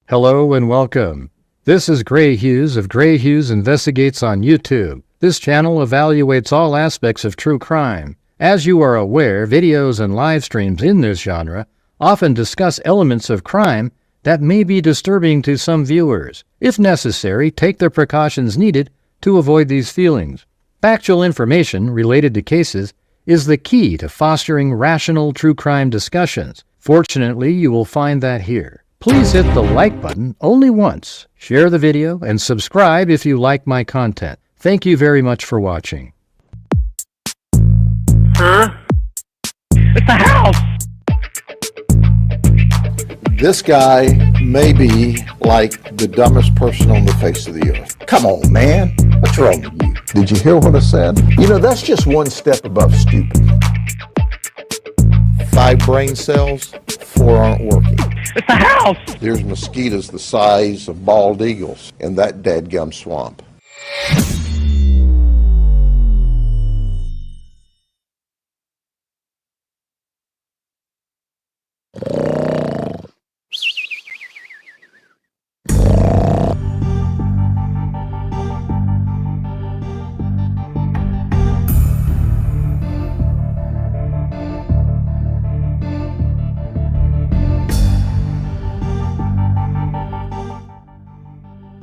Hello and welcome. This is Grant Hughes of Grant Hughes Investigates on YouTube. This channel evaluates all aspects of true crime. As you are aware, videos and live streams in this genre often discuss elements of crime that may be disturbing to some viewers. If necessary, take the precautions needed to avoid these feelings. Factual information related to cases is the key to fostering rational true crime discussions. Fortunately, you will find that here. Please hit the like button only once, share the video, and subscribe if you like my content. Thank you very much for watching. Huh? It's a house! This guy may be like the dumbest person on the face of the earth. Come on, man. What's wrong with you? Did you hear what I said? You know, that's just one step above stupid. 5 brain cells, 4 aren't working. It's a house! There's mosquitoes the size of bald eagles in that dadgum swamp.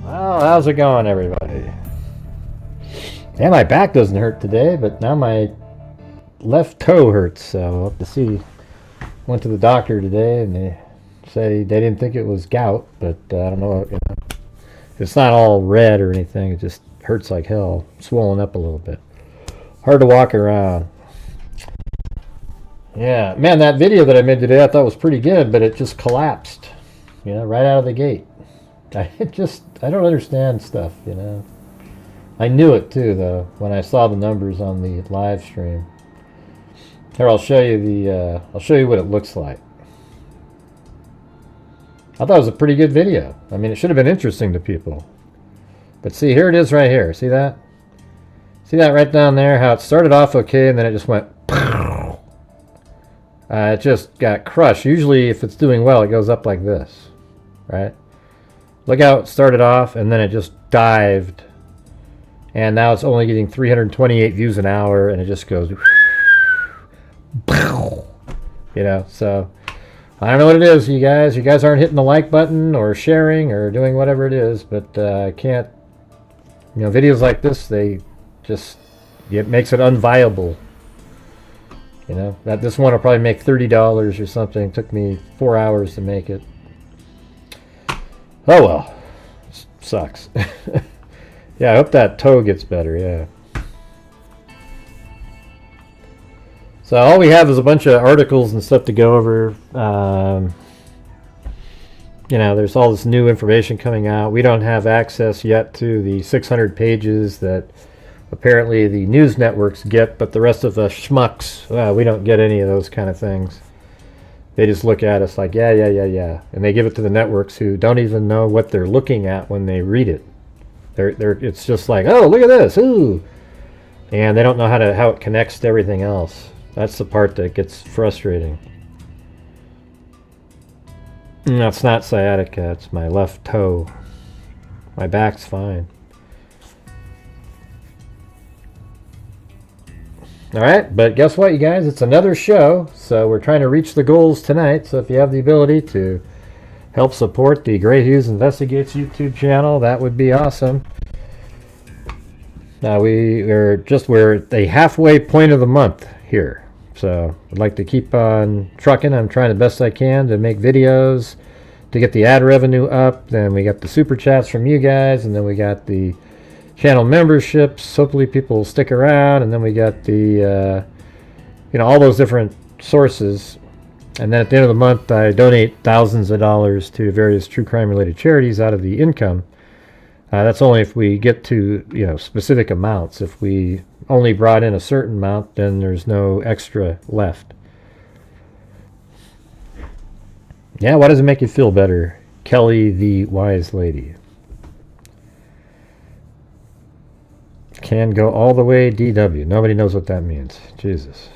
Well, how's it going, everybody? Yeah, my back doesn't hurt today, but now my left toe hurts, so we'll have to see. Went to the doctor today, and they said they didn't think it was gout, but I don't know, it's not all red or anything, it just hurts like hell, swollen up a little bit. Hard to walk around. Yeah, man, that video that I made today I thought was pretty good, but it just collapsed, right out of the gate. I don't understand stuff, I knew it too, though, when I saw the numbers on the live stream. Here, I'll show you what it looks like. I thought it was a pretty good video. I mean, it should have been interesting to people. But see, here it is right here. See that? See that right down there? How it started off okay, and then it just went pow. It just got crushed. Usually, if it's doing well, it goes up like this, right? Look how it started off, and then it just dived. And now it's only getting 328 views an hour, and it just goes, so I don't know what it is, you guys. You guys aren't hitting the like button or sharing or doing whatever it is, but I can't, videos like this, it makes it unviable. That this one will probably make $30 or something. It took me 4 hours to make it. Oh well, sucks. Yeah, I hope that toe gets better, yeah. So all we have is a bunch of articles and stuff to go over. There's all this new information coming out. We don't have access yet to the 600 pages that apparently the news networks get, but the rest of the schmucks, we don't get any of those kind of things. They just look at us like, yeah. And they give it to the networks who don't even know what they're looking at when they read it. It's just like, oh, look at this, ooh. And they don't know how it connects to everything else. That's the part that gets frustrating. No, it's not sciatica, it's my left toe. My back's fine. Alright, but guess what, you guys? It's another show, so we're trying to reach the goals tonight. So if you have the ability to help support the Grant Hughes Investigates YouTube channel, that would be awesome. Now we're at the halfway point of the month here. So I'd like to keep on trucking. I'm trying the best I can to make videos, to get the ad revenue up. Then we got the super chats from you guys, and then we got the channel memberships. Hopefully people will stick around, and then we got the all those different sources. And then at the end of the month I donate thousands of dollars to various true crime related charities out of the income. That's only if we get to specific amounts. If we only brought in a certain amount, then there's no extra left. Yeah, why does it make you feel better? Kelly the Wise Lady. Can go all the way DW. Nobody knows what that means. Jesus.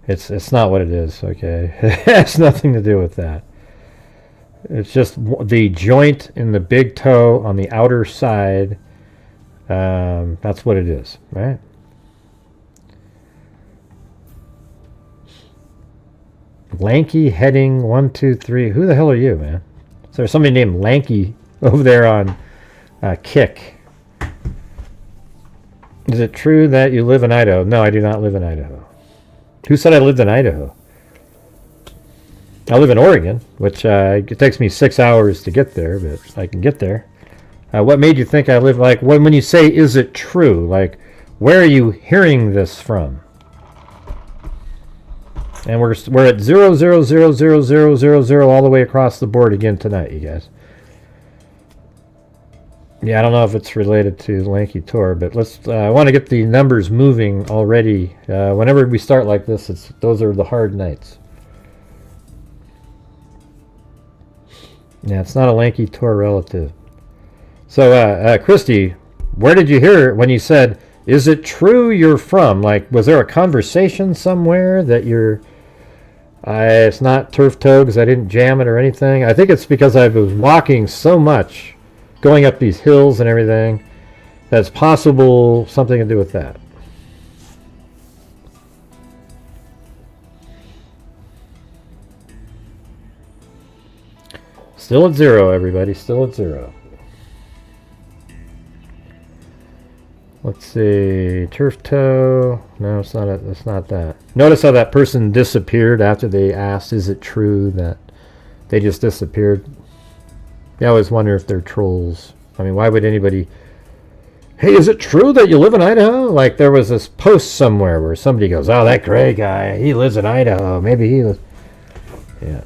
It's not what it is, okay? It has nothing to do with that. It's just the joint in the big toe on the outer side. That's what it is, right? Lanky heading 123. Who the hell are you, man? Is there somebody named Lanky over there on Kick? Is it true that you live in Idaho? No, I do not live in Idaho. Who said I lived in Idaho? I live in Oregon, which it takes me 6 hours to get there, but I can get there. What made you think I live, like, when you say, is it true? Like, where are you hearing this from? And we're at 0.0000000 all the way across the board again tonight, you guys. Yeah, I don't know if it's related to Lanky Tor, but let's. I want to get the numbers moving already. Whenever we start like this, those are the hard nights. Yeah, it's not a Lanky Tor relative. So, Christy, where did you hear it when you said, "Is it true you're from?" Like, was there a conversation somewhere that you're? It's not turf toe because I didn't jam it or anything. I think it's because I was walking so much, going up these hills and everything. That's possible something to do with that. Still at 0, everybody. Still at 0. Let's see. Turf toe. No, it's not. It's not that. Notice how that person disappeared after they asked, "Is it true that they just disappeared?" I always wonder if they're trolls. I mean, why would anybody? Hey, is it true that you live in Idaho? Like there was this post somewhere where somebody goes, "Oh, that gray guy, he lives in Idaho. Maybe he lives." Yeah.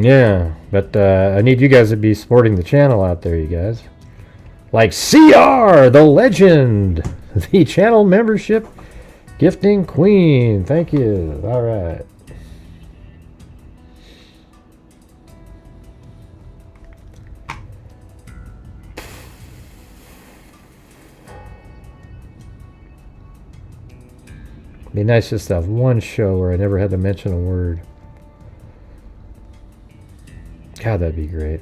Yeah, but I need you guys to be supporting the channel out there, you guys. Like CR, the legend, the channel membership gifting queen. Thank you. All right. Be nice just to have one show where I never had to mention a word. God, that'd be great.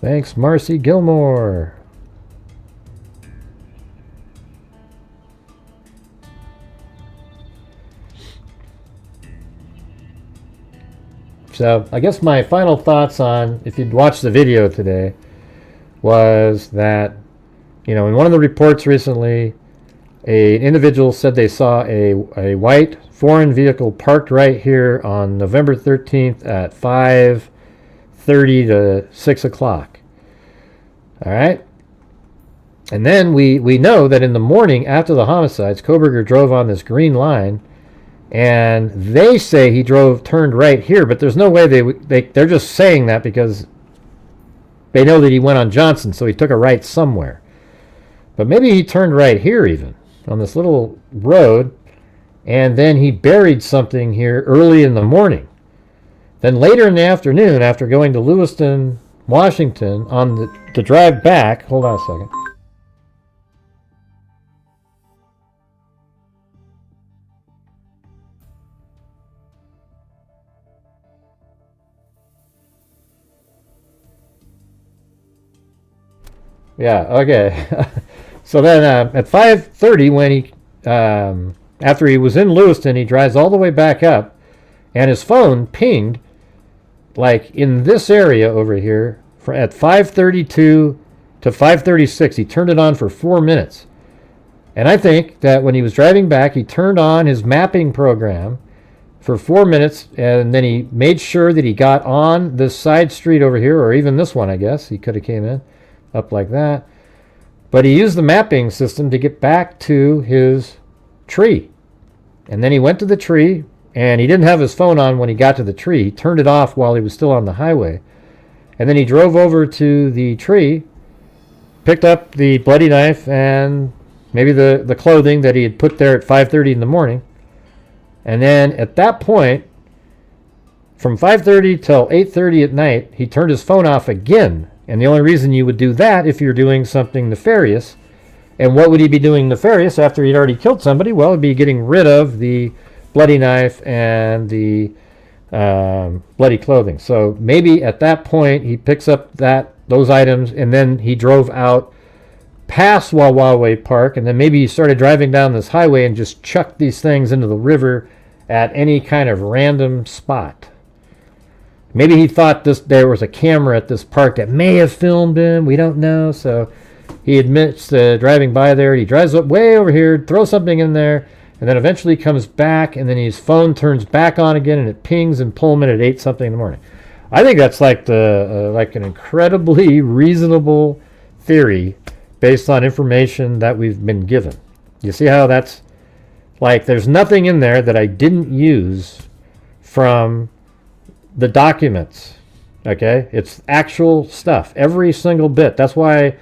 Thanks, Marcy Gilmore. So, I guess my final thoughts on, if you'd watched the video today, was that, you know, in one of the reports recently, an individual said they saw a white foreign vehicle parked right here on November 13th at 5:30 to 6 o'clock. All right. And then we know that in the morning after the homicides, Kohberger drove on this green line, and they say he turned right here, but there's no way they're just saying that because they know that he went on Johnson, so he took a right somewhere. But maybe he turned right here even on this little road, and then he buried something here early in the morning. Then later in the afternoon, after going to Lewiston, Washington, on the drive back, hold on a second. Yeah, okay. So then at 5:30, when he, after he was in Lewiston, he drives all the way back up, and his phone pinged like in this area over here at 5:32 to 5:36. He turned it on for 4 minutes. And I think that when he was driving back, he turned on his mapping program for 4 minutes, and then he made sure that he got on this side street over here, or even this one, I guess. He could have came in up like that. But he used the mapping system to get back to his tree. And then he went to the tree, and he didn't have his phone on when he got to the tree. He turned it off while he was still on the highway. And then he drove over to the tree, picked up the bloody knife and maybe the clothing that he had put there at 5:30 in the morning. And then at that point, from 5:30 till 8:30 at night, he turned his phone off again. And the only reason you would do that if you're doing something nefarious. And what would he be doing nefarious after he'd already killed somebody? Well, he'd be getting rid of the bloody knife and the bloody clothing. So maybe at that point he picks up those items, and then he drove out past Wawawe Park, and then maybe he started driving down this highway and just chucked these things into the river at any kind of random spot. Maybe he thought there was a camera at this park that may have filmed him. We don't know. So he admits to driving by there. He drives up way over here, throws something in there, and then eventually comes back, and then his phone turns back on again, and it pings in Pullman at 8 something in the morning. I think that's like an incredibly reasonable theory based on information that we've been given. You see how that's like, there's nothing in there that I didn't use from the documents. Okay, it's actual stuff, every single bit. That's why,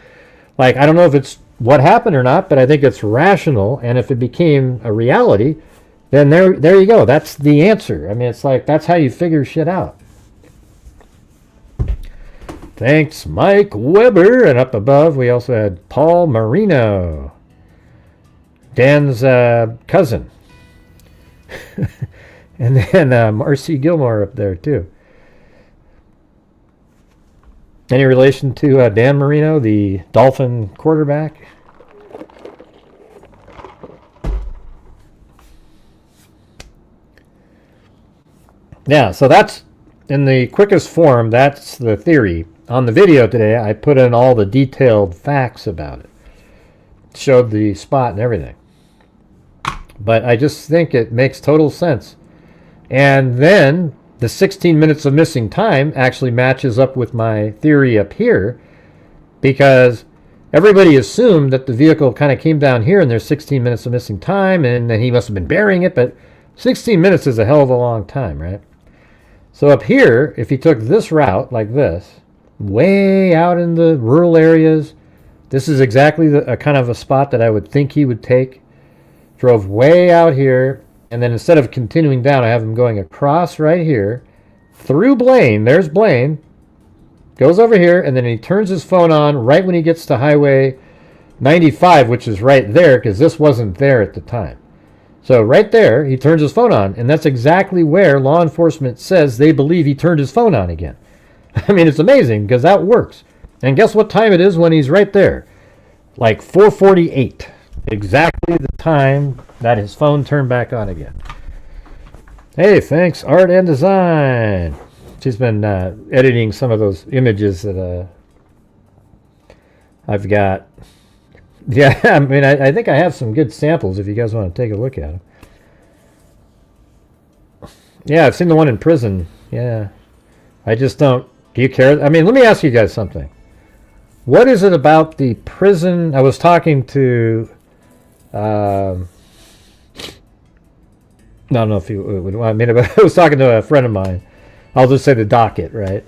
like, I don't know if it's what happened or not, but I think it's rational, and if it became a reality, then there you go. That's the answer. I mean, it's like, that's how you figure shit out. Thanks, Mike Weber. And up above, we also had Paul Marino, Dan's cousin. And then Marcy Gilmore up there, too. Any relation to Dan Marino, the Dolphin quarterback? Yeah, so that's, in the quickest form, that's the theory. On the video today, I put in all the detailed facts about it. Showed the spot and everything. But I just think it makes total sense. And then the 16 minutes of missing time actually matches up with my theory up here, because everybody assumed that the vehicle kind of came down here and there's 16 minutes of missing time, and then he must have been burying it, but 16 minutes is a hell of a long time, right? So up here, if he took this route like this, way out in the rural areas, this is exactly a kind of a spot that I would think he would take. Drove way out here, and then instead of continuing down, I have him going across right here, through Blaine. There's Blaine. Goes over here, and then he turns his phone on right when he gets to Highway 95, which is right there, because this wasn't there at the time. So right there, he turns his phone on, and that's exactly where law enforcement says they believe he turned his phone on again. I mean, it's amazing, because that works. And guess what time it is when he's right there? Like 4:48. Exactly the time that his phone turned back on again. Hey, thanks, Art and Design. She's been editing some of those images that I've got. Yeah, I mean, I think I have some good samples if you guys want to take a look at them. Yeah, I've seen the one in prison. Yeah. I just don't... Do you care? I mean, let me ask you guys something. What is it about the prison... I was talking to... I don't know if you would want me to... I was talking to a friend of mine. I'll just say the docket, right?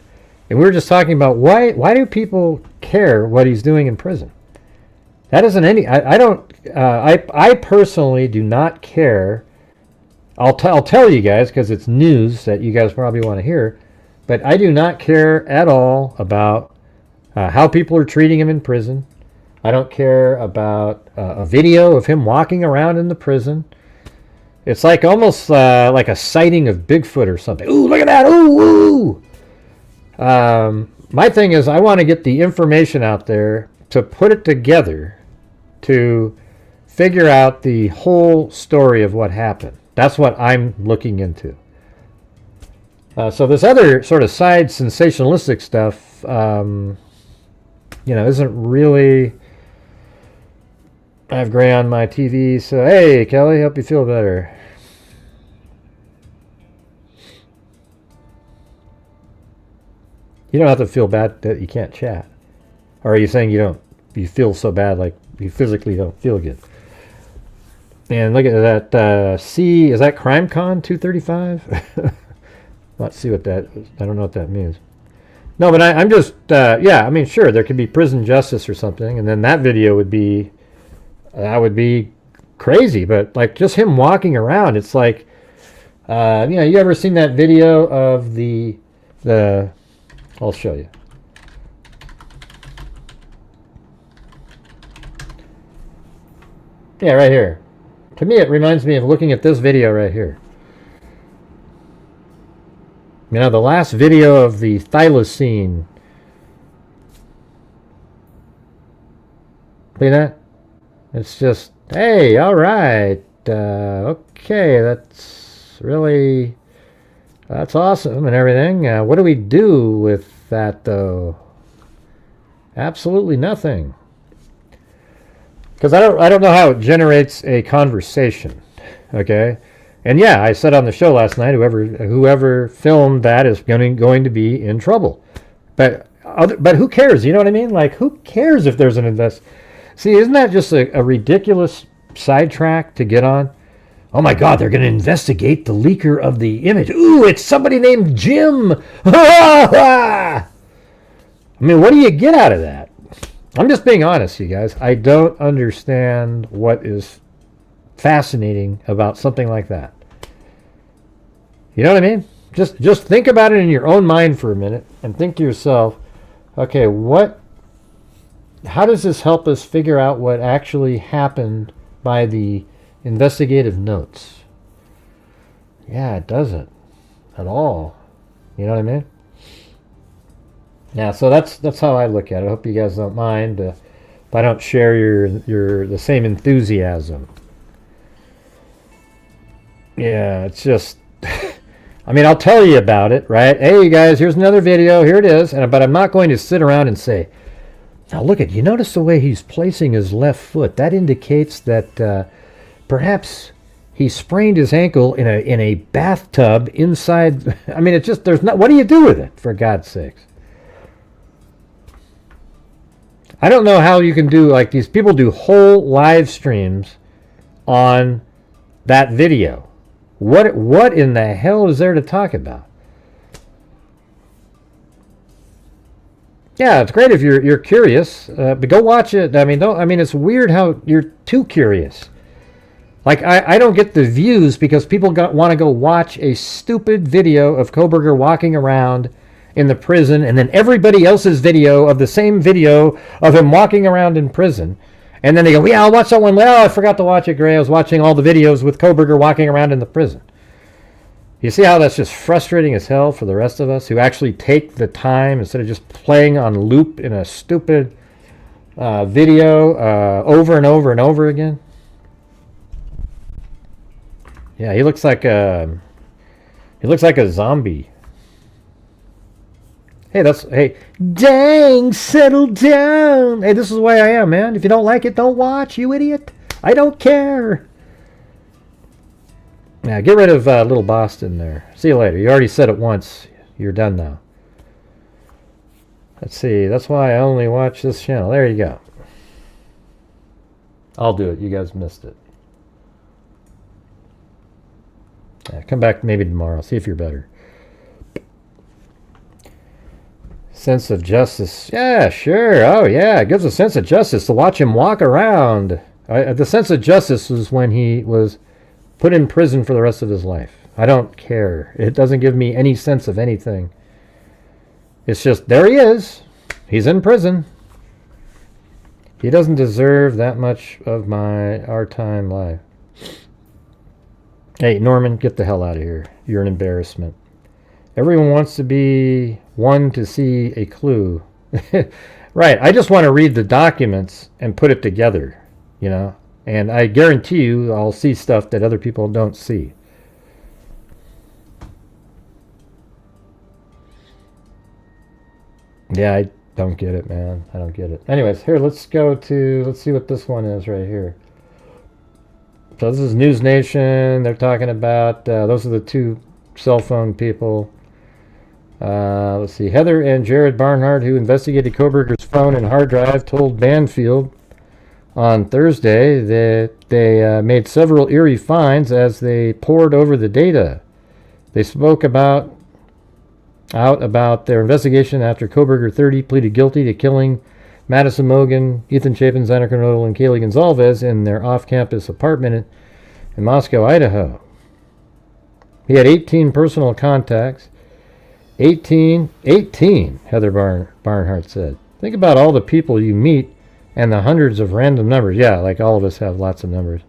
And we were just talking about why do people care what he's doing in prison? That isn't any... I personally do not care. I'll tell you guys, because it's news that you guys probably want to hear, but I do not care at all about how people are treating him in prison. I don't care about a video of him walking around in the prison. It's like almost like a sighting of Bigfoot or something. Ooh, look at that! Ooh, ooh! My thing is, I want to get the information out there to put it together to figure out the whole story of what happened. That's what I'm looking into. So this other sort of side sensationalistic stuff, isn't really... I have gray on my TV, so hey, Kelly, hope you feel better. You don't have to feel bad that you can't chat. Or are you saying you feel so bad like you physically don't feel good? And look at that, C, is that CrimeCon 235? Let's see what that is. I don't know what that means. No, but I'm just, I mean, sure, there could be prison justice or something, and then that video would be, that would be crazy, but like just him walking around, it's like, you ever seen that video of the, I'll show you. Yeah, right here. To me, it reminds me of looking at this video right here. You know, the last video of the thylacine. See that? It's just, hey, all right. Okay, that's awesome and everything. What do we do with that, though? Absolutely nothing. Because I don't know how it generates a conversation. Okay? And yeah, I said on the show last night, whoever filmed that is going to be in trouble. But who cares? You know what I mean? Like, who cares if there's an invest? See, isn't that just a ridiculous sidetrack to get on? Oh my God, they're going to investigate the leaker of the image. Ooh, it's somebody named Jim. I mean, what do you get out of that? I'm just being honest, you guys. I don't understand what is fascinating about something like that. You know what I mean? Just think about it in your own mind for a minute and think to yourself, okay, how does this help us figure out what actually happened by the investigative notes? Yeah, it doesn't at all. You know what I mean? Yeah, so that's how I look at it. I hope you guys don't mind if I don't share the same enthusiasm. Yeah, it's just I mean, I'll tell you about it, right? Hey, you guys, here's another video. Here it is. But I'm not going to sit around and say, now look you notice the way he's placing his left foot. That indicates that perhaps he sprained his ankle in a bathtub inside. I mean, it's just, what do you do with it, for God's sakes? I don't know how you can do, like, these people do whole live streams on that video. What in the hell is there to talk about? Yeah, it's great if you're curious, but go watch it. I mean, it's weird how you're too curious. Like, I don't get the views because people want to go watch a stupid video of Kohberger walking around in the prison, and then everybody else's video of the same video of him walking around in prison. And then they go, yeah, I'll watch that one. Well, I forgot to watch it, Gray. I was watching all the videos with Kohberger walking around in the prison. You see how that's just frustrating as hell for the rest of us who actually take the time instead of just playing on loop in a stupid video over and over and over again? Yeah, he looks like a zombie. Hey, dang, settle down. Hey, this is the way I am, man. If you don't like it, don't watch, you idiot. I don't care. Now, get rid of Little Boston there. See you later. You already said it once. You're done now. Let's see. That's why I only watch this channel. There you go. I'll do it. You guys missed it. Yeah, come back maybe tomorrow. See if you're better. Sense of justice. Yeah, sure. Oh, yeah. It gives a sense of justice to watch him walk around. The sense of justice was when he was put in prison for the rest of his life. I don't care. It doesn't give me any sense of anything. It's just, there he is. He's in prison. He doesn't deserve that much of our time live. Hey, Norman, get the hell out of here. You're an embarrassment. Everyone wants to be one to see a clue. Right. I just want to read the documents and put it together, you know. And I guarantee you I'll see stuff that other people don't see. Yeah, I don't get it, man. I don't get it. Anyways, here, let's see what this one is right here. So this is News Nation. They're talking about, those are the two cell phone people. Let's see. Heather and Jared Barnhart, who investigated Kohberger's phone and hard drive, told Banfield on Thursday that they made several eerie finds as they pored over the data. They spoke out about their investigation after Kohberger 30 pleaded guilty to killing Madison Mogan, Ethan Chapin, Xander Kernodle, and Kaylee Gonzalez in their off-campus apartment in Moscow, Idaho. He had 18 personal contacts. 18, Heather Barnhart said. Think about all the people you meet and the hundreds of random numbers. Yeah, like all of us have lots of numbers.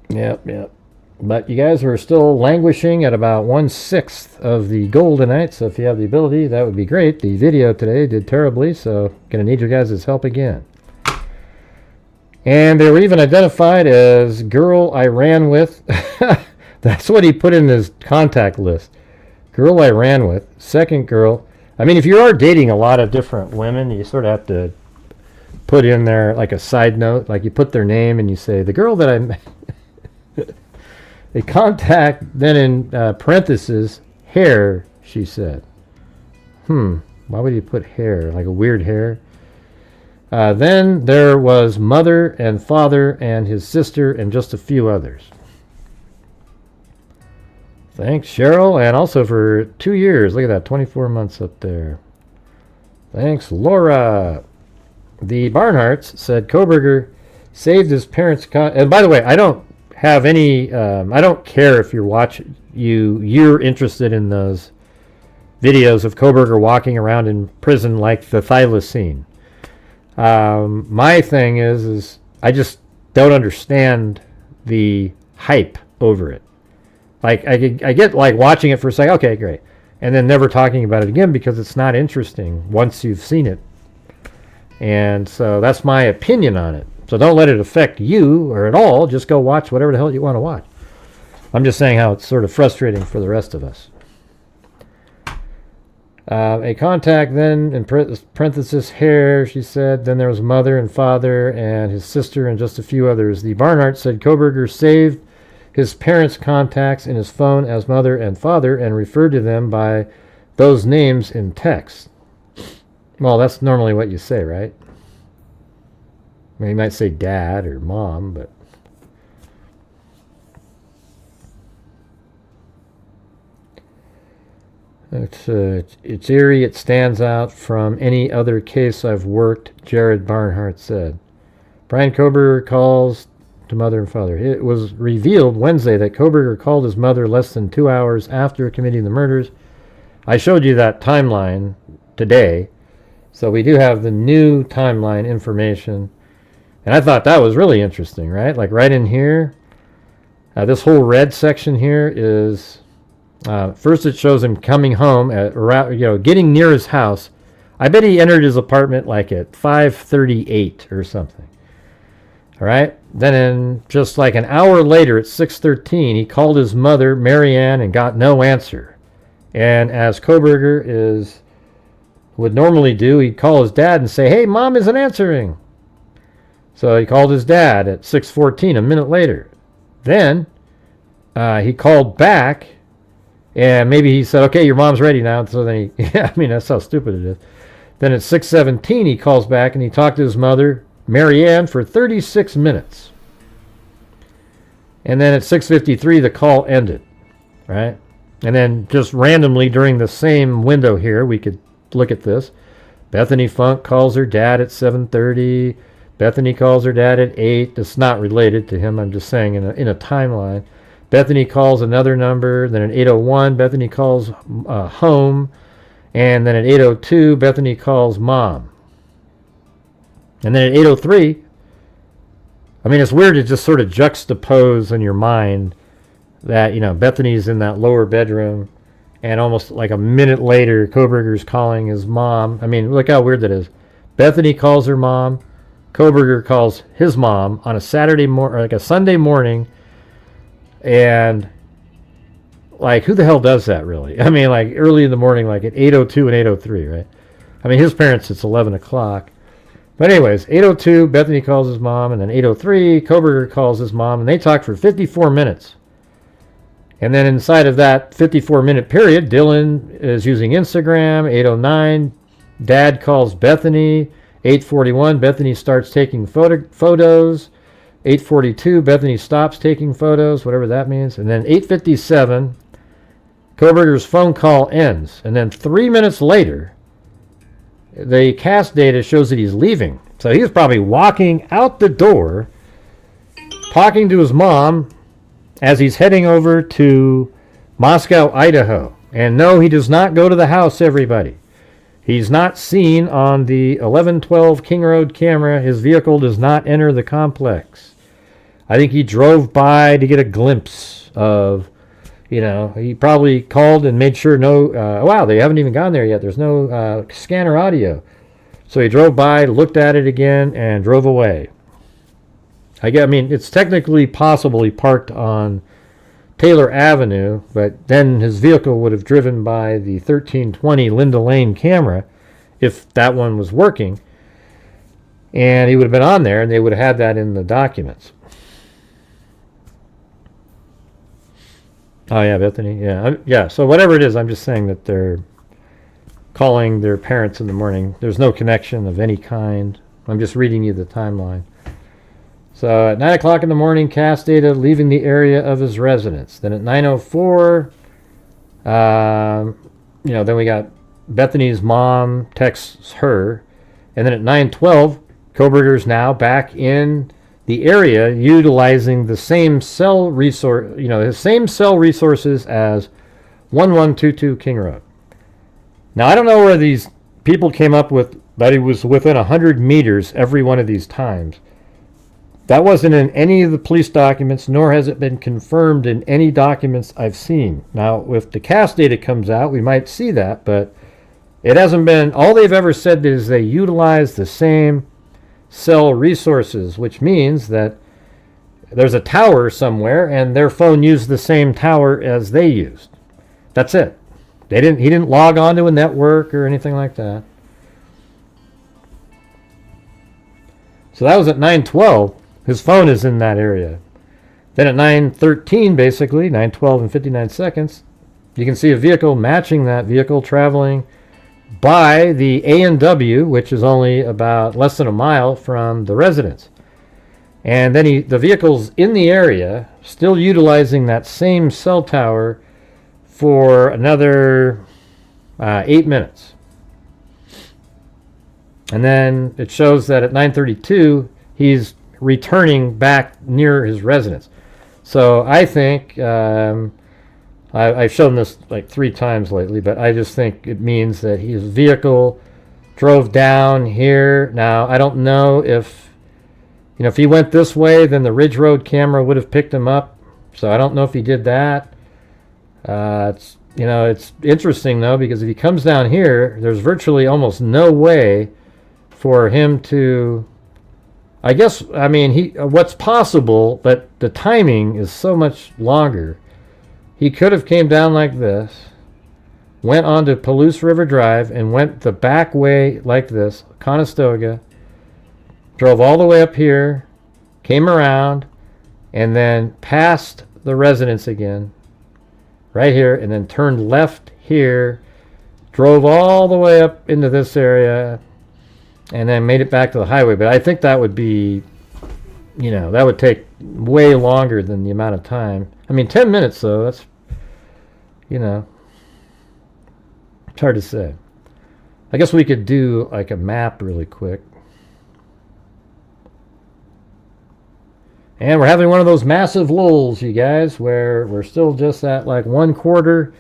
Yep. But you guys are still languishing at about 1/6 of the goal tonight, so if you have the ability, that would be great. The video today did terribly, so going to need your guys' help again. And they were even identified as girl I ran with. That's what he put in his contact list. Girl I ran with. Second girl. I mean, if you are dating a lot of different women, you sort of have to put in there like a side note. Like you put their name and you say, the girl that I met. A contact, then in parentheses, hair, she said. Why would you put hair? Like a weird hair? Then there was mother and father and his sister and just a few others. Thanks, Cheryl. And also for 2 years. Look at that, 24 months up there. Thanks, Laura. The Barnharts said Kohberger saved his parents' and by the way, I don't have any I don't care if you're interested in those videos of Kohberger walking around in prison like the Thylacine. My thing is I just don't understand the hype over it. Like I get like watching it for a second, okay, great, and then never talking about it again because it's not interesting once you've seen it. And so that's my opinion on it. So don't let it affect you or at all. Just go watch whatever the hell you want to watch. I'm just saying how it's sort of frustrating for the rest of us. A contact then, in parenthesis, hair, she said. Then there was mother and father and his sister and just a few others. The Barnhart said Kohberger saved his parents' contacts in his phone as mother and father and referred to them by those names in text. Well, that's normally what you say, right? I mean, you might say dad or mom, but it's eerie. It stands out from any other case I've worked, Jared Barnhart said. Brian Kohberger calls to mother and father. It was revealed Wednesday that Kohberger called his mother less than 2 hours after committing the murders. I showed you that timeline today, so we do have the new timeline information. And I thought that was really interesting, right? Like right in here, this whole red section here is, first it shows him coming home, getting near his house. I bet he entered his apartment like at 5:38 or something. All right? Then just like an hour later at 6:13, he called his mother, Marianne, and got no answer. And as Kohberger would normally do, he'd call his dad and say, hey, mom isn't answering. So he called his dad at 6:14, a minute later. Then he called back, and maybe he said, okay, your mom's ready now. So then I mean, that's how stupid it is. Then at 6:17, he calls back, and he talked to his mother, Marianne, for 36 minutes. And then at 6:53, the call ended, right? And then just randomly during the same window here, we could look at this. Bethany Funk calls her dad at 7:30. Bethany calls her dad at 8. It's not related to him. I'm just saying in a timeline. Bethany calls another number. Then at 8:01, Bethany calls home. And then at 8:02, Bethany calls mom. And then at 8:03, I mean, it's weird to just sort of juxtapose in your mind that, Bethany's in that lower bedroom. And almost like a minute later, Kohberger's calling his mom. I mean, look how weird that is. Bethany calls her mom. Kohberger calls his mom on a Sunday morning, and like, who the hell does that really? I mean, like early in the morning, like at 8:02 and 8:03, right? I mean, his parents, it's 11 o'clock. But anyways, 8:02, Bethany calls his mom, and then 8:03, Kohberger calls his mom, and they talk for 54 minutes. And then inside of that 54-minute period, Dylan is using Instagram. 8:09, Dad calls Bethany. 8:41, Bethany starts taking photos. 8:42, Bethany stops taking photos, whatever that means. And then 8:57, Kohberger's phone call ends. And then 3 minutes later, the CAS data shows that he's leaving. So he was probably walking out the door, talking to his mom as he's heading over to Moscow, Idaho. And no, he does not go to the house, everybody. He's not seen on the 1112 King Road camera. His vehicle does not enter the complex. I think he drove by to get a glimpse of, he probably called and made sure wow, they haven't even gone there yet. There's no scanner audio. So he drove by, looked at it again, and drove away. I mean, it's technically possible he parked on Taylor Avenue, but then his vehicle would have driven by the 1320 Linda Lane camera if that one was working. And he would have been on there, and they would have had that in the documents. Oh, yeah, Bethany. Yeah. So whatever it is, I'm just saying that they're calling their parents in the morning. There's no connection of any kind. I'm just reading you the timeline. So at 9 o'clock in the morning, cast data leaving the area of his residence. Then at 9:04, then we got Bethany's mom texts her. And then at 9:12, Kohberger's now back in the area utilizing the same cell resource, his same cell resources as 1122 King Road. Now, I don't know where these people came up with that he was within 100 meters every one of these times. That wasn't in any of the police documents, nor has it been confirmed in any documents I've seen. Now, if the cast data comes out, we might see that, but it hasn't been. All they've ever said is they utilize the same cell resources, which means that there's a tower somewhere and their phone used the same tower as they used. That's it. He didn't log on to a network or anything like that. So that was at 9:12. His phone is in that area. Then at 9:13, basically, 9:12 and 59 seconds, you can see a vehicle matching that vehicle traveling by the A&W, which is only about less than a mile from the residence. And then the vehicle's in the area, still utilizing that same cell tower for another 8 minutes. And then it shows that at 9:32, he's returning back near his residence. So I think, I've shown this like 3 times lately, but I just think it means that his vehicle drove down here. Now, I don't know if he went this way, then the Ridge Road camera would have picked him up. So I don't know if he did that. It's interesting though, because if he comes down here, there's virtually almost no way for him to, what's possible, but the timing is so much longer. He could have came down like this, went onto Palouse River Drive, and went the back way like this, Conestoga, drove all the way up here, came around, and then passed the residence again, right here, and then turned left here, drove all the way up into this area, and then made it back to the highway. But I think that would be, that would take way longer than the amount of time. 10 minutes, though, that's, it's hard to say. I guess we could do like a map really quick. And we're having one of those massive lulls, you guys, where we're still just at like 1/4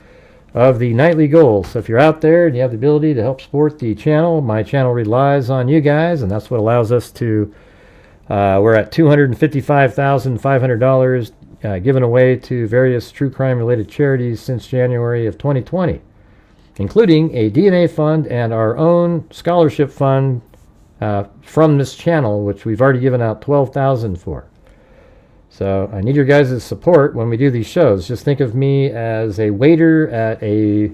of the nightly goal. So if you're out there and you have the ability to help support the channel, my channel relies on you guys, and that's what allows us to, we're at $255,500 given away to various true crime related charities since January of 2020, including a DNA fund and our own scholarship fund from this channel, which we've already given out $12,000 for. So I need your guys' support when we do these shows. Just think of me as a waiter at a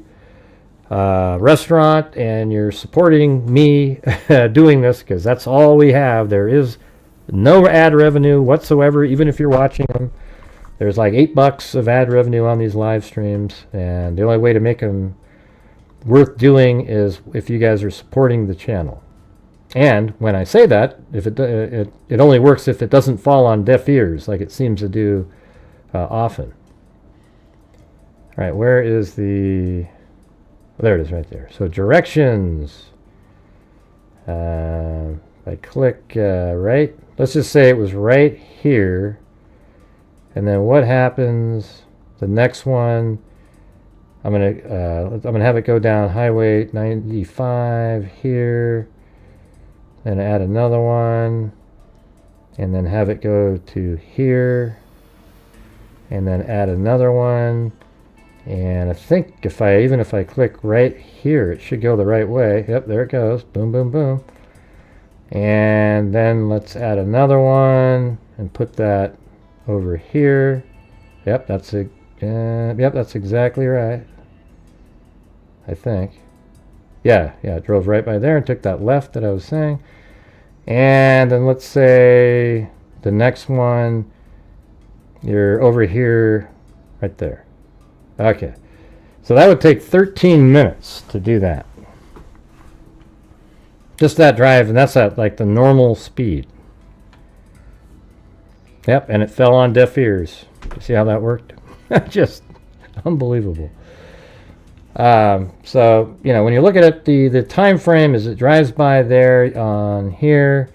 restaurant, and you're supporting me doing this, because that's all we have. There is no ad revenue whatsoever, even if you're watching them. There's like $8 of ad revenue on these live streams, and the only way to make them worth doing is if you guys are supporting the channel. And when I say that, if it only works if it doesn't fall on deaf ears, like it seems to do often. All right, where is the... Oh, there it is right there. So directions. I click right. Let's just say it was right here. And then what happens? The next one, I'm gonna have it go down Highway 95 here. Then add another one, and then have it go to here, and then add another one. And I think if I click right here, it should go the right way. Yep, there it goes. Boom, boom, boom. And then let's add another one and put that over here. Yep, that's exactly right. I think. Yeah, it drove right by there and took that left that I was saying. And then let's say the next one, you're over here, right there. Okay, so that would take 13 minutes to do that. Just that drive, and that's at like the normal speed. Yep, and it fell on deaf ears. You see how that worked? Just unbelievable. So, you know, when you look at it, the time frame as it drives by there on here,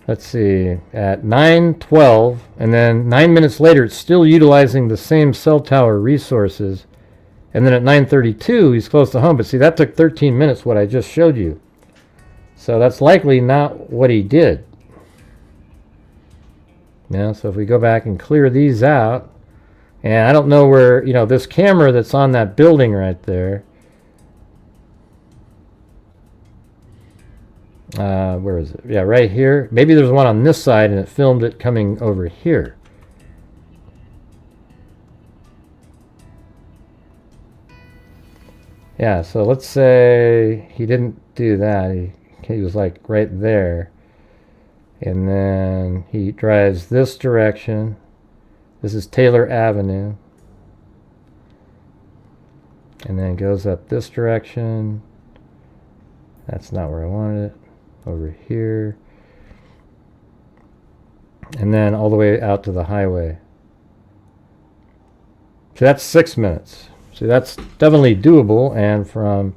let's see, at 9:12, and then 9 minutes later, it's still utilizing the same cell tower resources. And then at 9:32, he's close to home. But see, that took 13 minutes, what I just showed you. So that's likely not what he did. Now, so if we go back and clear these out, and I don't know where, you know, this camera that's on that building right there. Where is it? Yeah, right here. Maybe there's one on this side and it filmed it coming over here. Yeah, so let's say he didn't do that. He was like right there. And then he drives this direction. This is Taylor Avenue. And then goes up this direction. That's not where I wanted it. Over here. And then all the way out to the highway. So that's 6 minutes. So that's definitely doable. And from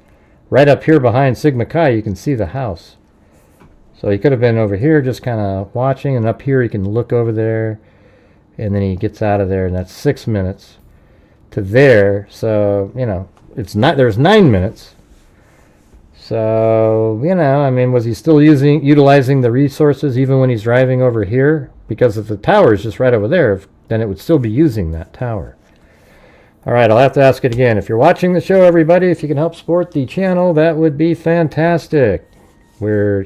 right up here behind Sigma Chi, you can see the house. So he could have been over here just kind of watching. And up here, he can look over there. And then he gets out of there. And that's 6 minutes to there. So, you know, it's not, there's 9 minutes. So, you know, I mean, was he still utilizing the resources even when he's driving over here? Because if the tower is just right over there, then it would still be using that tower. All right, I'll have to ask it again. If you're watching the show, everybody, if you can help support the channel, that would be fantastic. We're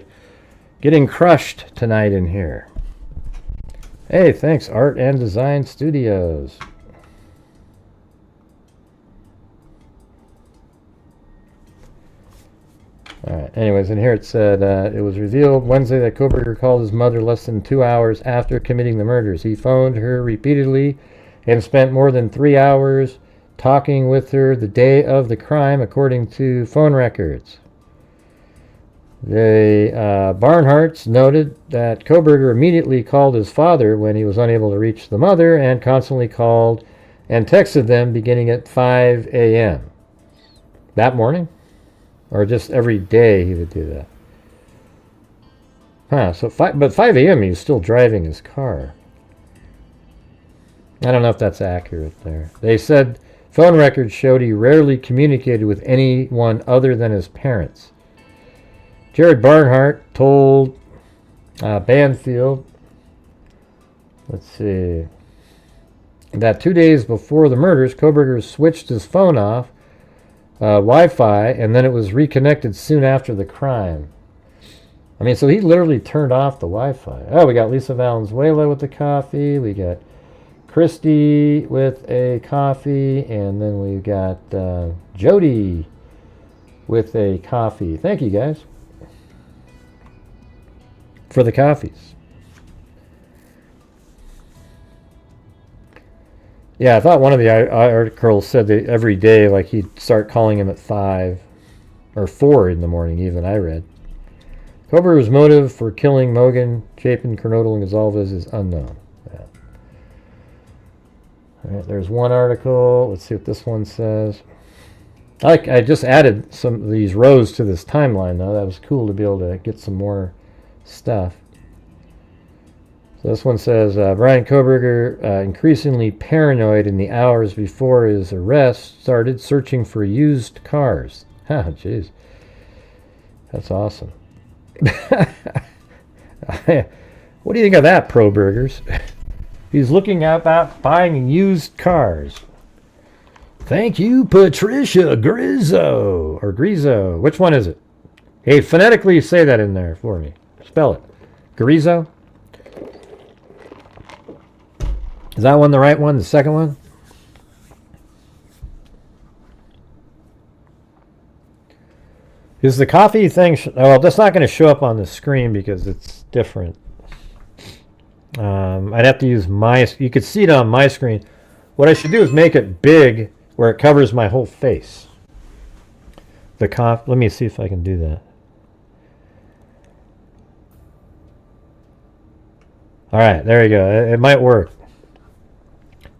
getting crushed tonight in here. Hey, thanks, Art and Design Studios. All right. Anyways, in here it said, it was revealed Wednesday that Kohberger called his mother less than 2 hours after committing the murders. He phoned her repeatedly and spent more than 3 hours talking with her the day of the crime, according to phone records. The Barnharts noted that Kohberger immediately called his father when he was unable to reach the mother and constantly called and texted them beginning at 5 a.m. that morning. Or just every day he would do that. Huh, so 5 a.m. he was still driving his car. I don't know if that's accurate there. They said phone records showed he rarely communicated with anyone other than his parents. Jared Barnhart told Banfield, let's see, that 2 days before the murders, Kohberger switched his phone off Wi-Fi, and then it was reconnected soon after the crime. I mean, so he literally turned off the Wi-Fi. Oh, we got Lisa Valenzuela with the coffee. We got Christy with a coffee, and then we got Jody with a coffee. Thank you, guys, for the coffees. Yeah, I thought one of the articles said that every day, like, he'd start calling him at 5 or 4 in the morning, even, I read. Kohberger's motive for killing Mogan, Chapin, Kernodle, and Gonzalez is unknown. Yeah. All right, there's one article. Let's see what this one says. I just added some of these rows to this timeline, though. That was cool to be able to get some more stuff. So this one says, Brian Kohberger, increasingly paranoid in the hours before his arrest, started searching for used cars. Oh, jeez. That's awesome. What do you think of that, Pro Burgers? He's looking about buying used cars. Thank you, Patricia Grizzo. Or Grizzo. Which one is it? Hey, phonetically say that in there for me. Spell it. Grizzo? Is that one the right one? The second one? Is the coffee thing... well, that's not going to show up on the screen because it's different. I'd have to use my... you could see it on my screen. What I should do is make it big where it covers my whole face. Let me see if I can do that. Alright, there you go. It might work.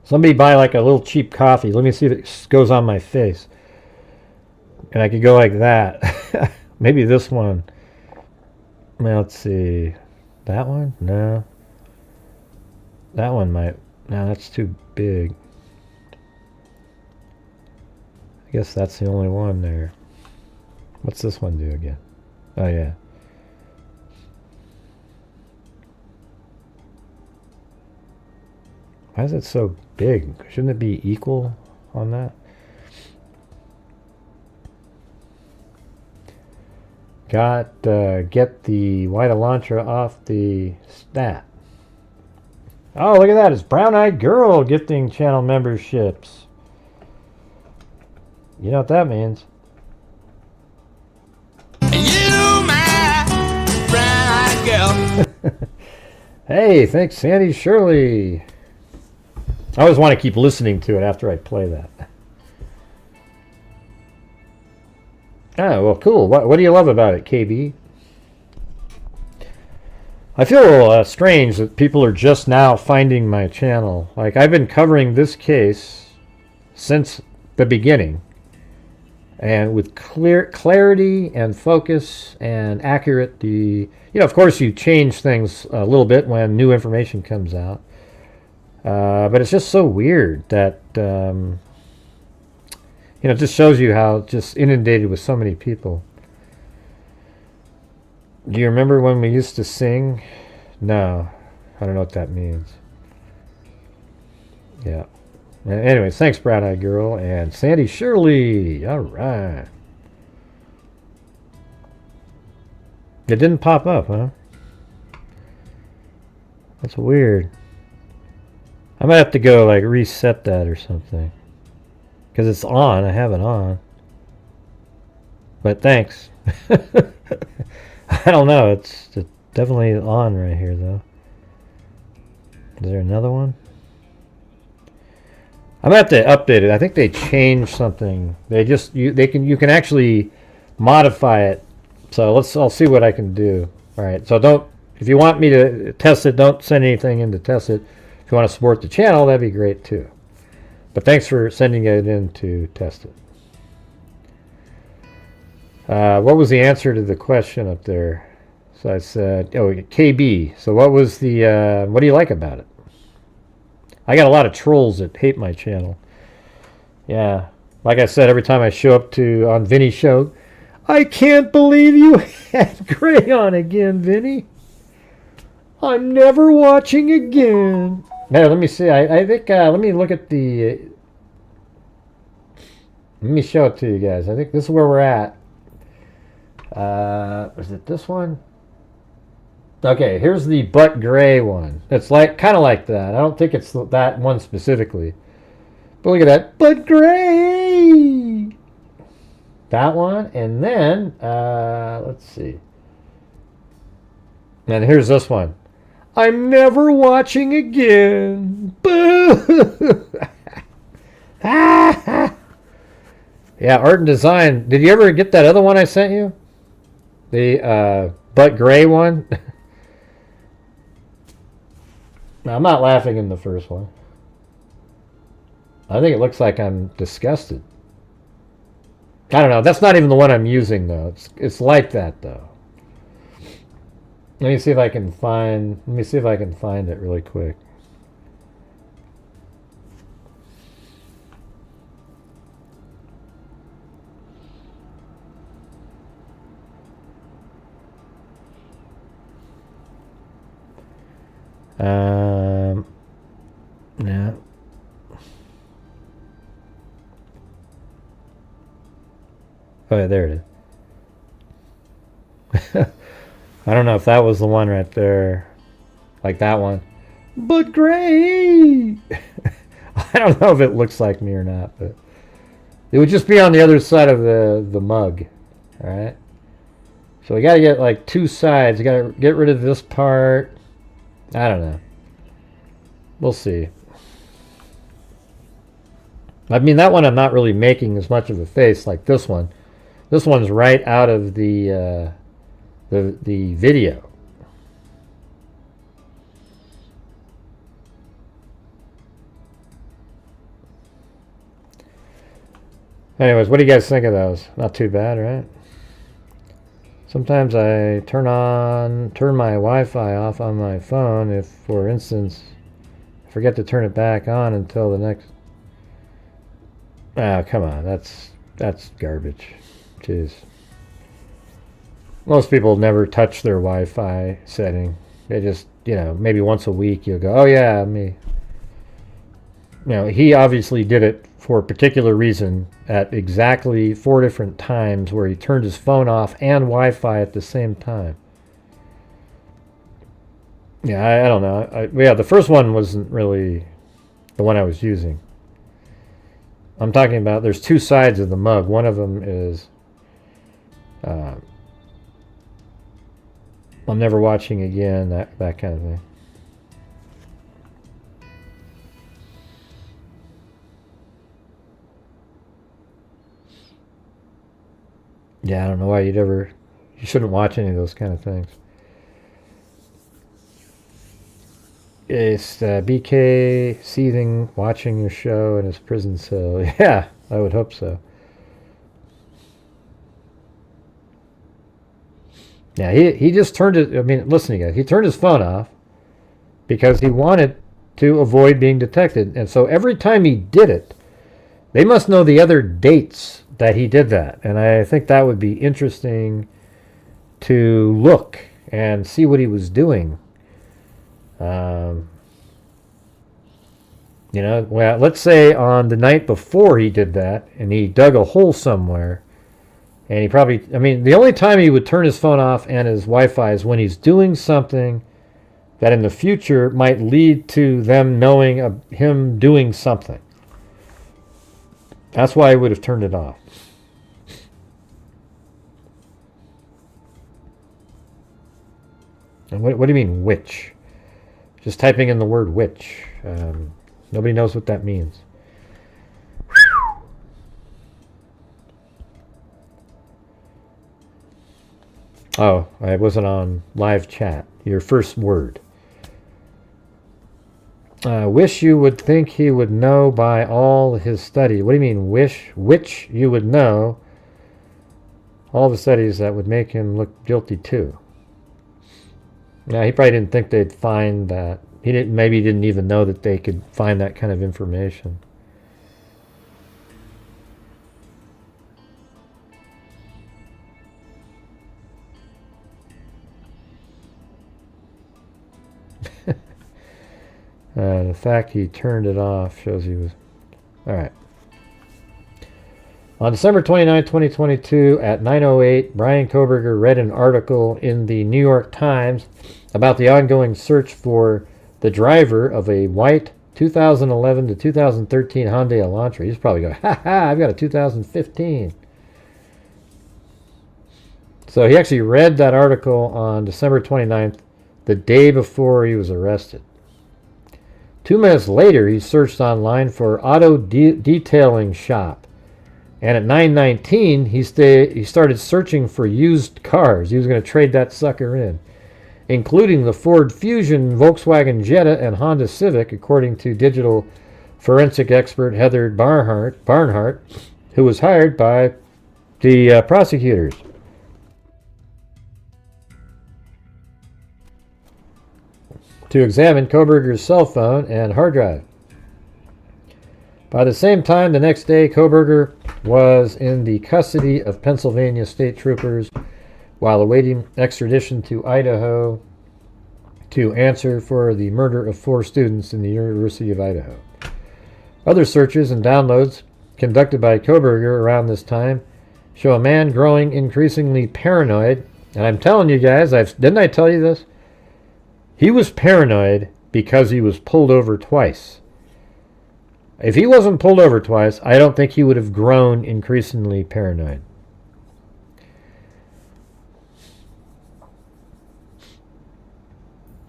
Somebody buy like a little cheap coffee. Let me see if it goes on my face. And I could go like that. Maybe this one. Well, let's see. That one? No. That one might. No, that's too big. I guess that's the only one there. What's this one do again? Oh, yeah. Why is it so big? Shouldn't it be equal on that? Get the white Elantra off the stat. Oh, look at that. It's Brown Eyed Girl gifting channel memberships. You know what that means. You, my brown-eyed girl. Hey, thanks, Sandy Shirley. I always want to keep listening to it after I play that. Oh, well, cool. What do you love about it, KB? I feel strange that people are just now finding my channel. Like, I've been covering this case since the beginning. And with clarity and focus and accurate, of course you change things a little bit when new information comes out. But it's just so weird that, it just shows you how just inundated with so many people. Do you remember when we used to sing? No. I don't know what that means. Yeah. Anyways, thanks, Brown Eyed Girl. And Sandy Shirley. All right. It didn't pop up, huh? That's weird. I might have to go, like, reset that or something. Because it's on. I have it on. But thanks. I don't know. It's definitely on right here, though. Is there another one? I'm gonna have to update it. I think they changed something. You can actually modify it. So I'll see what I can do. All right. So if you want me to test it, don't send anything in to test it. If you want to support the channel, that'd be great too. But thanks for sending it in to test it. What was the answer to the question up there? So I said, KB. So what was what do you like about it? I got a lot of trolls that hate my channel. Yeah. Like I said, every time I show up on Vinny's show, I can't believe you had Gray on again, Vinny. I'm never watching again. Now, let me see. I think, let me look at let me show it to you guys. I think this is where we're at. Is it this one? Okay, here's the butt gray one. It's kind of like that. I don't think it's that one specifically. But look at that. Butt gray! That one. And then, let's see. And here's this one. I'm never watching again. Boo! Yeah, art and design. Did you ever get that other one I sent you? The butt gray one? No, I'm not laughing in the first one. I think it looks like I'm disgusted. I don't know. That's not even the one I'm using, though. It's like that, though. Let me see if I can find it really quick. Oh, yeah, there it is. I don't know if that was the one right there. Like that one. But gray! I don't know if it looks like me or not, but it would just be on the other side of the mug. Alright? So we gotta get like two sides. We gotta get rid of this part. I don't know. We'll see. I mean, that one I'm not really making as much of a face like this one. This one's right out of the video. Anyways, what do you guys think of those? Not too bad, right? Sometimes I turn my Wi-Fi off on my phone if, for instance, I forget to turn it back on until the next... Ah, come on, that's garbage. Jeez. Most people never touch their Wi-Fi setting. They just, maybe once a week you'll go, oh yeah, me. He obviously did it for a particular reason at exactly 4 different times where he turned his phone off and Wi-Fi at the same time. Yeah, I don't know. The first one wasn't really the one I was using. I'm talking about, there's two sides of the mug. One of them is, I'm never watching again, that kind of thing. Yeah, I don't know why you shouldn't watch any of those kind of things. It's BK seething, watching your show in his prison cell. Yeah, I would hope so. Yeah, he just turned it. I mean, listen, you guys. He turned his phone off because he wanted to avoid being detected. And so every time he did it, they must know the other dates that he did that. And I think that would be interesting to look and see what he was doing. Well, let's say on the night before he did that and he dug a hole somewhere, and he probably, the only time he would turn his phone off and his Wi-Fi is when he's doing something that in the future might lead to them knowing of him doing something. That's why I would have turned it off. And what do you mean, witch? Just typing in the word witch. Nobody knows what that means. Oh, I wasn't on live chat. Your first word. Wish you would think he would know by all his study. What do you mean, wish? Which you would know all the studies that would make him look guilty too. Yeah, he probably didn't think they'd find that. Maybe he didn't even know that they could find that kind of information. The fact he turned it off shows he was... Alright. On December 29, 2022, at 9:08, Brian Kohberger read an article in the New York Times about the ongoing search for the driver of a white 2011 to 2013 Hyundai Elantra. He's probably going, ha ha, I've got a 2015. So he actually read that article on December 29th, the day before he was arrested. 2 minutes later, he searched online for auto detailing shop. And at 9:19, he started searching for used cars. He was going to trade that sucker in, including the Ford Fusion, Volkswagen Jetta, and Honda Civic, according to digital forensic expert Heather Barnhart, who was hired by the prosecutors. To examine Kohberger's cell phone and hard drive. By the same time, the next day, Kohberger was in the custody of Pennsylvania state troopers while awaiting extradition to Idaho to answer for the murder of 4 students in the University of Idaho. Other searches and downloads conducted by Kohberger around this time show a man growing increasingly paranoid. And I'm telling you guys, didn't I tell you this? He was paranoid because he was pulled over twice. If he wasn't pulled over twice, I don't think he would have grown increasingly paranoid.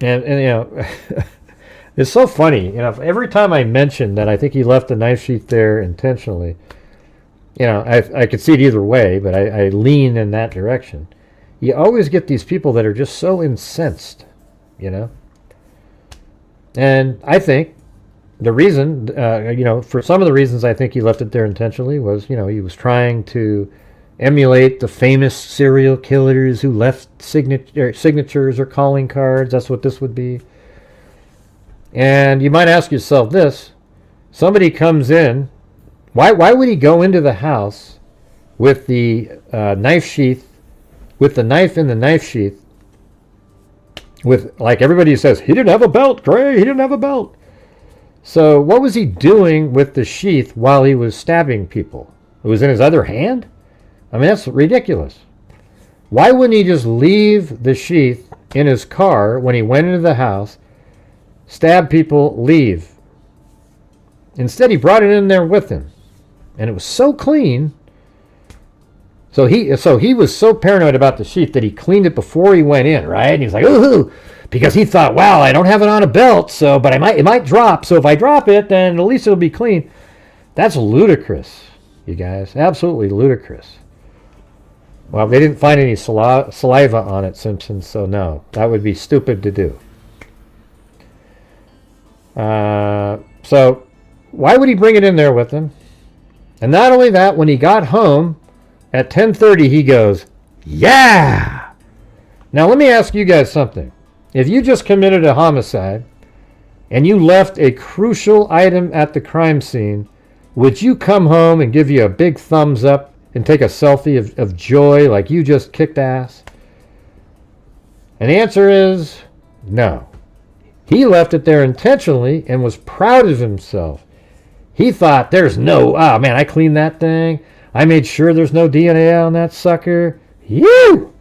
And you know, it's so funny. You know, every time I mention that I think he left the knife sheath there intentionally, you know, I could see it either way, but I lean in that direction. You always get these people that are just so incensed, you know. And I think the reason, you know, for some of the reasons I think he left it there intentionally was, you know, he was trying to emulate the famous serial killers who left signatures or calling cards. That's what this would be. And you might ask yourself this. Somebody comes in. Why would he go into the house with the knife sheath, with the knife in the knife sheath, with, like everybody says, he didn't have a belt, Gray, he didn't have a belt. So what was he doing with the sheath while he was stabbing people? It was in his other hand? I mean, that's ridiculous. Why wouldn't he just leave the sheath in his car when he went into the house, stab people, leave? Instead, he brought it in there with him. And it was so clean. So he was so paranoid about the sheath that he cleaned it before he went in, right? And he was like, ooh, because he thought, wow, I don't have it on a belt, so but it might drop. So if I drop it, then at least it'll be clean. That's ludicrous, you guys. Absolutely ludicrous. Well, they didn't find any saliva on it, Simpsons, so no. That would be stupid to do. So why would he bring it in there with him? And not only that, when he got home at 10:30, he goes, yeah! Now let me ask you guys something. If you just committed a homicide and you left a crucial item at the crime scene, would you come home and give you a big thumbs up and take a selfie of joy like you just kicked ass? And the answer is no. He left it there intentionally and was proud of himself. He thought, there's no, oh man, I cleaned that thing. I made sure there's no DNA on that sucker. You!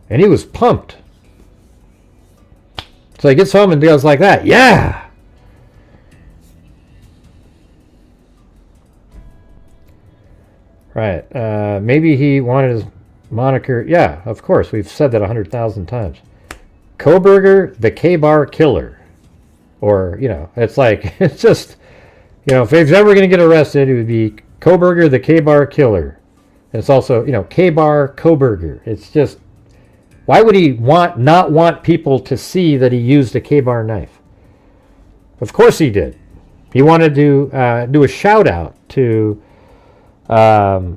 And he was pumped. So he gets home and goes like that, yeah! Right. Maybe he wanted his moniker. Yeah, of course. We've said that 100,000 times. Kohberger, the K-Bar Killer. Or, you know, it's like, it's just, you know, if he's ever going to get arrested, it would be Kohberger, the K-Bar Killer. And it's also, you know, K-Bar Kohberger. It's just, why would he not want people to see that he used a K-Bar knife? Of course he did. He wanted to do a shout out to, what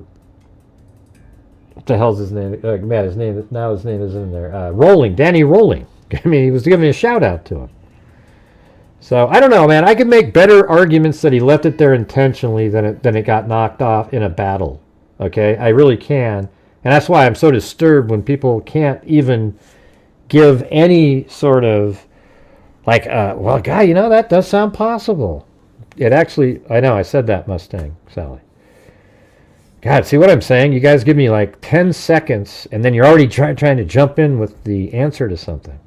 the hell's his name? Man, his name is in there. Rolling, Danny Rolling. I mean, he was giving a shout out to him. So I don't know, man. I could make better arguments that he left it there intentionally than it got knocked off in a battle. Okay, I really can, and that's why I'm so disturbed when people can't even give any sort of like, well, guy, you know, that does sound possible. It actually, I know, I said that, Mustang Sally. God, see what I'm saying? You guys give me like 10 seconds, and then you're already trying to jump in with the answer to something.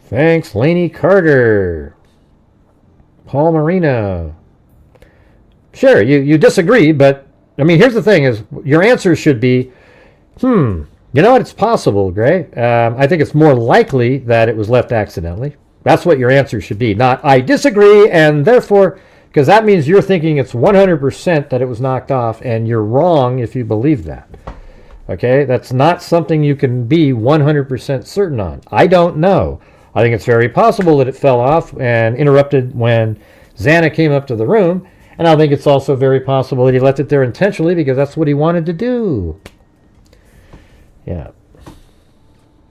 Thanks, Laney Carter. Paul Marino. Sure, you disagree, but, I mean, here's the thing is, your answer should be, you know what, it's possible, Gray. I think it's more likely that it was left accidentally. That's what your answer should be, not, I disagree, and therefore, because that means you're thinking it's 100% that it was knocked off, and you're wrong if you believe that. Okay, that's not something you can be 100% certain on. I don't know. I think it's very possible that it fell off and interrupted when Xana came up to the room. And I think it's also very possible that he left it there intentionally because that's what he wanted to do. Yeah.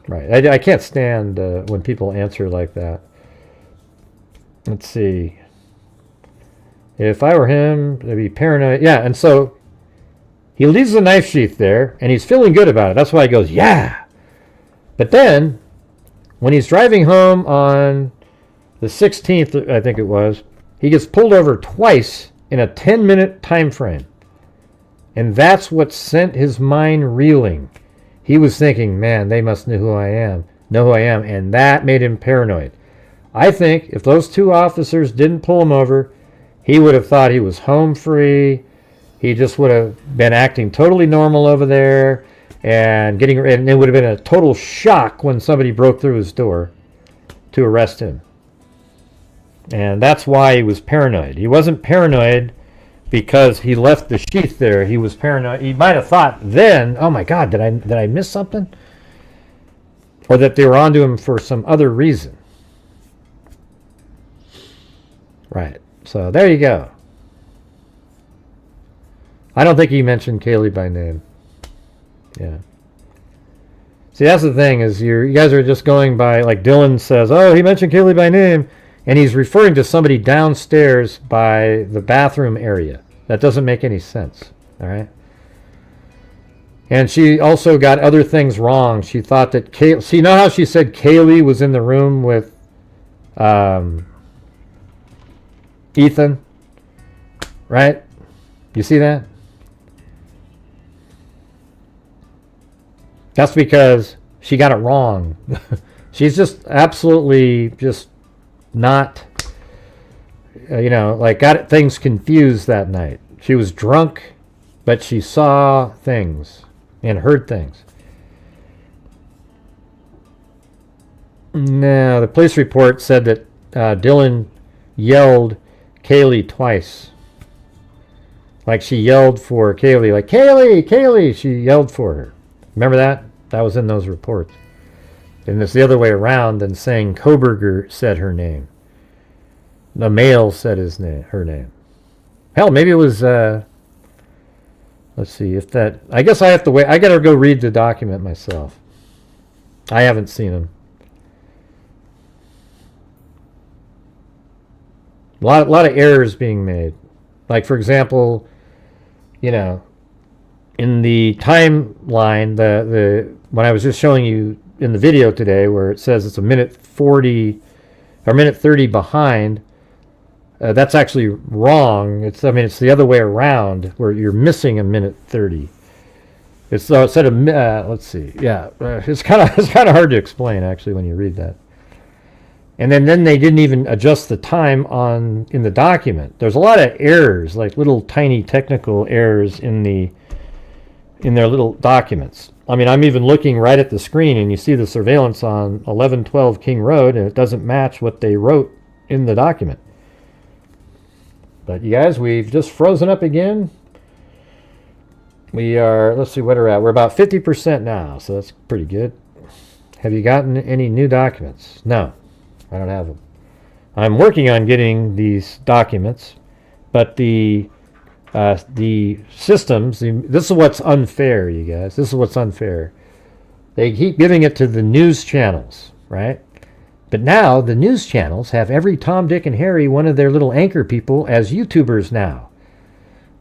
Right. I can't stand when people answer like that. Let's see. If I were him, I'd be paranoid. Yeah, and so he leaves the knife sheath there, and he's feeling good about it. That's why he goes, yeah. But then, when he's driving home on the 16th, I think it was, he gets pulled over twice in a 10-minute time frame. And that's what sent his mind reeling. He was thinking, man, they must know who I am, and that made him paranoid. I think if those two officers didn't pull him over, he would have thought he was home free. He just would have been acting totally normal over there, and it would have been a total shock when somebody broke through his door to arrest him. And that's why he was paranoid. He wasn't paranoid because he left the sheath there. He was paranoid. He might have thought then, oh my God, did I miss something? Or that they were onto him for some other reason. Right. So there you go. I don't think he mentioned Kaylee by name. Yeah. See, that's the thing, is you guys are just going by, like Dylan says, oh, he mentioned Kaylee by name, and he's referring to somebody downstairs by the bathroom area. That doesn't make any sense. All right. And she also got other things wrong. She thought that see, you know how she said Kaylee was in the room with Ethan? Right? You see that? That's because she got it wrong. She's just absolutely just not, like got things confused that night. She was drunk, but she saw things and heard things. No, the police report said that Dylan yelled Kaylee twice. Like she yelled for Kaylee, like, Kaylee, Kaylee, she yelled for her. Remember that? That was in those reports. And it's the other way around than saying Kohberger said her name. The male said her name. Hell, maybe it was, let's see, if that, I guess I have to wait. I got to go read the document myself. I haven't seen him. A lot of errors being made. Like, for example, in the timeline, when I was just showing you in the video today, where it says it's a minute 40 or minute 30 behind, that's actually wrong. It's the other way around, where you're missing a minute 30. It's instead of let's see, yeah, it's kind of hard to explain actually when you read that. And then they didn't even adjust the time in the document. There's a lot of errors, like little tiny technical errors in their little documents. I mean, I'm even looking right at the screen, and you see the surveillance on 1112 King Road, and it doesn't match what they wrote in the document. But you guys, we've just frozen up again. We are, let's see what we're at. We're about 50% now, so that's pretty good. Have you gotten any new documents? No, I don't have them. I'm working on getting these documents, but the systems, this is what's unfair, you guys. This is what's unfair. They keep giving it to the news channels, right? But now the news channels have every Tom, Dick, and Harry, one of their little anchor people, as YouTubers now.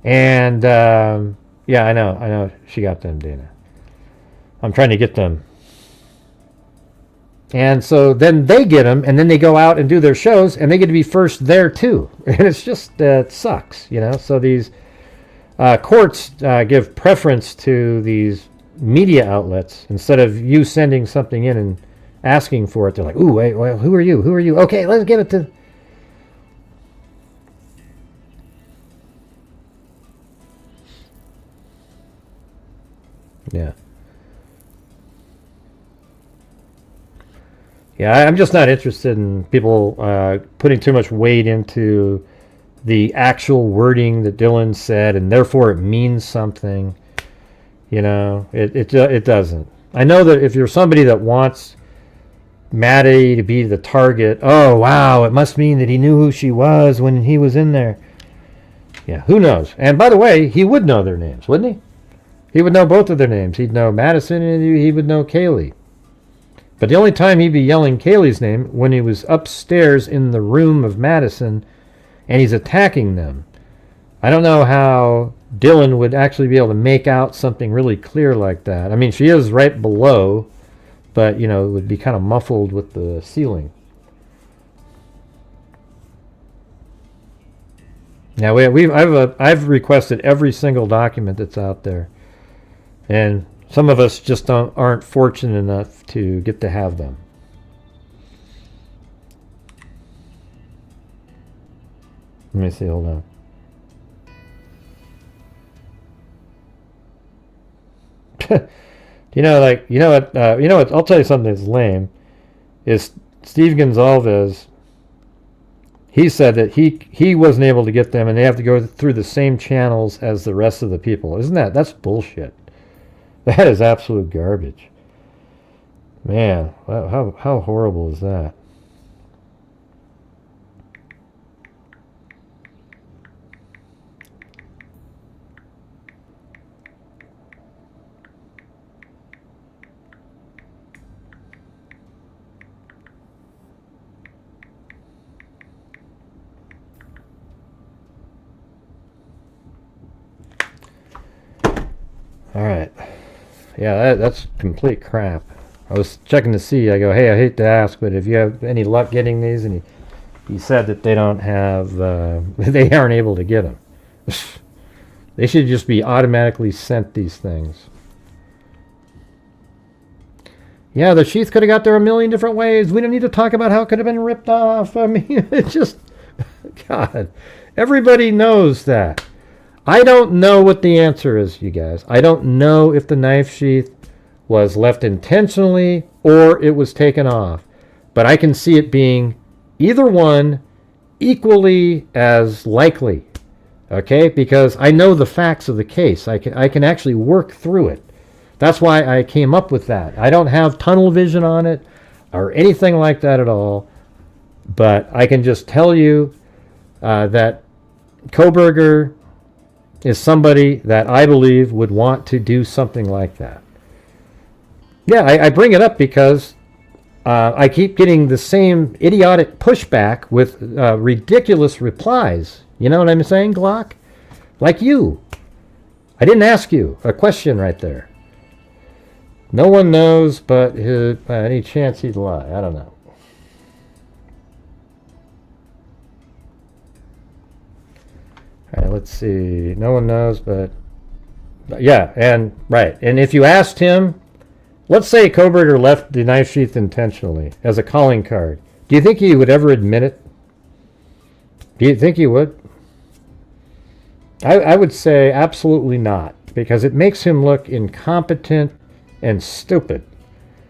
And, yeah, I know. She got them, Dana. I'm trying to get them. And so then they get them, and then they go out and do their shows, and they get to be first there, too. And it's just, it sucks, So these courts give preference to these media outlets instead of you sending something in and asking for it. They're like, ooh, wait, well, who are you? Who are you? Okay, let's give it to... Yeah. Yeah, I'm just not interested in people putting too much weight into the actual wording that Dylan said, and therefore it means something. It doesn't. I know that if you're somebody that wants Maddie to be the target, oh wow, it must mean that he knew who she was when he was in there. Yeah, who knows? And by the way, he would know their names, wouldn't he? He would know both of their names. He'd know Madison and he would know Kaylee. But the only time he'd be yelling Kaylee's name when he was upstairs in the room of Madison and he's attacking them. I don't know how Dylan would actually be able to make out something really clear like that. I mean, she is right below, but, it would be kind of muffled with the ceiling. Now I've requested every single document that's out there, and some of us just aren't fortunate enough to get to have them. Let me see. Hold on. You know what? I'll tell you something that's lame. Is Steve Gonzalez? He said that he wasn't able to get them, and they have to go through the same channels as the rest of the people. That's bullshit? That is absolute garbage. Man, how horrible is that? All right. Yeah, that's complete crap. I was checking to see. I go, hey, I hate to ask, but if you have any luck getting these, and he said that they don't have, they aren't able to get them. They should just be automatically sent these things. Yeah, the sheath could have got there a million different ways. We don't need to talk about how it could have been ripped off. I mean, it just, God, everybody knows that. I don't know what the answer is, you guys. I don't know if the knife sheath was left intentionally or it was taken off. But I can see it being either one equally as likely. Okay? Because I know the facts of the case. I can actually work through it. That's why I came up with that. I don't have tunnel vision on it or anything like that at all. But I can just tell you that Kohberger is somebody that I believe would want to do something like that. Yeah, I bring it up because I keep getting the same idiotic pushback with ridiculous replies. You know what I'm saying, Glock? Like you. I didn't ask you a question right there. No one knows, but any chance he'd lie. I don't know. All right, let's see. No one knows, but yeah, and right. And if you asked him, let's say Kohberger left the knife sheath intentionally as a calling card. Do you think he would ever admit it? Do you think he would? I would say absolutely not, because it makes him look incompetent and stupid.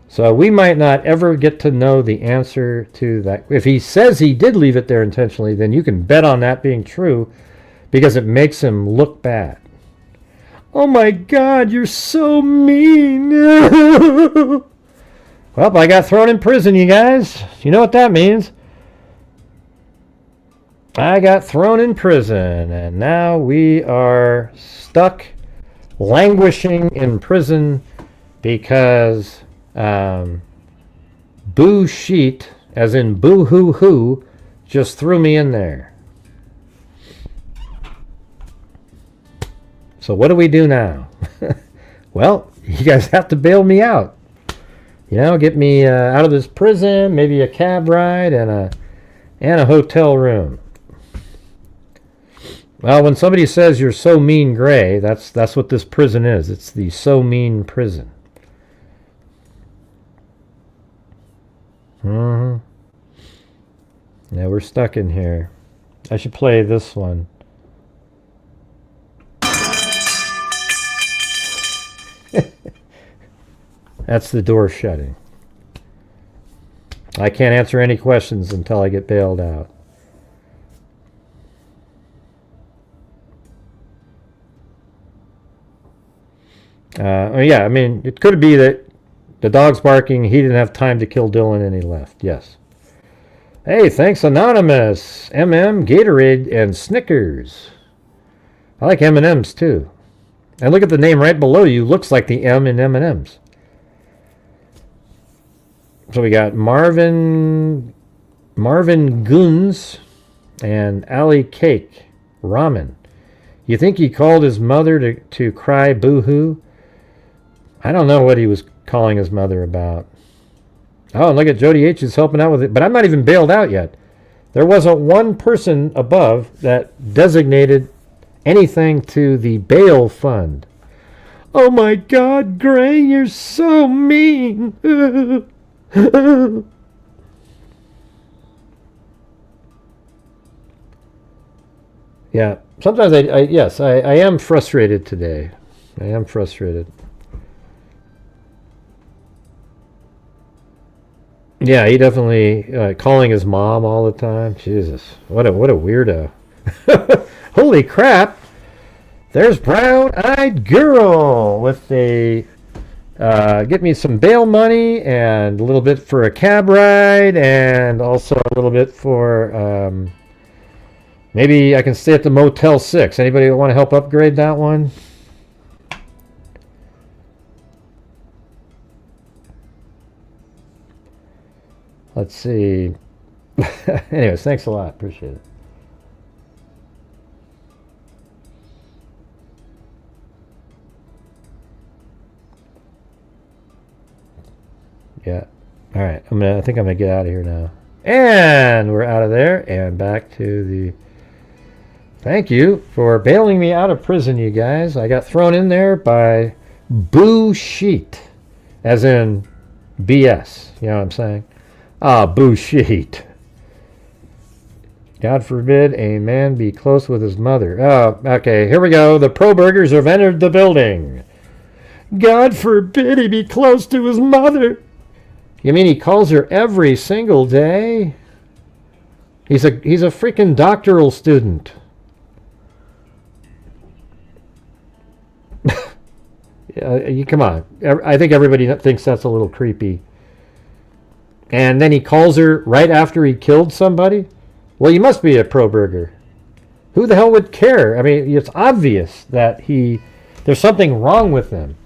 So we might not ever get to know the answer to that. If he says he did leave it there intentionally, then you can bet on that being true, because it makes him look bad. Oh my God, you're so mean. Well, I got thrown in prison, you guys. You know what that means. I got thrown in prison, and now we are stuck languishing in prison because Boo Sheet, as in boo hoo hoo, just threw me in there. So what do we do now? Well, you guys have to bail me out. You know, get me out of this prison, maybe a cab ride and a hotel room. Well, when somebody says you're so mean, Gray, that's what this prison is. It's the so mean prison. Yeah, we're stuck in here. I should play this one. That's the door shutting. I can't answer any questions until I get bailed out. Yeah, I mean, it could be that the dog's barking, he didn't have time to kill Dylan and he left. Yes. Hey, thanks, Anonymous. Gatorade, and Snickers. I like M&M's too. And look at the name right below you. Looks like the M in M&M's. So we got Marvin Goons and Ali Cake Ramen. You think he called his mother to cry boo-hoo? I don't know what he was calling his mother about. Oh, and look at Jody H is helping out with it. But I'm not even bailed out yet. There wasn't one person above that designated anything to the bail fund. Oh my God, Gray, you're so mean. Yeah, sometimes I am frustrated today. I am frustrated. Yeah, he definitely calling his mom all the time. Jesus, what a weirdo. Holy crap! There's Brown-Eyed Girl with a get me some bail money and a little bit for a cab ride and also a little bit for maybe I can stay at the Motel 6. Anybody want to help upgrade that one? Let's see. Anyways, thanks a lot. Appreciate it. Yeah. All right. I think I'm gonna get out of here now. And we're out of there and back to the. Thank you for bailing me out of prison, you guys. I got thrown in there by buc-ee, as in BS. You know what I'm saying? Ah, buc-ee. God forbid a man be close with his mother. Oh, okay. Here we go. The Kohbergers have entered the building. God forbid he be close to his mother. You mean he calls her every single day? He's a freaking doctoral student. Come on. I think everybody thinks that's a little creepy. And then he calls her right after he killed somebody? Well, you must be a Kohberger. Who the hell would care? I mean, it's obvious that there's something wrong with him.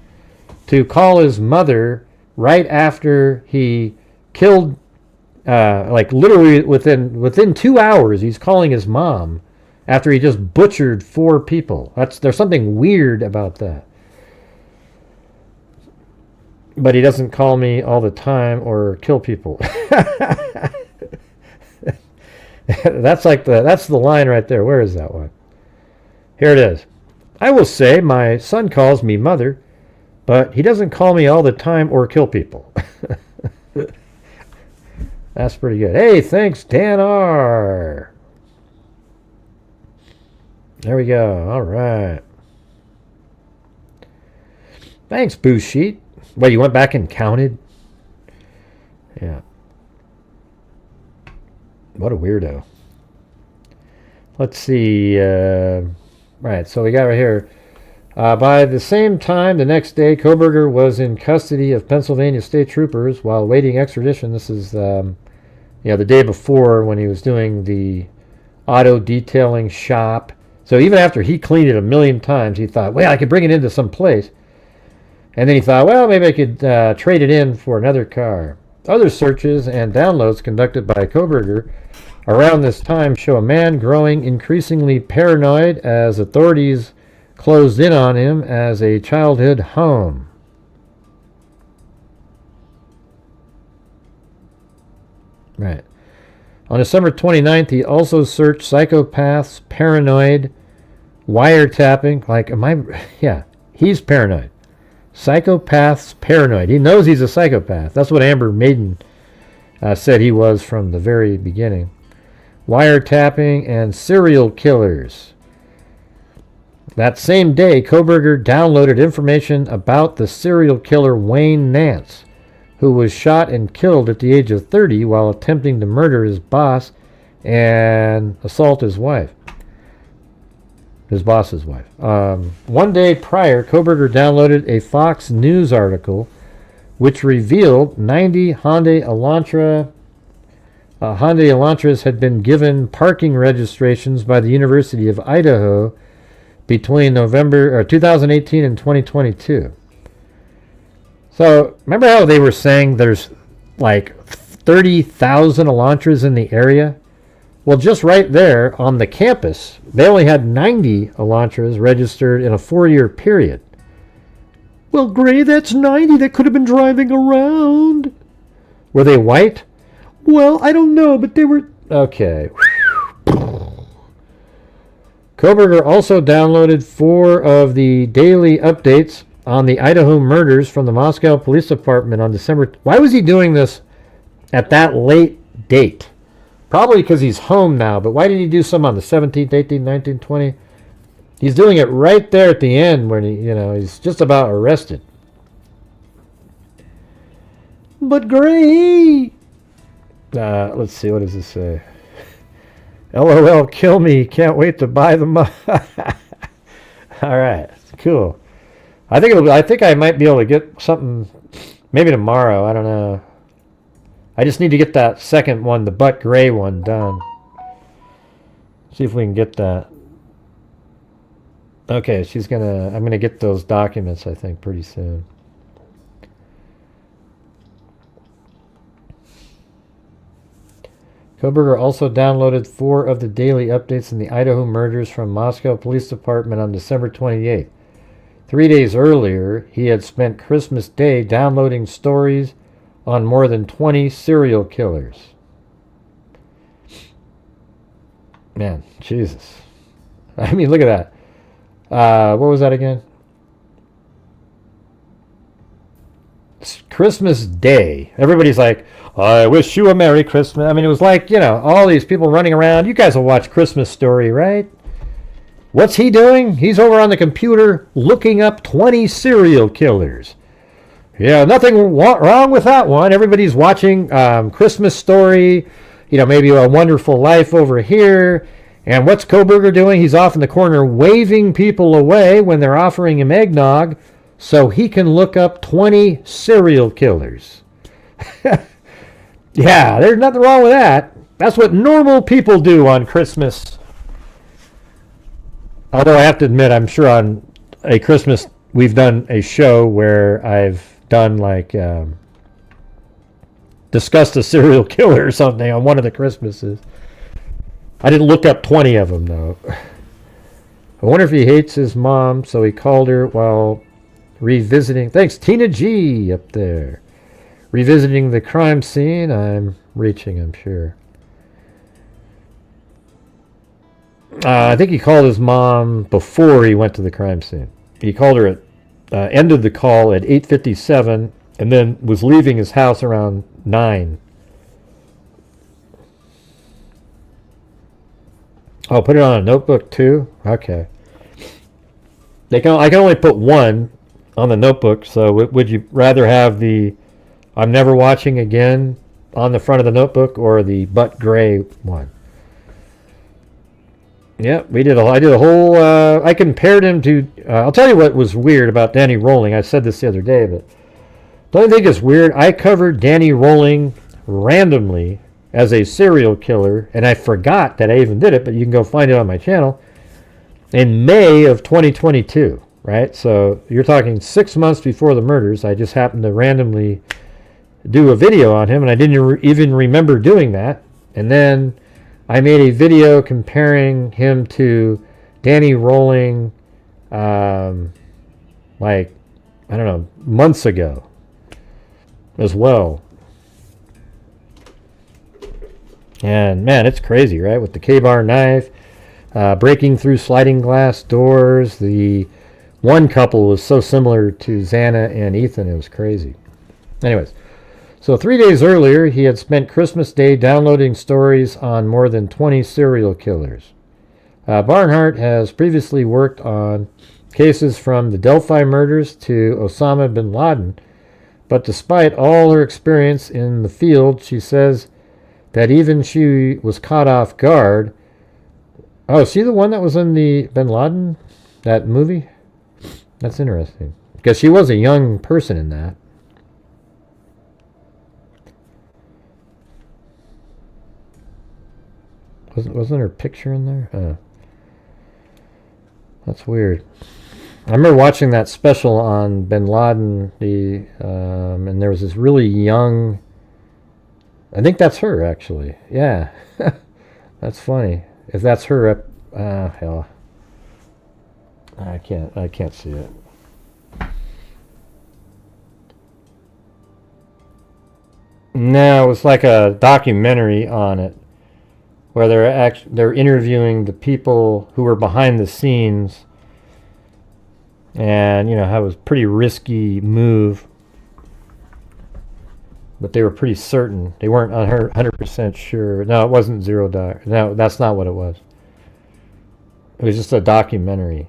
To call his mother right after he killed, like literally within 2 hours, he's calling his mom after he just butchered 4 people. There's something weird about that. But he doesn't call me all the time or kill people. That's the line right there. Where is that one? Here it is. I will say my son calls me mother, but he doesn't call me all the time or kill people. That's pretty good. Hey, thanks, Dan R. There we go. All right. Thanks, buc-ee. Wait, you went back and counted? Yeah. What a weirdo. Let's see. Right, so we got right here. By the same time, the next day, Kohberger was in custody of Pennsylvania state troopers while waiting extradition. This is the day before when he was doing the auto detailing shop. So even after he cleaned it 1,000,000 times, he thought, well, I could bring it into some place. And then he thought, well, maybe I could trade it in for another car. Other searches and downloads conducted by Kohberger around this time show a man growing increasingly paranoid as authorities closed in on him as a childhood home. Right. On December 29th, he also searched psychopaths, paranoid, wiretapping. He's paranoid. Psychopaths, paranoid. He knows he's a psychopath. That's what Amber Maiden said he was from the very beginning. Wiretapping and serial killers. That same day, Kohberger downloaded information about the serial killer Wayne Nance, who was shot and killed at the age of 30 while attempting to murder his boss and assault his wife. His boss's wife. 1 day prior, Kohberger downloaded a Fox News article which revealed 90 Hyundai Elantras had been given parking registrations by the University of Idaho between November 2018 and 2022. So remember how they were saying there's like 30,000 Elantras in the area? Well, just right there on the campus, they only had 90 Elantras registered in a 4-year period. Well, Gray, that's 90 that could have been driving around. Were they white? Well, I don't know, but they were Okay. Kohberger also downloaded 4 of the daily updates on the Idaho murders from the Moscow Police Department on December. Why was he doing this at that late date? Probably because he's home now, but why did he do some on the 17th, 18th, 19th, 20th? He's doing it right there at the end when he's just about arrested. But great. Let's see, what does this say? LOL, kill me. Can't wait to buy them. All right, cool. I think I might be able to get something maybe tomorrow. I don't know. I just need to get that second one, the butt gray one, done. See if we can get that. Okay, I'm gonna get those documents, I think, pretty soon. Kohberger also downloaded 4 of the daily updates in the Idaho murders from Moscow Police Department on December 28th. 3 days earlier, he had spent Christmas Day downloading stories on more than 20 serial killers. Man, Jesus. I mean, look at that. What was that again? It's Christmas Day. Everybody's like, I wish you a Merry Christmas. I mean, it was like, all these people running around. You guys will watch Christmas Story, right? What's he doing? He's over on the computer looking up 20 serial killers. Yeah, nothing wrong with that one. Everybody's watching Christmas Story, maybe A Wonderful Life over here. And what's Kohberger doing? He's off in the corner waving people away when they're offering him eggnog so he can look up 20 serial killers. Yeah, there's nothing wrong with that. That's what normal people do on Christmas. Although I have to admit, I'm sure on a Christmas, we've done a show where I've done discussed a serial killer or something on one of the Christmases. I didn't look up 20 of them, though. I wonder if he hates his mom, so he called her while revisiting. Thanks, Tina G up there. Revisiting the crime scene. I'm reaching, I'm sure. I think he called his mom before he went to the crime scene. He called her ended the call at 8:57 and then was leaving his house around 9. Oh, put it on a notebook too? Okay. I can only put one on the notebook, so would you rather have the I'm never watching again on the front of the notebook or the butt gray one? Yeah, I did a whole, I compared him to, I'll tell you what was weird about Danny Rolling. I said this the other day, but don't you think it's weird? I covered Danny Rolling randomly as a serial killer, and I forgot that I even did it, but you can go find it on my channel, in May of 2022, right? So you're talking 6 months before the murders. I just happened to randomly do a video on him, and I didn't even remember doing that. And then I made a video comparing him to Danny Rolling, I don't know, months ago as well. And man, it's crazy, right? With the K-bar knife, breaking through sliding glass doors. The one couple was so similar to Xana and Ethan, it was crazy. Anyways, so 3 days earlier, he had spent Christmas Day downloading stories on more than 20 serial killers. Barnhart has previously worked on cases from the Delphi murders to Osama bin Laden, but despite all her experience in the field, she says that even she was caught off guard. Oh, is she the one that was in the bin Laden, that movie? That's interesting, because she was a young person in that. Wasn't her picture in there? That's weird. I remember watching that special on bin Laden, and there was this really young, I think that's her, actually. Yeah. That's funny. If that's her, hell. I can't see it. No, it was like a documentary on it. where they're interviewing the people who were behind the scenes, and you know how it was a pretty risky move, but they were pretty certain. They weren't 100% sure. No, it wasn't $0. No, that's not what it was. It was just a documentary.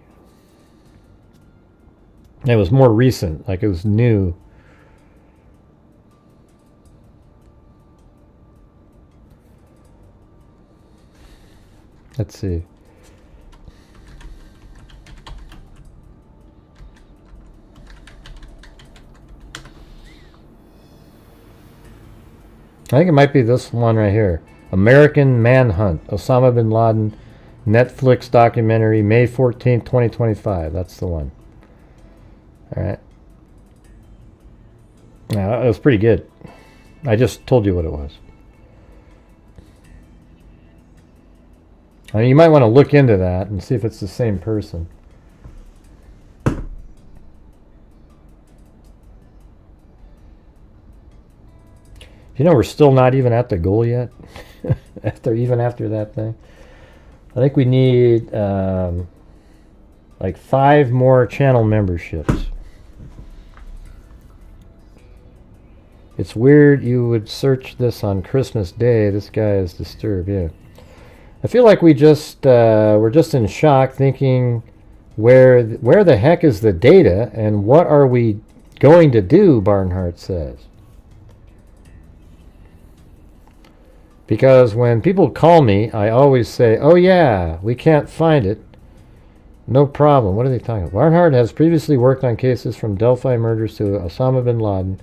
It was more recent, like it was new. Let's see. I think it might be this one right here. American Manhunt, Osama bin Laden, Netflix documentary, May 14th, 2025. That's the one. All right. Yeah, it was pretty good. I just told you what it was. I mean, you might want to look into that and see if it's the same person. You know, we're still not even at the goal yet. After that thing, I think we need like 5 more channel memberships. It's weird you would search this on Christmas Day. This guy is disturbed. Yeah, I feel like we're just in shock, thinking where the heck is the data and what are we going to do? Barnhart says. Because when people call me, I always say, oh yeah, we can't find it. No problem. What are they talking about? Barnhart has previously worked on cases from Delphi murders to Osama bin Laden,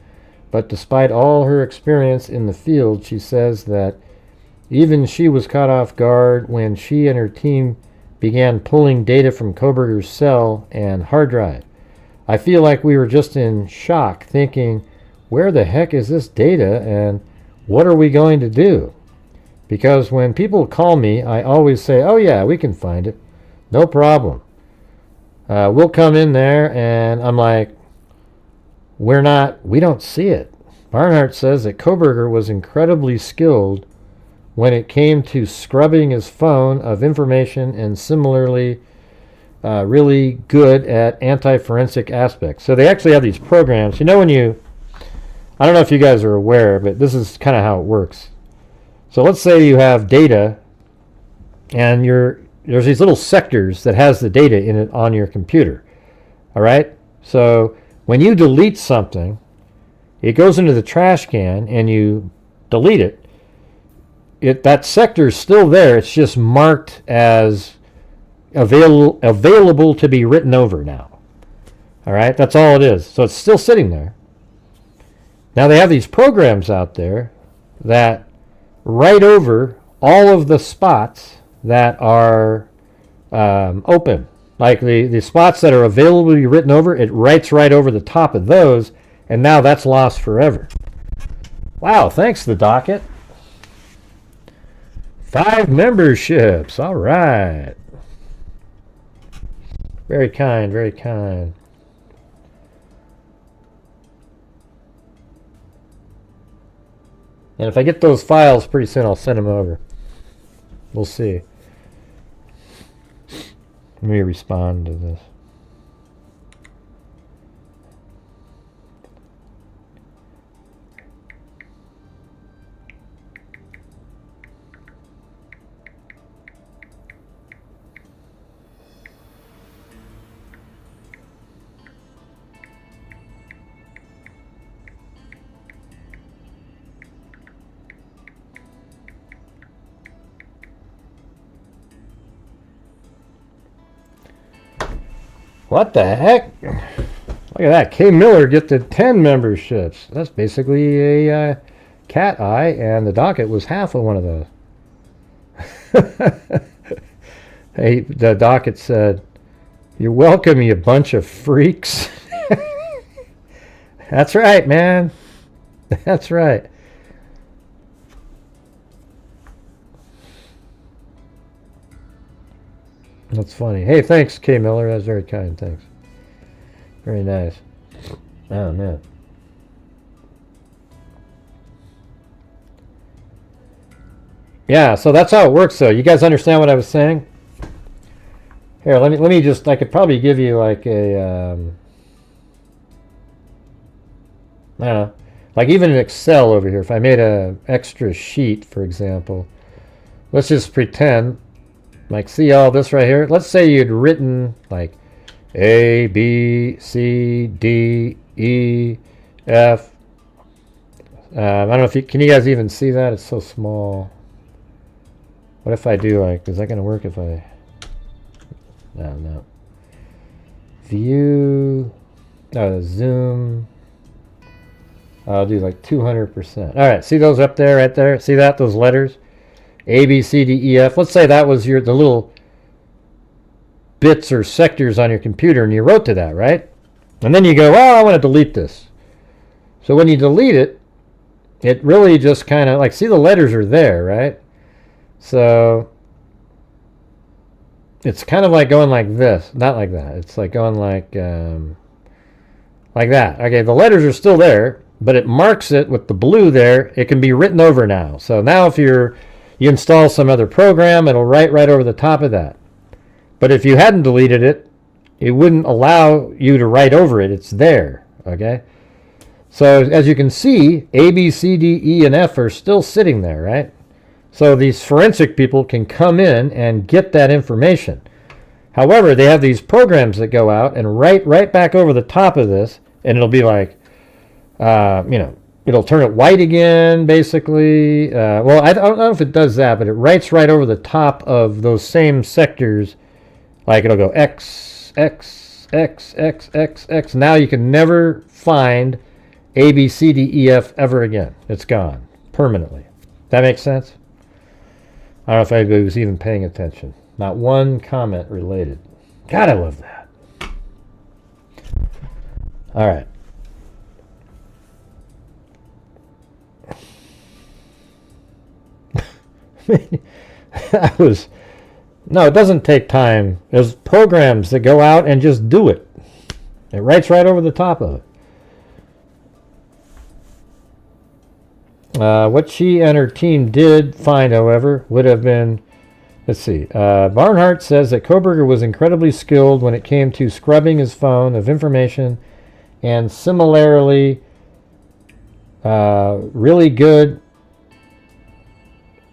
but despite all her experience in the field, she says that even she was caught off guard when she and her team began pulling data from Kohberger's cell and hard drive. I feel like we were just in shock, thinking, where the heck is this data and what are we going to do? Because when people call me, I always say, oh yeah, we can find it. No problem. We'll come in there, and I'm like, we don't see it. Barnhart says that Kohberger was incredibly skilled when it came to scrubbing his phone of information and similarly really good at anti-forensic aspects. So they actually have these programs. You know when I don't know if you guys are aware, but this is kind of how it works. So let's say you have data, and there's these little sectors that has the data in it on your computer. All right? So when you delete something, it goes into the trash can, and you delete it. That sector is still there. It's just marked as available to be written over now. All right? That's all it is. So it's still sitting there. Now they have these programs out there that write over all of the spots that are open. Like the spots that are available to be written over, it writes right over the top of those, and now that's lost forever. Wow, thanks, the docket. 5 memberships, all right. Very kind, very kind. And if I get those files pretty soon, I'll send them over. We'll see. Let me respond to this. What the heck? Look at that. K. Miller gifted 10 memberships. That's basically a cat eye, and the docket was half of one of those. Hey, the docket said, "You're welcome, you bunch of freaks." That's right, man. That's right. That's funny. Hey, thanks, K. Miller. That's very kind. Thanks. Very nice. Oh, man. Yeah, so that's how it works, though. You guys understand what I was saying? Here, let me just. I could probably give you like a. I don't know, like even in Excel over here. If I made a extra sheet, for example, let's just pretend, like, see all this right here. Let's say you'd written like A, B, C, D, E, F. I don't know if you can. You guys even see that? It's so small. What if I do like? Is that going to work if I? No. View. Oh, zoom. I'll do like 200%. All right, see those up there, right there? See that? Those letters? A, B, C, D, E, F. Let's say that was the little bits or sectors on your computer, and you wrote to that, right? And then you go, oh, I want to delete this. So when you delete it, it really just kind of, like, see the letters are there, right? So it's kind of like going like this. Not like that. It's like going like that. Okay, the letters are still there, but it marks it with the blue there. It can be written over now. So now if you install some other program, it'll write right over the top of that. But if you hadn't deleted it, it wouldn't allow you to write over it. It's there, okay? So as you can see, A, B, C, D, E, and F are still sitting there, right? So these forensic people can come in and get that information. However, they have these programs that go out and write right back over the top of this, and it'll be like, it'll turn it white again, basically. Well, I don't know if it does that, but it writes right over the top of those same sectors. Like it'll go X, X, X, X, X, X. Now you can never find A, B, C, D, E, F ever again. It's gone permanently. That makes sense? I don't know if anybody was even paying attention. Not one comment related. God, I love that. All right. No, it doesn't take time. There's programs that go out and just do it. It writes right over the top of it. What she and her team did find, however, would have been, let's see, Barnhart says that Kohberger was incredibly skilled when it came to scrubbing his phone of information, and similarly really good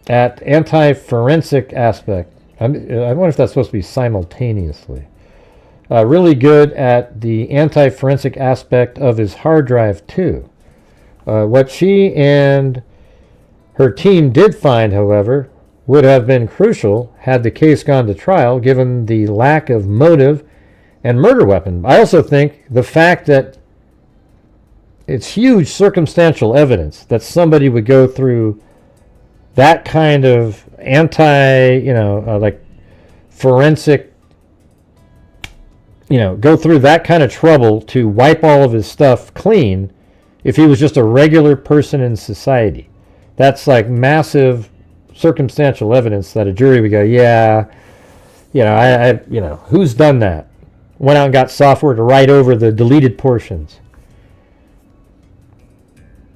at anti-forensic aspect. I wonder if that's supposed to be simultaneously. Really good at the anti-forensic aspect of his hard drive, too. What she and her team did find, however, would have been crucial had the case gone to trial, given the lack of motive and murder weapon. I also think the fact that it's huge circumstantial evidence that somebody would go through that kind of like forensic, go through that kind of trouble to wipe all of his stuff clean if he was just a regular person in society. That's like massive circumstantial evidence that a jury would go, yeah, who's done that? Went out and got software to write over the deleted portions.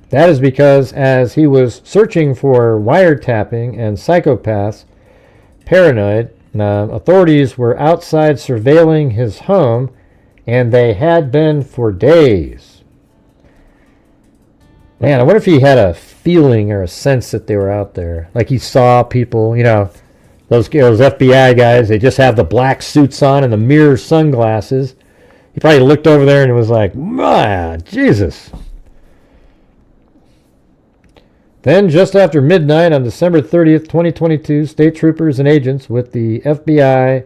That is because as he was searching for wiretapping and psychopaths, paranoid, authorities were outside surveilling his home, and they had been for days. Man, I wonder if he had a feeling or a sense that they were out there. Like he saw people, those FBI guys, they just have the black suits on and the mirror sunglasses. He probably looked over there and was like, Jesus. Then, just after midnight on December 30th, 2022, state troopers and agents with the FBI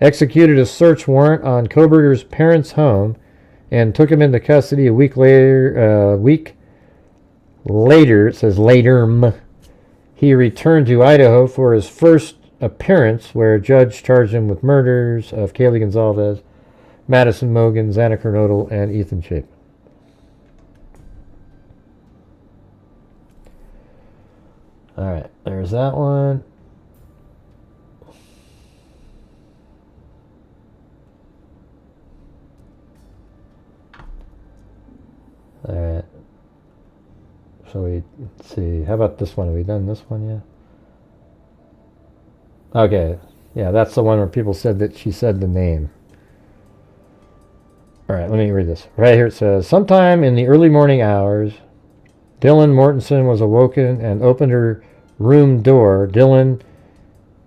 executed a search warrant on Kohberger's parents' home and took him into custody a week later, it says later, he returned to Idaho for his first appearance, where a judge charged him with murders of Kaylee Gonzalez, Madison Mogan, Xana Kernodle, and Ethan Chapin. All right, there's that one. All right. So let's see. How about this one? Have we done this one yet? Okay. Yeah, that's the one where people said that she said the name. All right, let me read this. Right here it says, sometime in the early morning hours, Dylan Mortensen was awoken and opened her room door.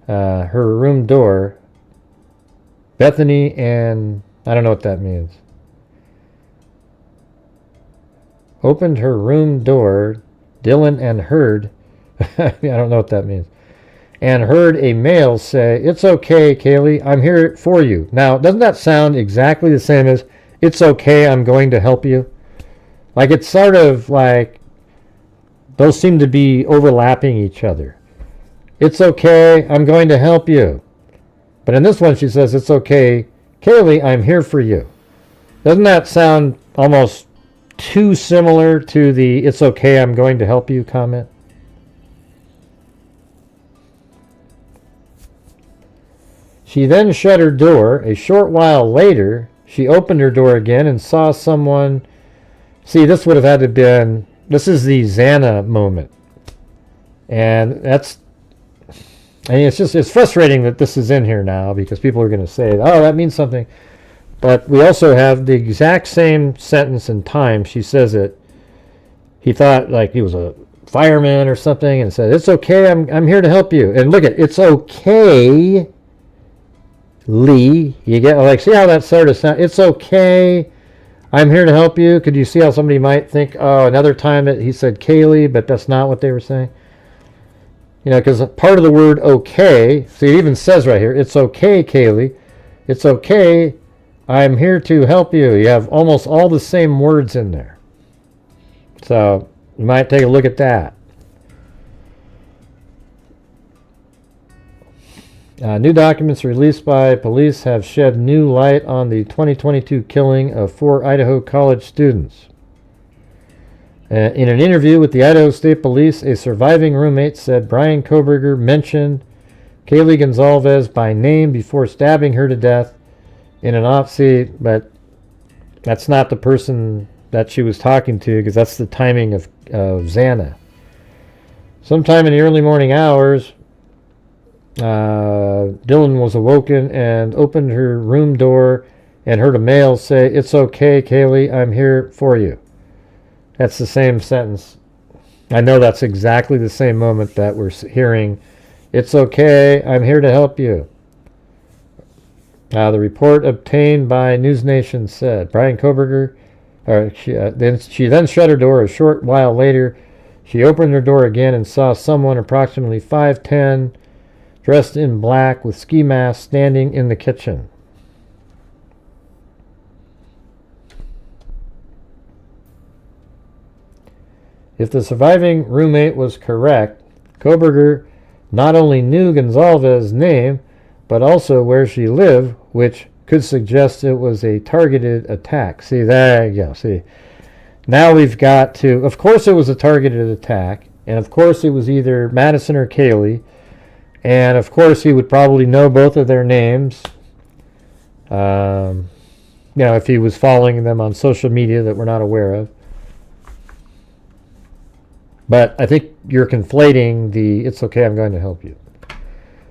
Her room door, Bethany, and I don't know what that means. Opened her room door, Dylan, and heard, I don't know what that means, and heard a male say, "It's okay, Kaylee, I'm here for you." Now, doesn't that sound exactly the same as, "It's okay, I'm going to help you"? Like, it's sort of like, those seem to be overlapping each other. "It's okay, I'm going to help you." But in this one, she says, "It's okay, Kaylee, I'm here for you." Doesn't that sound almost too similar to the "it's okay, I'm going to help you" comment? She then shut her door. A short while later, she opened her door again and saw someone. See, this would have had to have been, this is the Xana moment. And that's, I mean, it's frustrating that this is in here now because people are going to say, oh, that means something. But we also have the exact same sentence and time. She says it. He thought like he was a fireman or something and said, "It's okay, I'm here to help you." And look at, "It's okay, Lee." You get, like, see how that sort of sounds? "It's okay, I'm here to help you." Could you see how somebody might think, oh, another time that he said Kaylee, but that's not what they were saying? You know, because part of the word okay, see, it even says right here, "It's okay, Kaylee. It's okay, I'm here to help you." You have almost all the same words in there. So you might take a look at that. New documents released by police have shed new light on the 2022 killing of 4 Idaho college students. In an interview with the Idaho State Police, a surviving roommate said Brian Kohberger mentioned Kaylee Gonzalez by name before stabbing her to death in an off-seat, but that's not the person that she was talking to because that's the timing of Xana. Sometime in the early morning hours, Dylan was awoken and opened her room door and heard a male say, "It's okay, Kaylee, I'm here for you." That's the same sentence. I know that's exactly the same moment that we're hearing, "It's okay, I'm here to help you." The report obtained by News Nation said Brian Kohberger, she then shut her door. A short while later, she opened her door again and saw someone approximately 5'10", dressed in black with ski mask, standing in the kitchen. If the surviving roommate was correct, Kohberger not only knew Gonzalez's name, but also where she lived, which could suggest it was a targeted attack. See, there you go. See, now we've got to, of course it was a targeted attack, and of course it was either Madison or Kaylee, and of course he would probably know both of their names. You know, if he was following them on social media that we're not aware of. But I think you're conflating the "it's okay, I'm going to help you."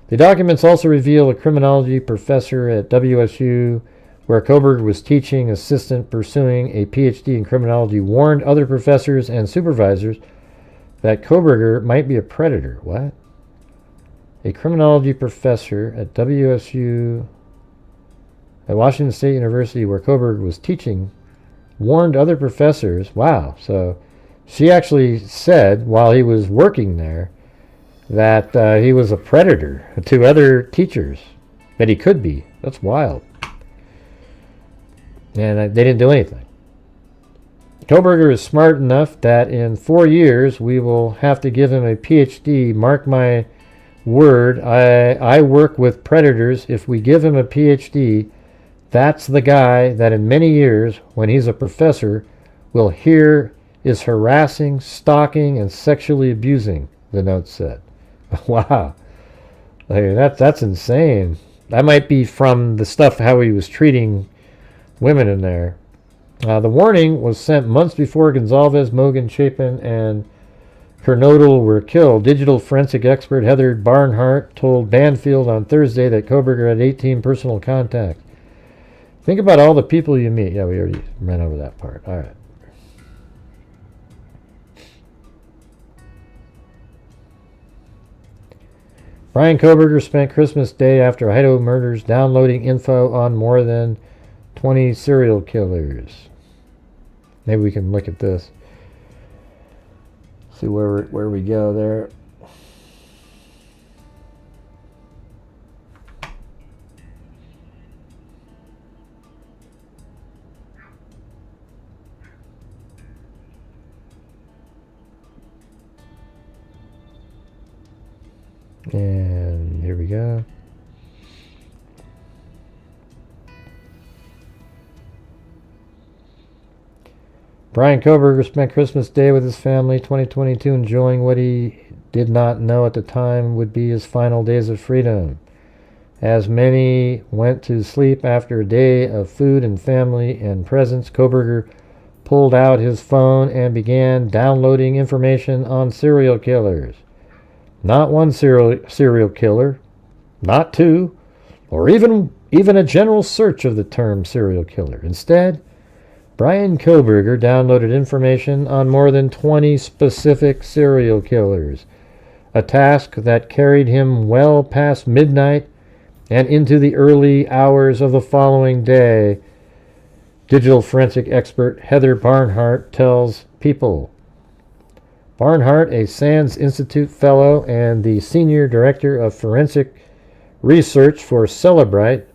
The documents also reveal a criminology professor at WSU, where Kohberger was teaching assistant pursuing a PhD in criminology, warned other professors and supervisors that Kohberger might be a predator. What? A criminology professor at WSU, at Washington State University, where Kohberger was teaching, warned other professors. Wow. So she actually said while he was working there that he was a predator to other teachers, that he could be. That's wild. And they didn't do anything. Kohberger is smart enough that in 4 years we will have to give him a PhD. Mark my word, I work with predators. If we give him a PhD, that's the guy that in many years, when he's a professor, will hear is harassing, stalking, and sexually abusing, the note said. Wow. That's insane. That might be from the stuff how he was treating women in there. The warning was sent months before Gonzalez, Mogan, Chapin, and Kernodle were killed. Digital forensic expert Heather Barnhart told Banfield on Thursday that Kohberger had 18 personal contacts. Think about all the people you meet. Yeah, we already ran over that part. All right. Brian Kohberger spent Christmas Day after Idaho murders downloading info on more than 20 serial killers. Maybe we can look at this. See where we go there. And here we go. Brian Kohberger spent Christmas Day with his family 2022 enjoying what he did not know at the time would be his final days of freedom. As many went to sleep after a day of food and family and presents, Kohberger pulled out his phone and began downloading information on serial killers. Not one serial killer, not two, or even a general search of the term serial killer. Instead, Brian Kohberger downloaded information on more than 20 specific serial killers, a task that carried him well past midnight and into the early hours of the following day. Digital forensic expert Heather Barnhart tells People. Barnhart, a Sands Institute Fellow and the Senior Director of Forensic Research for Celebrite,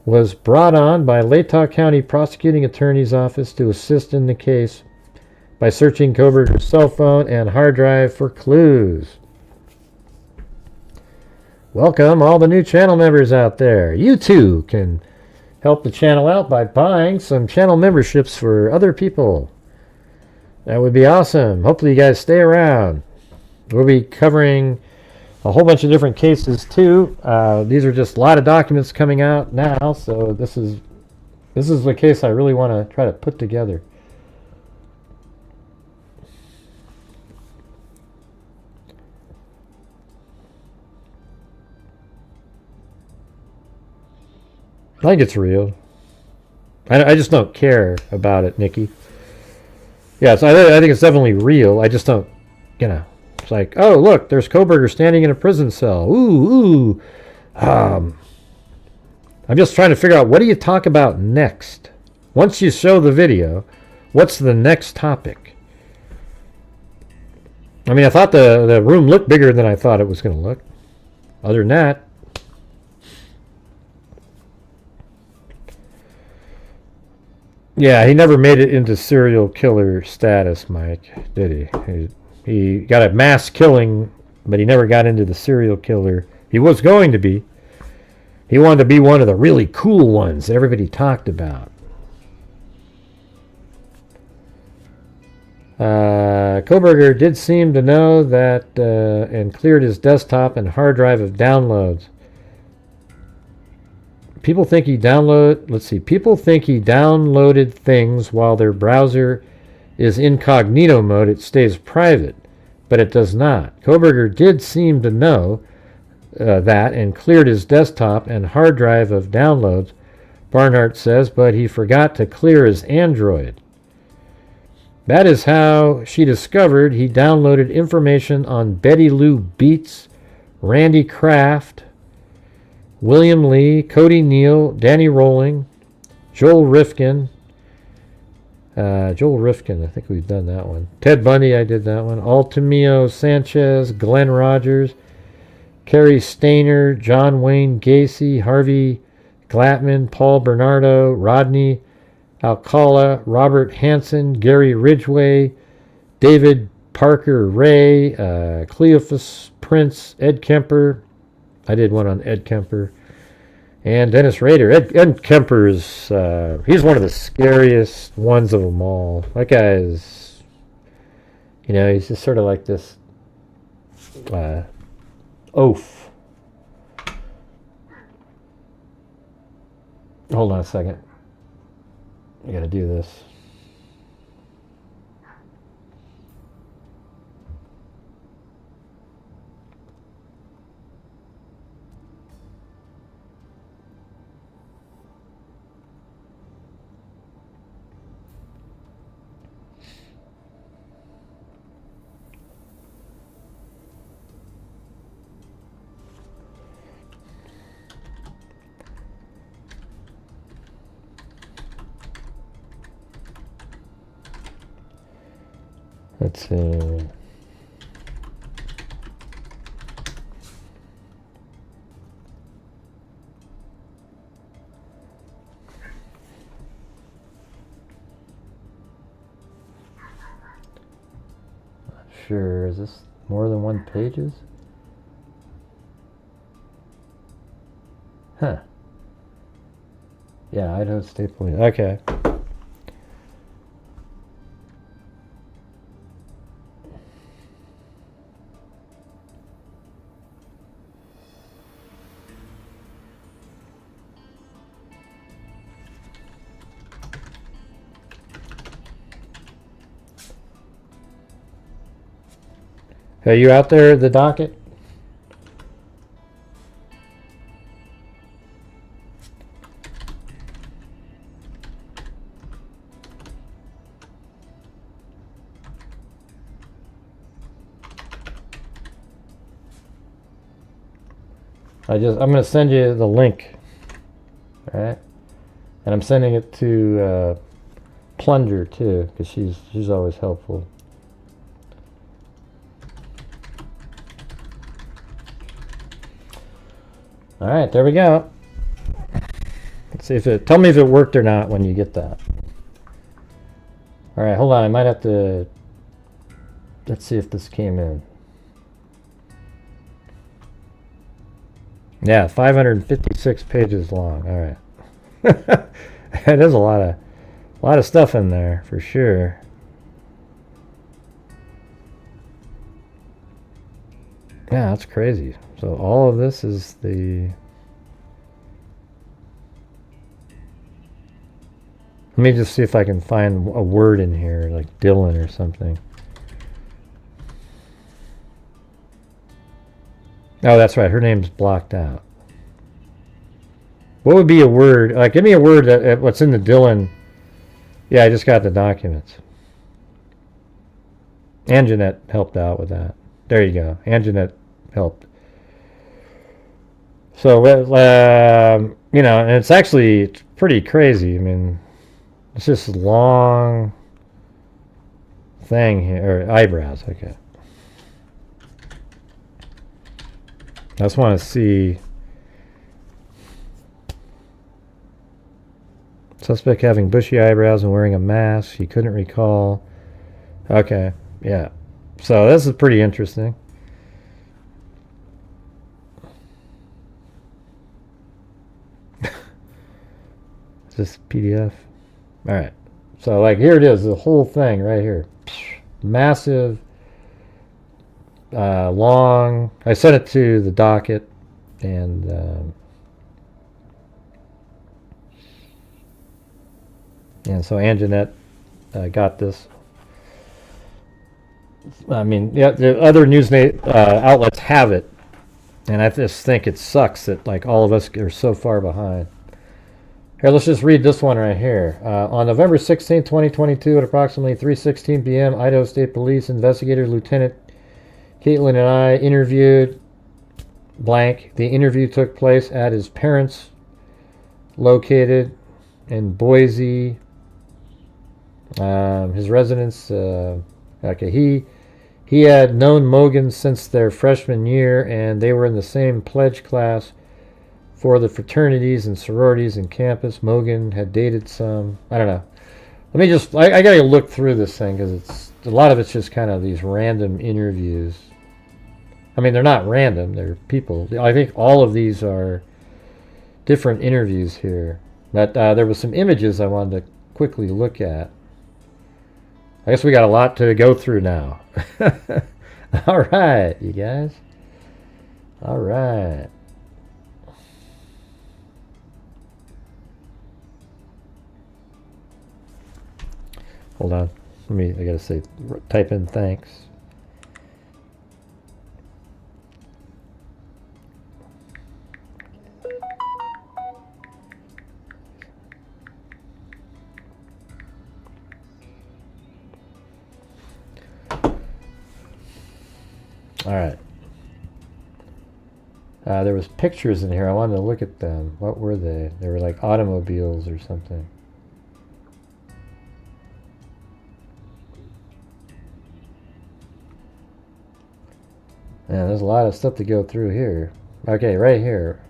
was brought on by Latah County Prosecuting Attorney's Office to assist in the case by searching Kohberger's cell phone and hard drive for clues. Welcome all the new channel members out there. You too can help the channel out by buying some channel memberships for other people. That would be awesome. Hopefully you guys stay around. We'll be covering a whole bunch of different cases too. These are just a lot of documents coming out now, so this is the case I really want to try to put together. I think it's real. I just don't care about it, Nikki. Yeah, so I think it's definitely real. I just don't, it's like, oh, look, there's Kohberger standing in a prison cell. Ooh. I'm just trying to figure out, what do you talk about next? Once you show the video, what's the next topic? I mean, I thought the room looked bigger than I thought it was going to look. Other than that, yeah, he never made it into serial killer status, Mike, did he? He got a mass killing, but he never got into the serial killer. He was going to be. He wanted to be one of the really cool ones that everybody talked about. Kohberger did seem to know that and cleared his desktop and hard drive of downloads. People think he downloaded things while their browser is incognito mode. It stays private, but it does not. Kohberger did seem to know that and cleared his desktop and hard drive of downloads, Barnhart says, but he forgot to clear his Android. That is how she discovered he downloaded information on Betty Lou Beats, Randy Kraft, William Lee, Cody Neal, Danny Rolling, Joel Rifkin. I think we've done that one. Ted Bundy, I did that one. Altamio Sanchez, Glenn Rogers, Kerry Stainer, John Wayne Gacy, Harvey Glatman, Paul Bernardo, Rodney Alcala, Robert Hansen, Gary Ridgway, David Parker Ray, Cleophas Prince, Ed Kemper. I did one on Ed Kemper. And Dennis Rader. Ed Kemper is, he's one of the scariest ones of them all. That guy is, he's just sort of like this oaf. Hold on a second. I gotta do this. Let's see. Sure, is this more than 1 pages? Huh. Yeah, Idaho State Police. Okay. Are you out there at the docket? I'm going to send you the link. All right? And I'm sending it to Plunger too, because she's always helpful. All right, there we go. Let's see if it. Tell me if it worked or not when you get that. All right, hold on. I might have to. Let's see if this came in. Yeah, 556 pages long. All right. It is a lot of stuff in there for sure. Yeah, that's crazy. So all of this is the... Let me just see if I can find a word in here, like Dylan or something. Oh, that's right. Her name's blocked out. What would be a word? Give me a word that what's in the Dylan. Yeah, I just got the documents. Anjanette helped out with that. There you go. Anjanette helped. So, you know, and it's pretty crazy. I mean, it's just a long thing here. Or eyebrows, okay. I just want to see. Suspect having bushy eyebrows and wearing a mask. He couldn't recall. Okay, yeah. So this is pretty interesting. Is this PDF? All right. So like here it is, the whole thing right here. Massive, long. I sent it to the docket, and so Anjanette got this. I mean, yeah, the other news outlets have it, and I just think it sucks that like all of us are so far behind. Here, let's just read this one right here. On November 16, 2022, at approximately 3:16 p.m., Idaho State Police investigator Lieutenant Caitlin and I interviewed blank. The interview took place at his parents' located in Boise. His residence. Okay, he had known Mogan since their freshman year, and they were in the same pledge class for the fraternities and sororities in campus. Mogan had dated some. I don't know. Let me just. I gotta look through this thing because it's a lot of it's just kind of these random interviews. I mean, they're not random. They're people. I think all of these are different interviews here. But there was some images I wanted to quickly look at. I guess we got a lot to go through now. All right, you guys. All right. Hold on. I gotta say, type in thanks. All right. There was pictures in here. I wanted to look at them. What were they? They were like automobiles or something. Yeah, there's a lot of stuff to go through here. Okay, right here.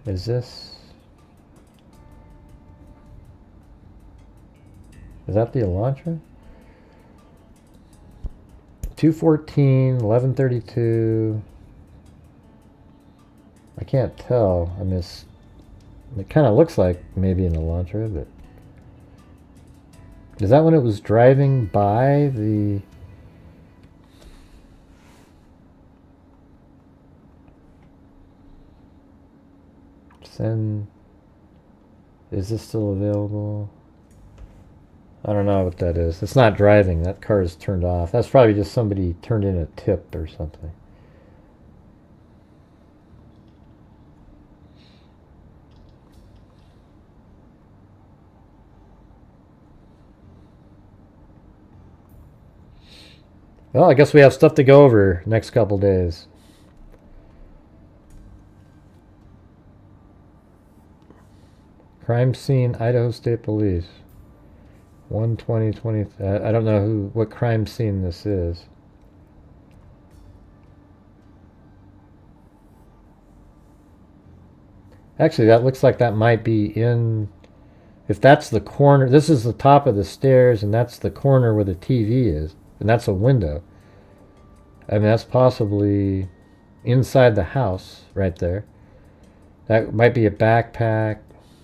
Is this... Is that the Elantra? 214, 1132. I can't tell. I mean, it kind of looks like maybe an Elantra, but... Is that when it was driving by the... Send... Is this still available? I don't know what that is. It's not driving. That car is turned off. That's probably just somebody turned in a tip or something. Well, I guess we have stuff to go over next couple days. Crime scene, Idaho State Police. 12020. I don't know what crime scene this is. Actually, that looks like that might be in... If that's the corner... This is the top of the stairs, and that's the corner where the TV is. And that's a window. I mean, that's possibly inside the house right there. That might be a backpack.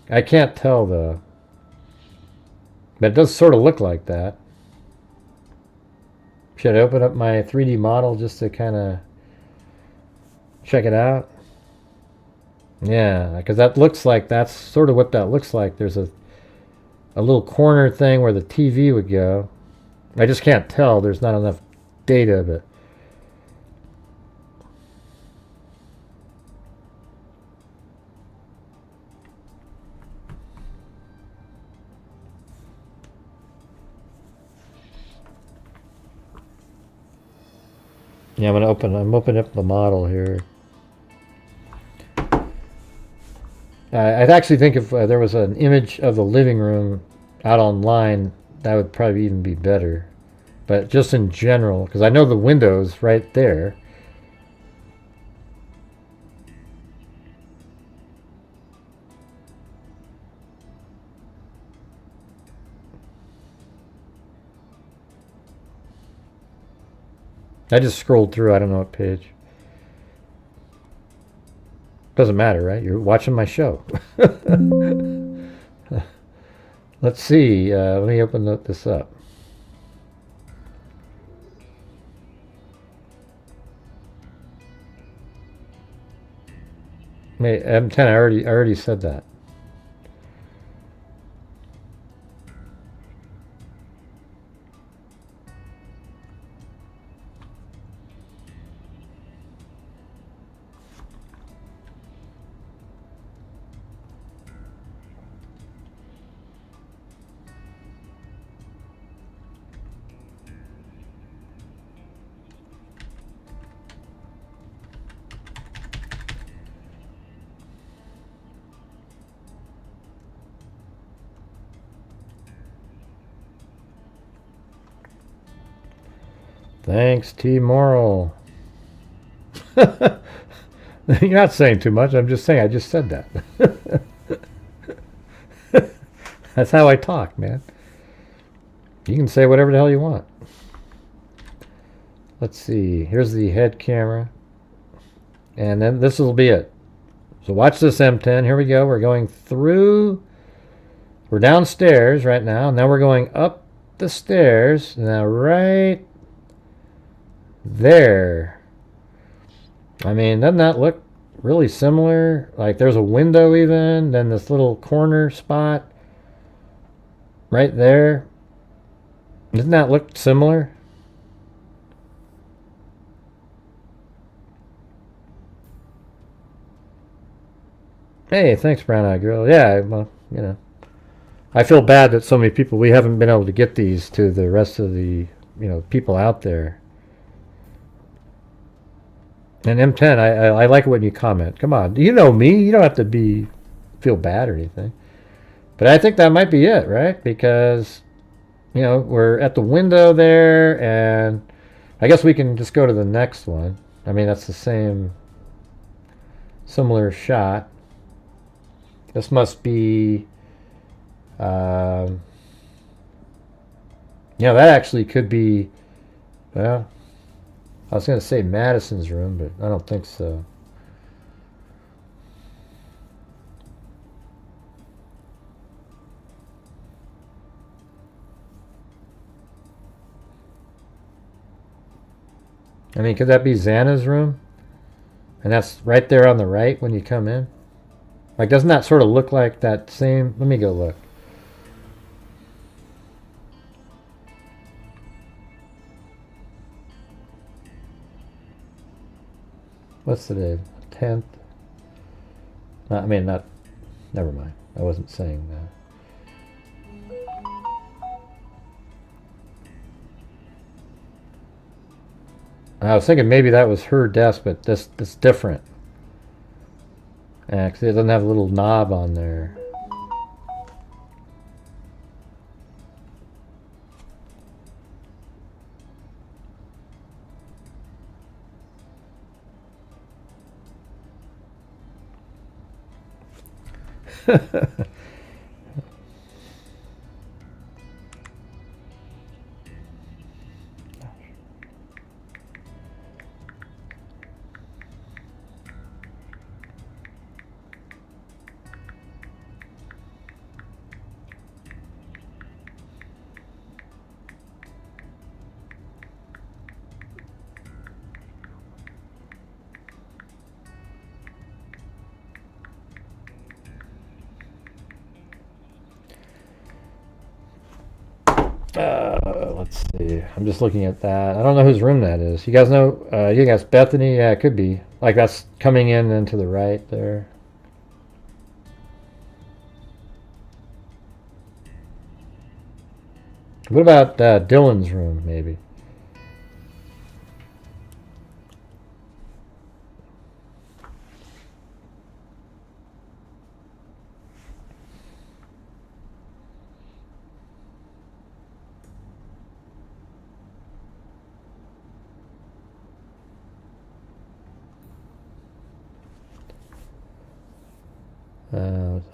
I can't tell, though. But it does sort of look like that. Should I open up my 3D model just to kind of check it out? Yeah, because that looks like that's sort of what that looks like. There's a little corner thing where the TV would go. I just can't tell. There's not enough data, but... Yeah, I'm opening up the model here. I'd actually think if there was an image of the living room out online, that would probably even be better. But just in general, because I know the window's right there. I just scrolled through, I don't know what page. Doesn't matter, right? You're watching my show. Let's see. Let me open this up. M10, I already said that. Thanks, T. Moral. You're not saying too much. I'm just saying I just said that. That's how I talk, man. You can say whatever the hell you want. Let's see. Here's the head camera. And then this will be it. So watch this, M10. Here we go. We're going through. We're downstairs right now. And now we're going up the stairs. Now right there. I mean, doesn't that look really similar? Like there's a window even, then this little corner spot right there. Doesn't that look similar? Hey, thanks, Brown Eye Girl. Yeah, well, you know, I feel bad that so many people, we haven't been able to get these to the rest of the, you know, people out there. And M10, I like it when you comment. Come on, you know me. You don't have to feel bad or anything. But I think that might be it, right? Because you know, we're at the window there, and I guess we can just go to the next one. I mean, that's the same, similar shot. This must be, yeah, that actually could be, well, I was going to say Madison's room, but I don't think so. I mean, could that be Xana's room? And that's right there on the right when you come in? Like, doesn't that sort of look like that same... Let me go look. What's today? 10th? I mean, not... Never mind. I wasn't saying that. I was thinking maybe that was her desk, but this different. Because it doesn't have a little knob on there. Let's see. I'm just looking at that. I don't know whose room that is. You guys know? You guys, Bethany? Yeah, it could be. Like that's coming in and to the right there. What about Dylan's room, maybe?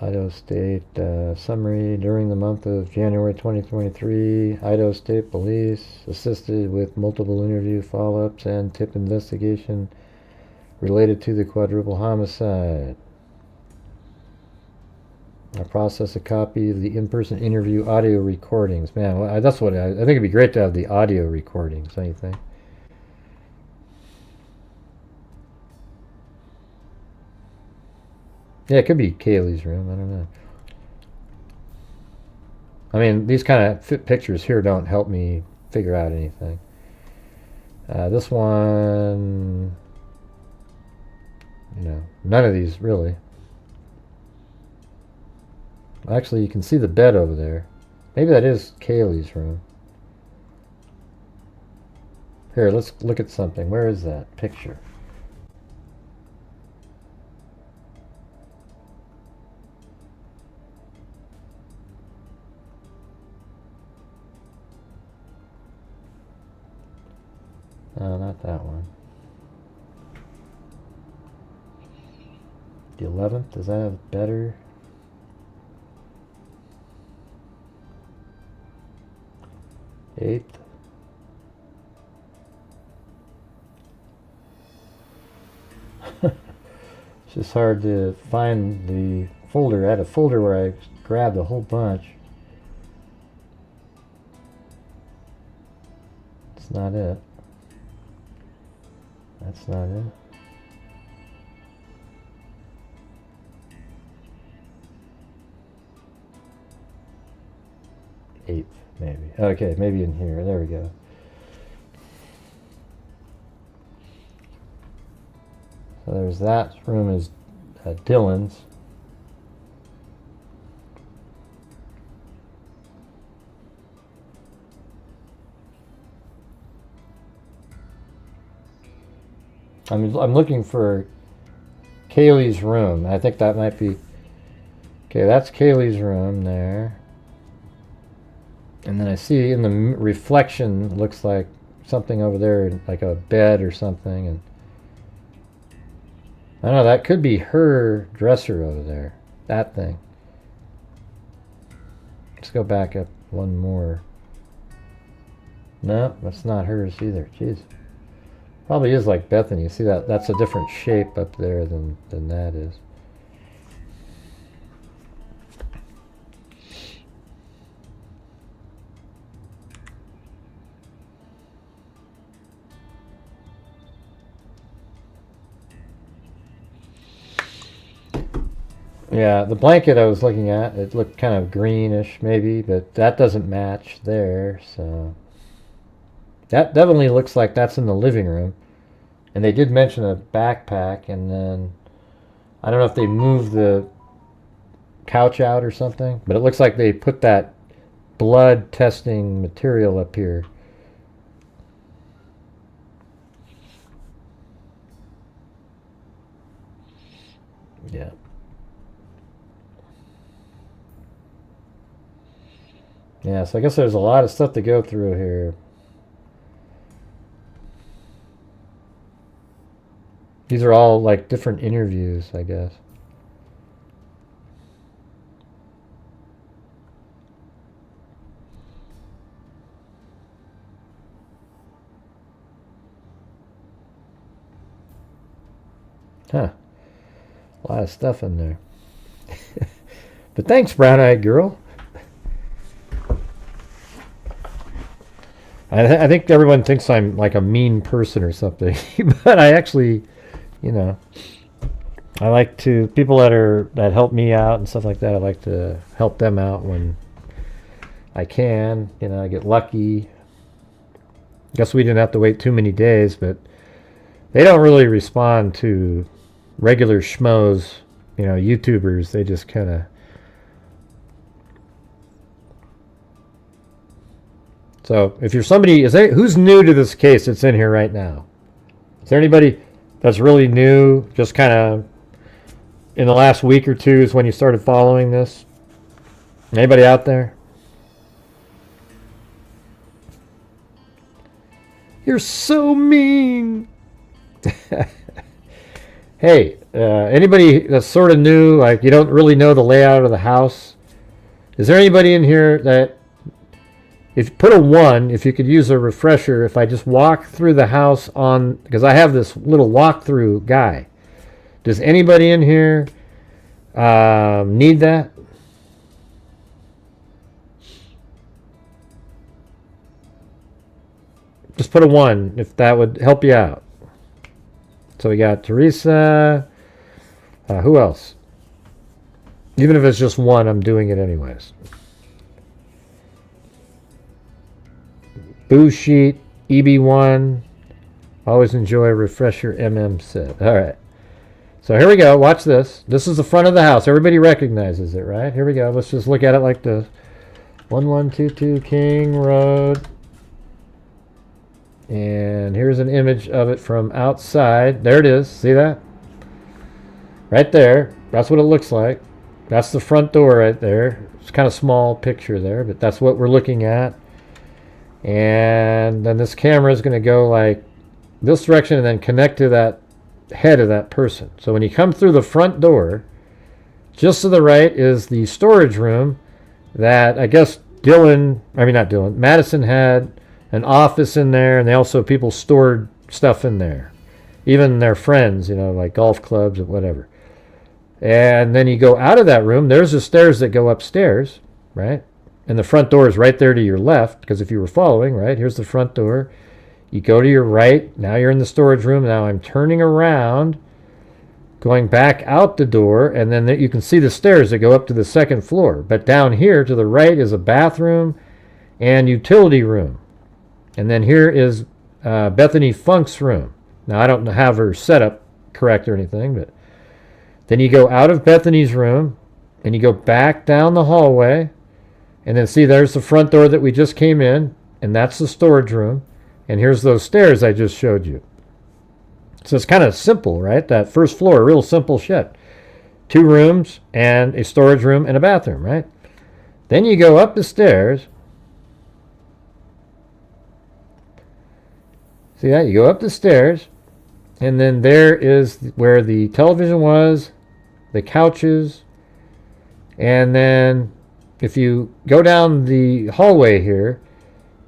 Idaho State summary. During the month of January 2023, Idaho State Police assisted with multiple interview follow-ups and tip investigation related to the quadruple homicide. I processed a copy of the in-person interview audio recordings. Man, well, that's what I think it'd be great to have the audio recordings, don't you think? Yeah, it could be Kaylee's room. I don't know. I mean, these kind of pictures here don't help me figure out anything. This one, you know, none of these really. Actually, you can see the bed over there. Maybe that is Kaylee's room. Here, let's look at something. Where is that picture? No, not that one. The 11th, does that have better? Eighth. It's just hard to find the folder. I had a folder where I grabbed a whole bunch. It's not it. That's not it. Eighth, maybe. Okay, maybe in here. There we go. So there's that room is Dylan's. I'm looking for Kaylee's room. I think that might be... Okay, that's Kaylee's room there. And then I see in the reflection, looks like something over there, like a bed or something. And I don't know, that could be her dresser over there. That thing. Let's go back up one more. No, that's not hers either. Jeez. Probably is like Bethany. You see that? That's a different shape up there than that is. Yeah, the blanket I was looking at, it looked kind of greenish maybe, but that doesn't match there, so that definitely looks like that's in the living room. And they did mention a backpack, and then I don't know if they moved the couch out or something, but it looks like they put that blood testing material up here. Yeah. Yeah, so I guess there's a lot of stuff to go through here. These are all like different interviews, I guess. Huh. A lot of stuff in there. But thanks, brown-eyed girl. I think everyone thinks I'm like a mean person or something, but I actually, you know, I like to, people that help me out and stuff like that, I like to help them out when I can. You know, I get lucky. Guess we didn't have to wait too many days, but they don't really respond to regular schmoes, you know, YouTubers. They just kind of. So if you're somebody, who's new to this case that's in here right now? Is there anybody that's really new, just kind of in the last week or two is when you started following this? Anybody out there? You're so mean. Hey, anybody that's sort of new, like you don't really know the layout of the house? Is there anybody in here that, if you put a 1, if you could use a refresher, if I just walk through the house on, because I have this little walkthrough guy. Does anybody in here need that? Just put a 1 if that would help you out. So we got Teresa. Who else? Even if it's just 1, I'm doing it anyways. Boo Sheet, EB1. Always enjoy refresher set. All right. So here we go. Watch this. This is the front of the house. Everybody recognizes it, right? Here we go. Let's just look at it like this. 1122 King Road. And here's an image of it from outside. There it is. See that? Right there. That's what it looks like. That's the front door right there. It's kind of small picture there, but that's what we're looking at. And then this camera is going to go like this direction and then connect to that head of that person. So when you come through the front door, just to the right is the storage room that I guess Madison had an office in there, and they also, people stored stuff in there. Even their friends, you know, like golf clubs or whatever. And then you go out of that room, there's the stairs that go upstairs, right? And the front door is right there to your left, because if you were following, right, here's the front door. You go to your right, now you're in the storage room. Now I'm turning around, going back out the door, and then you can see the stairs that go up to the second floor. But down here to the right is a bathroom and utility room. And then here is Bethany Funk's room. Now I don't have her setup correct or anything, but then you go out of Bethany's room, and you go back down the hallway, and then see, there's the front door that we just came in, and that's the storage room. And here's those stairs I just showed you. So it's kind of simple, right? That first floor, real simple shit. 2 rooms and a storage room and a bathroom, right? Then you go up the stairs, See that? You go up the stairs, and then there is where the television was, the couches, and then if you go down the hallway here,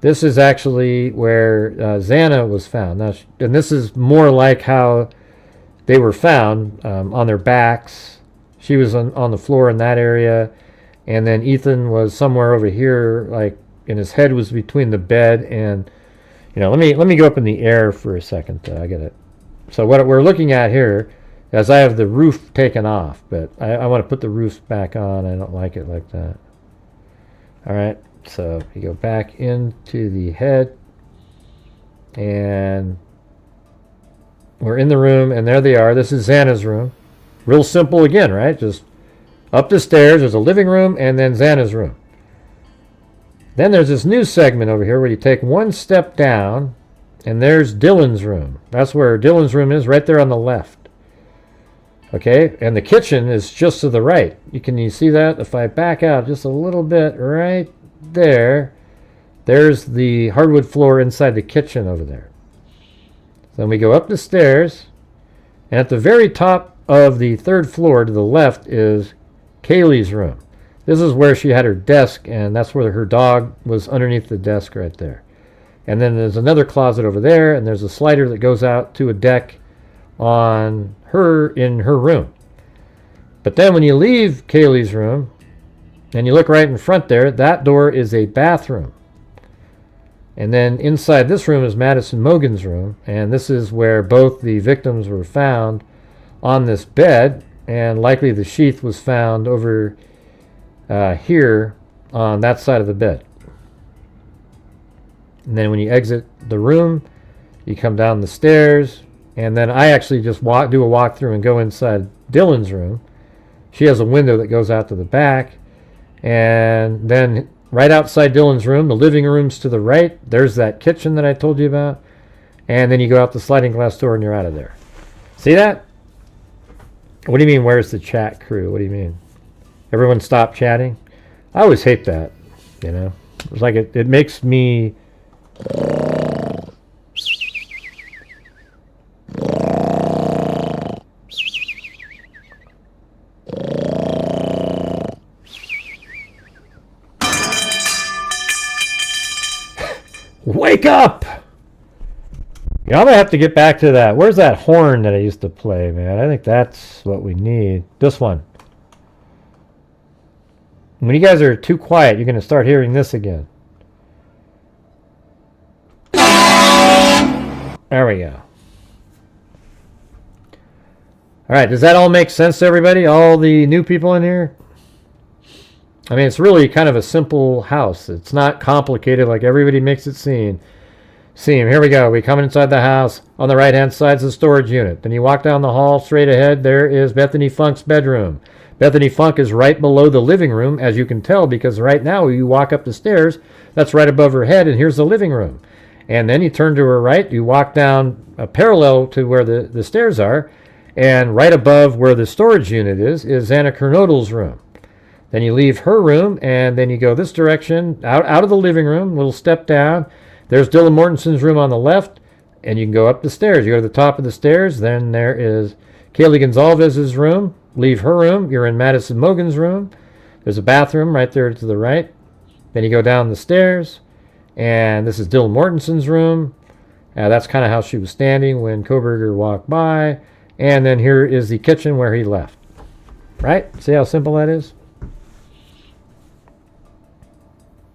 this is actually where Xana was found. Now, and this is more like how they were found, on their backs. She was on the floor in that area, and then Ethan was somewhere over here, like, and his head was between the bed and, let me go up in the air for a second. I get it. So what we're looking at here, as I have the roof taken off, but I want to put the roof back on. I don't like it like that. All right, so you go back into the head, and we're in the room, and there they are. This is Xana's room. Real simple again, right? Just up the stairs, there's a living room, and then Xana's room. Then there's this new segment over here where you take one step down, and there's Dylan's room. That's where Dylan's room is, right there on the left. Okay, and the kitchen is just to the right. Can you see that? If I back out just a little bit, right there, there's the hardwood floor inside the kitchen over there. Then we go up the stairs, and at the very top of the third floor to the left is Kaylee's room. This is where she had her desk, and that's where her dog was underneath the desk right there. And then there's another closet over there, and there's a slider that goes out to a deck on her in her room. But then when you leave Kaylee's room and you look right in front there, that door is a bathroom. And then inside this room is Madison Mogan's room, and this is where both the victims were found on this bed, and likely the sheath was found over here on that side of the bed. And then when you exit the room, you come down the stairs, and then I actually just do a walkthrough and go inside Dylan's room. She has a window that goes out to the back, and then right outside Dylan's room, the living room's to the right. There's that kitchen that I told you about, and then you go out the sliding glass door and you're out of there. See that? What do you mean, where's the chat crew? What do you mean? Everyone stop chatting? I always hate that, It's like it makes me... Wake up! I'm going to have to get back to that. Where's that horn that I used to play, man? I think that's what we need. This one. When you guys are too quiet, you're going to start hearing this again. There we go. All right, does that all make sense to everybody? All the new people in here? I mean, it's really kind of a simple house. It's not complicated like everybody makes it seem. Here we go. We come inside the house. On the right-hand side is the storage unit. Then you walk down the hall straight ahead. There is Bethany Funk's bedroom. Bethany Funk is right below the living room, as you can tell, because right now you walk up the stairs, that's right above her head, and here's the living room. And then you turn to her right, you walk down parallel to where the stairs are, and right above where the storage unit is Anna Kernodle's room. Then you leave her room, and then you go this direction, out of the living room, little step down. There's Dylan Mortensen's room on the left, and you can go up the stairs. You go to the top of the stairs, then there is Kaylee Gonzalez's room. Leave her room, you're in Madison Mogan's room. There's a bathroom right there to the right. Then you go down the stairs, and this is Dylan Mortensen's room. That's kind of how she was standing when Kohberger walked by. And then here is the kitchen where he left. Right? See how simple that is?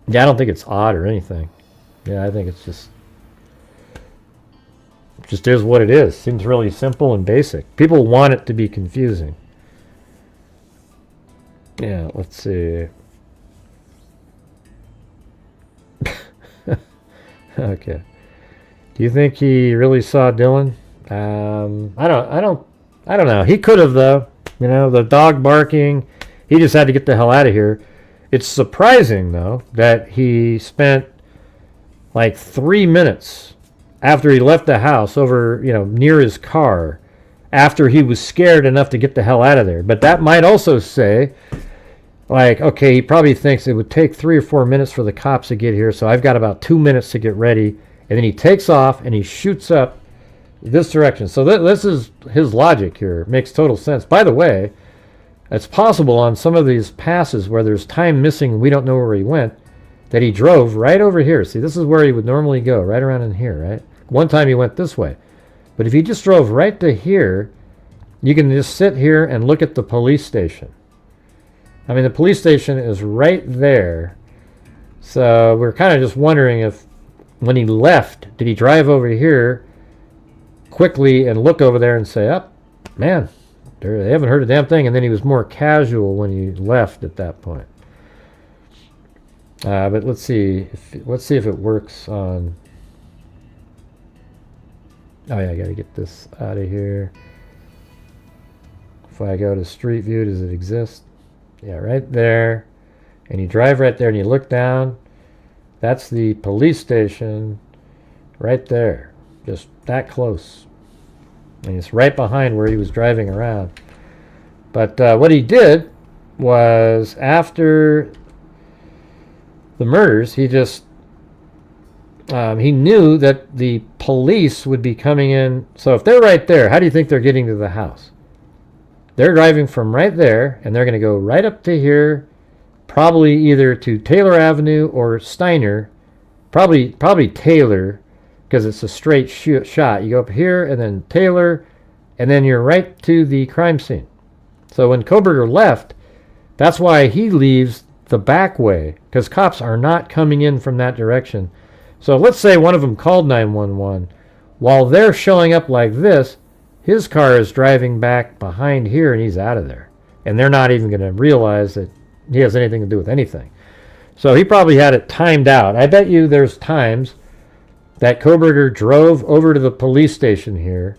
Yeah, I don't think it's odd or anything. Yeah, I think it's just is what it is. Seems really simple and basic. People want it to be confusing. Yeah, let's see. Okay. Do you think he really saw Dylan? I don't know. He could have, though. The dog barking. He just had to get the hell out of here. It's surprising, though, that he spent like 3 minutes after he left the house over, near his car, after he was scared enough to get the hell out of there. But that might also say, like, okay, he probably thinks it would take 3 or 4 minutes for the cops to get here, so I've got about 2 minutes to get ready, and then he takes off and he shoots up this direction. So this is his logic here. It makes total sense. By the way, it's possible on some of these passes where there's time missing and we don't know where he went, that he drove right over here. See, this is where he would normally go, right around in here, right? One time he went this way. But if he just drove right to here, you can just sit here and look at the police station. I mean, the police station is right there. So we're kind of just wondering if when he left, did he drive over here quickly and look over there and say, oh, man, they haven't heard a damn thing. And then he was more casual when he left at that point. But let's see if it works on. Oh yeah, I gotta get this out of here. If I go to Street View, does it exist? Yeah, right there. And you drive right there and you look down. That's the police station right there. Just that close. And it's right behind where he was driving around. But what he did was, after the murders, he just he knew that the police would be coming in. So if they're right there, how do you think they're getting to the house? They're driving from right there, and they're going to go right up to here, probably either to Taylor Avenue or Steiner. Probably Taylor, because it's a straight shot. You go up here, and then Taylor, and then you're right to the crime scene. So when Kohberger left, that's why he leaves the back way, because cops are not coming in from that direction. So let's say one of them called 911. While they're showing up like this, his car is driving back behind here and he's out of there. And they're not even going to realize that he has anything to do with anything. So he probably had it timed out. I bet you there's times that Kohberger drove over to the police station here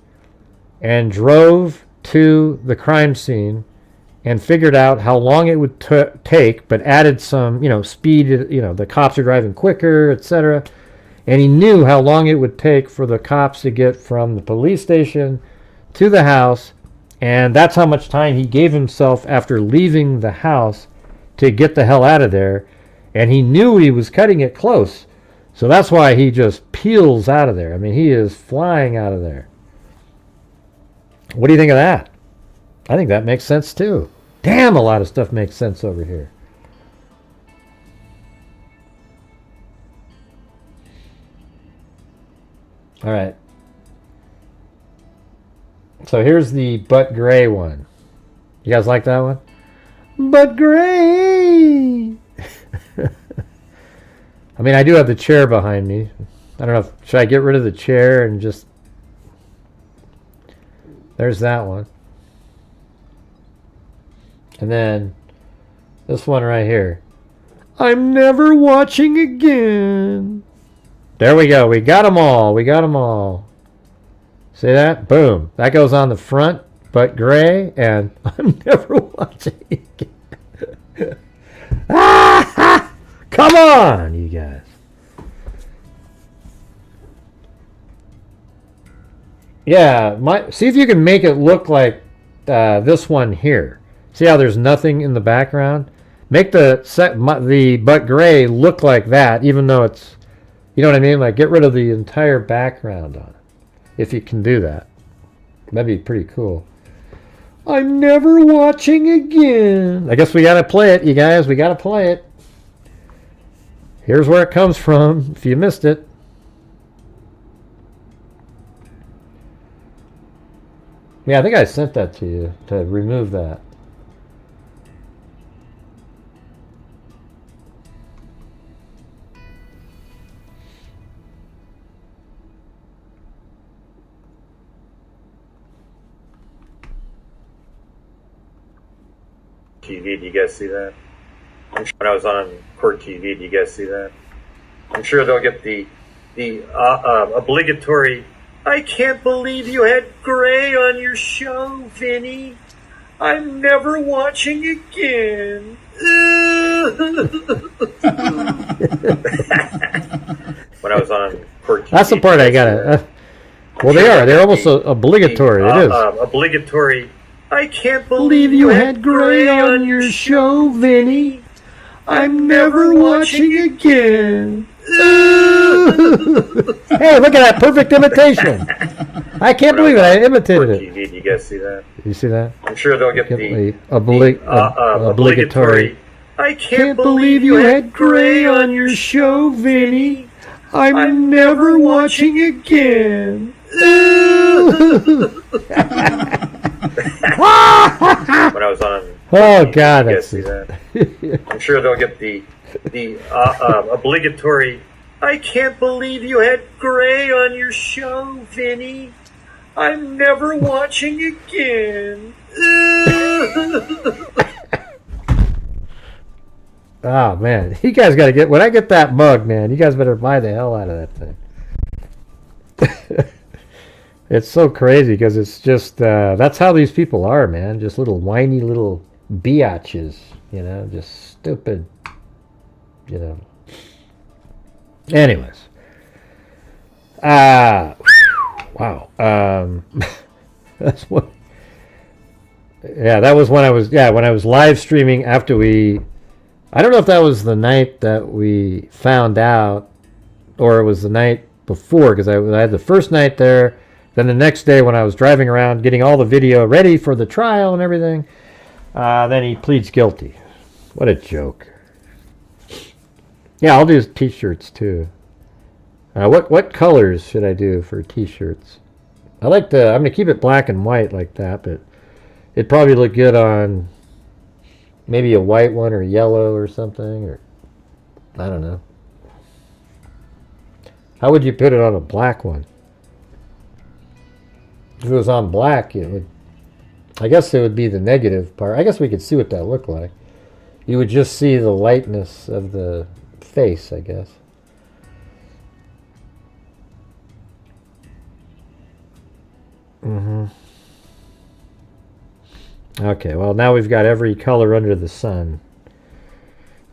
and drove to the crime scene and figured out how long it would take, but added some, speed, the cops are driving quicker, etc. And he knew how long it would take for the cops to get from the police station to the house, and that's how much time he gave himself after leaving the house to get the hell out of there. And he knew he was cutting it close, so that's why he just peels out of there. I mean, he is flying out of there. What do you think of that? I think that makes sense too. Damn, a lot of stuff makes sense over here. All right. So here's the butt gray one. You guys like that one? Butt gray. I mean, I do have the chair behind me. I don't know. Should I get rid of the chair and just... There's that one. And then this one right here. I'm never watching again. There we go. We got them all. We got them all. See that? Boom. That goes on the front, but gray, and I'm never watching again. Ah! Come on, you guys. Yeah, see if you can make it look like this one here. See how there's nothing in the background? Make the butt gray look like that, even though it's, you know what I mean? Like, get rid of the entire background on it, if you can do that. That'd be pretty cool. I'm never watching again. I guess we gotta play it, you guys. We gotta play it. Here's where it comes from, if you missed it. Yeah, I think I sent that to you to remove that. TV, do you guys see that? When I was on Court TV, do you guys see that? I'm sure they'll get the obligatory, I can't believe you had gray on your show, Vinny. I'm never watching again. When I was on Court TV. That's the part I gotta... well, they are. They're almost obligatory. It is. Obligatory. I can't believe you had gray on your show, Vinny. I'm never watching again. Hey, look at that perfect imitation. I can't believe it. I imitated it. TV. You guys see that? You see that? I'm sure they'll get the obligatory. I can't believe you had gray on your show, Vinny. I'm never watching again. when I was on. Oh TV, God, you that's guys see that? I'm sure they'll get the obligatory. I can't believe you had gray on your show, Vinny. I'm never watching again. Oh man, you guys got to get. When I get that mug, man, you guys better buy the hell out of that thing. It's so crazy because it's just that's how these people are, man. Just little whiny little biatches, you know, just stupid, you know. Anyways, wow, that's what. Yeah, that was when I was live streaming after we. I don't know if that was the night that we found out, or it was the night before, because I had the first night there. Then the next day when I was driving around getting all the video ready for the trial and everything, then he pleads guilty. What a joke. Yeah, I'll do t-shirts too. What colors should I do for t-shirts? I'm going to keep it black and white like that, but it'd probably look good on maybe a white one or yellow or something, or I don't know. How would you put it on a black one? If it was on black, it would. I guess it would be the negative part. I guess we could see what that looked like. You would just see the lightness of the face, I guess. Okay, well, now we've got every color under the sun.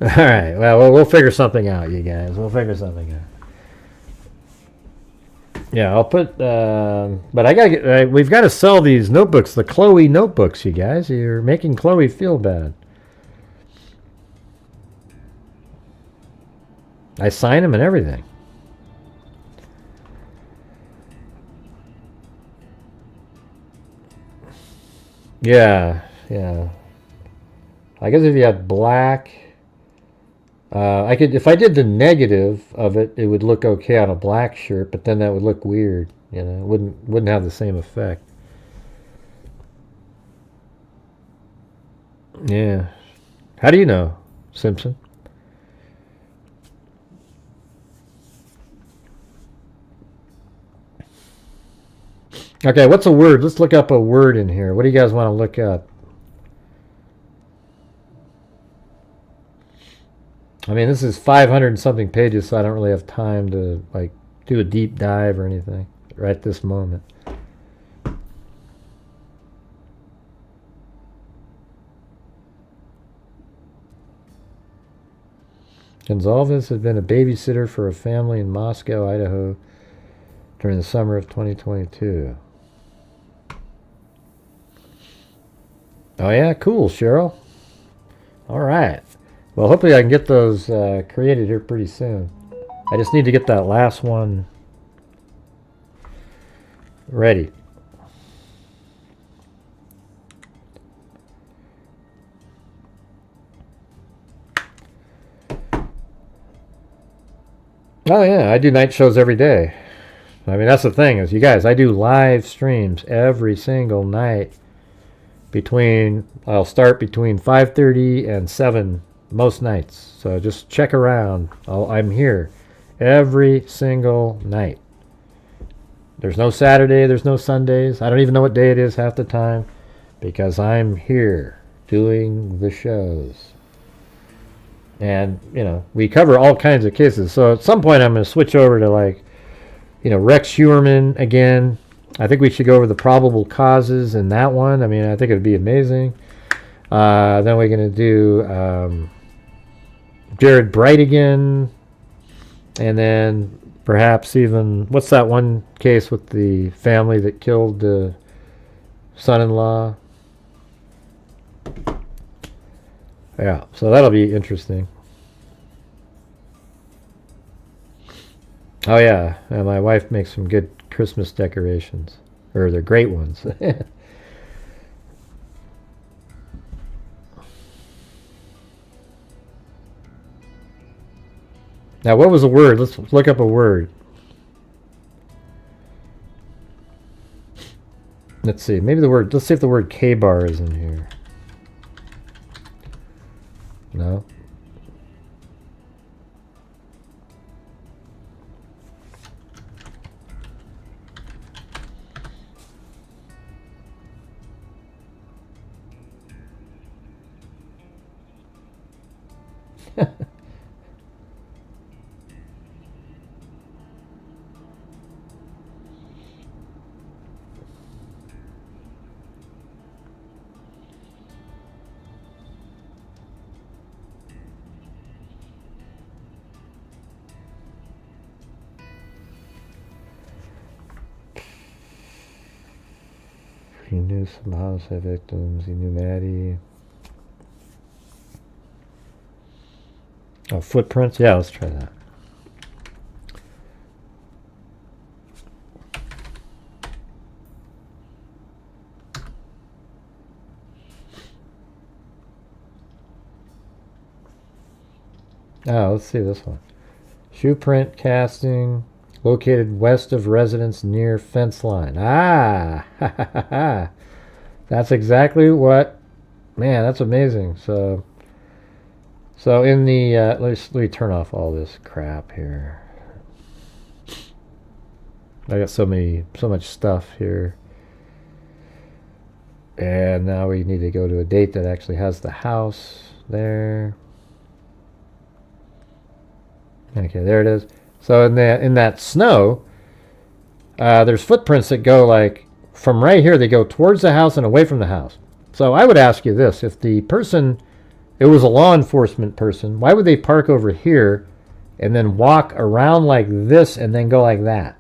All right, well, we'll figure something out, you guys. We'll figure something out. Yeah, I'll put, but I gotta get, we've got to sell these notebooks, the Chloe notebooks, you guys. You're making Chloe feel bad. I sign them and everything. Yeah. I guess if you had black, I could, if I did the negative of it, it would look okay on a black shirt, but then that would look weird. You know, it wouldn't have the same effect. Yeah. How do you know, Simpson? Okay, what's a word? Let's look up a word in here. What do you guys want to look up? I mean, this is 500 and something pages, so I don't really have time to like do a deep dive or anything right this moment. Gonzalez had been a babysitter for a family in Moscow, Idaho during the summer of 2022. Oh yeah, cool, Cheryl. All right. Well, hopefully I can get those created here pretty soon. I just need to get that last one ready. Oh yeah, I do night shows every day. I mean, that's the thing is, you guys, I do live streams every single night I'll start between 5:30 and 7 most nights. So just check around. I'm here every single night. There's no Saturday, there's no Sundays. I don't even know what day it is half the time because I'm here doing the shows. And, you know, we cover all kinds of cases. So at some point I'm going to switch over to, like, you know, Rex Schuerman again. I think we should go over the probable causes in that one. I mean, I think it would be amazing. Then we're going to do Jared Bright again. And then perhaps even, what's that one case with the family that killed the son-in-law? Yeah, so that'll be interesting. Oh yeah, my wife makes some good Christmas decorations, or they're great ones. Now, what was the word? Let's look up a word. Let's see. Maybe the word. Let's see if the word K-bar is in here. No. He knew some homicide victims. He knew Maddie. Oh, footprints? Yeah, let's try that. Oh, let's see this one. Shoe print casting located west of residence near fence line. Ah, that's exactly what. Man, that's amazing. So in the let me turn off all this crap here. I got so much stuff here, and now we need to go to a date that actually has the house there. Okay, there it is. So in that snow, there's footprints that go like from right here. They go towards the house and away from the house. So I would ask you this: if the person, it was a law enforcement person, why would they park over here and then walk around like this and then go like that?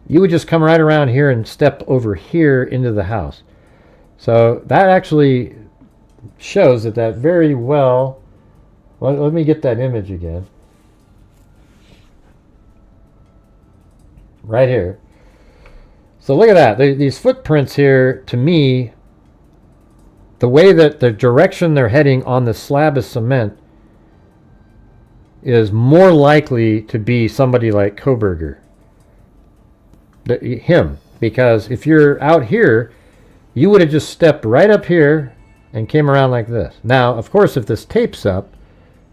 You would just come right around here and step over here into the house. So that actually shows that very well. Let me get that image again. Right here. So look at that. These footprints here, to me, the way that the direction they're heading on the slab of cement is more likely to be somebody like Kohberger. Him. Because if you're out here, you would have just stepped right up here and came around like this. Now, of course, if this tape's up,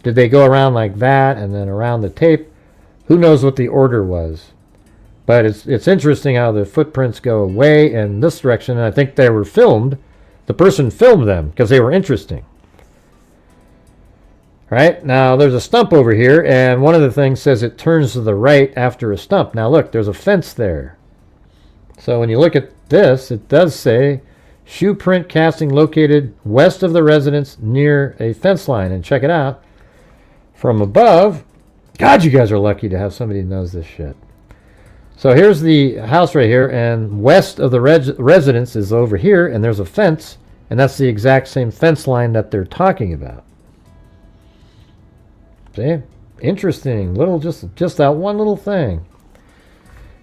did they go around like that and then around the tape? Who knows what the order was? But it's interesting how the footprints go away in this direction, and I think they were filmed. The person filmed them because they were interesting. Right? Now, there's a stump over here, and one of the things says it turns to the right after a stump. Now, look, there's a fence there. So when you look at this, it does say, shoe print casting located west of the residence near a fence line. And check it out. From above, God, you guys are lucky to have somebody who knows this shit. So here's the house right here, and west of the residence is over here, and there's a fence, and that's the exact same fence line that they're talking about. See? Interesting. Just that one little thing.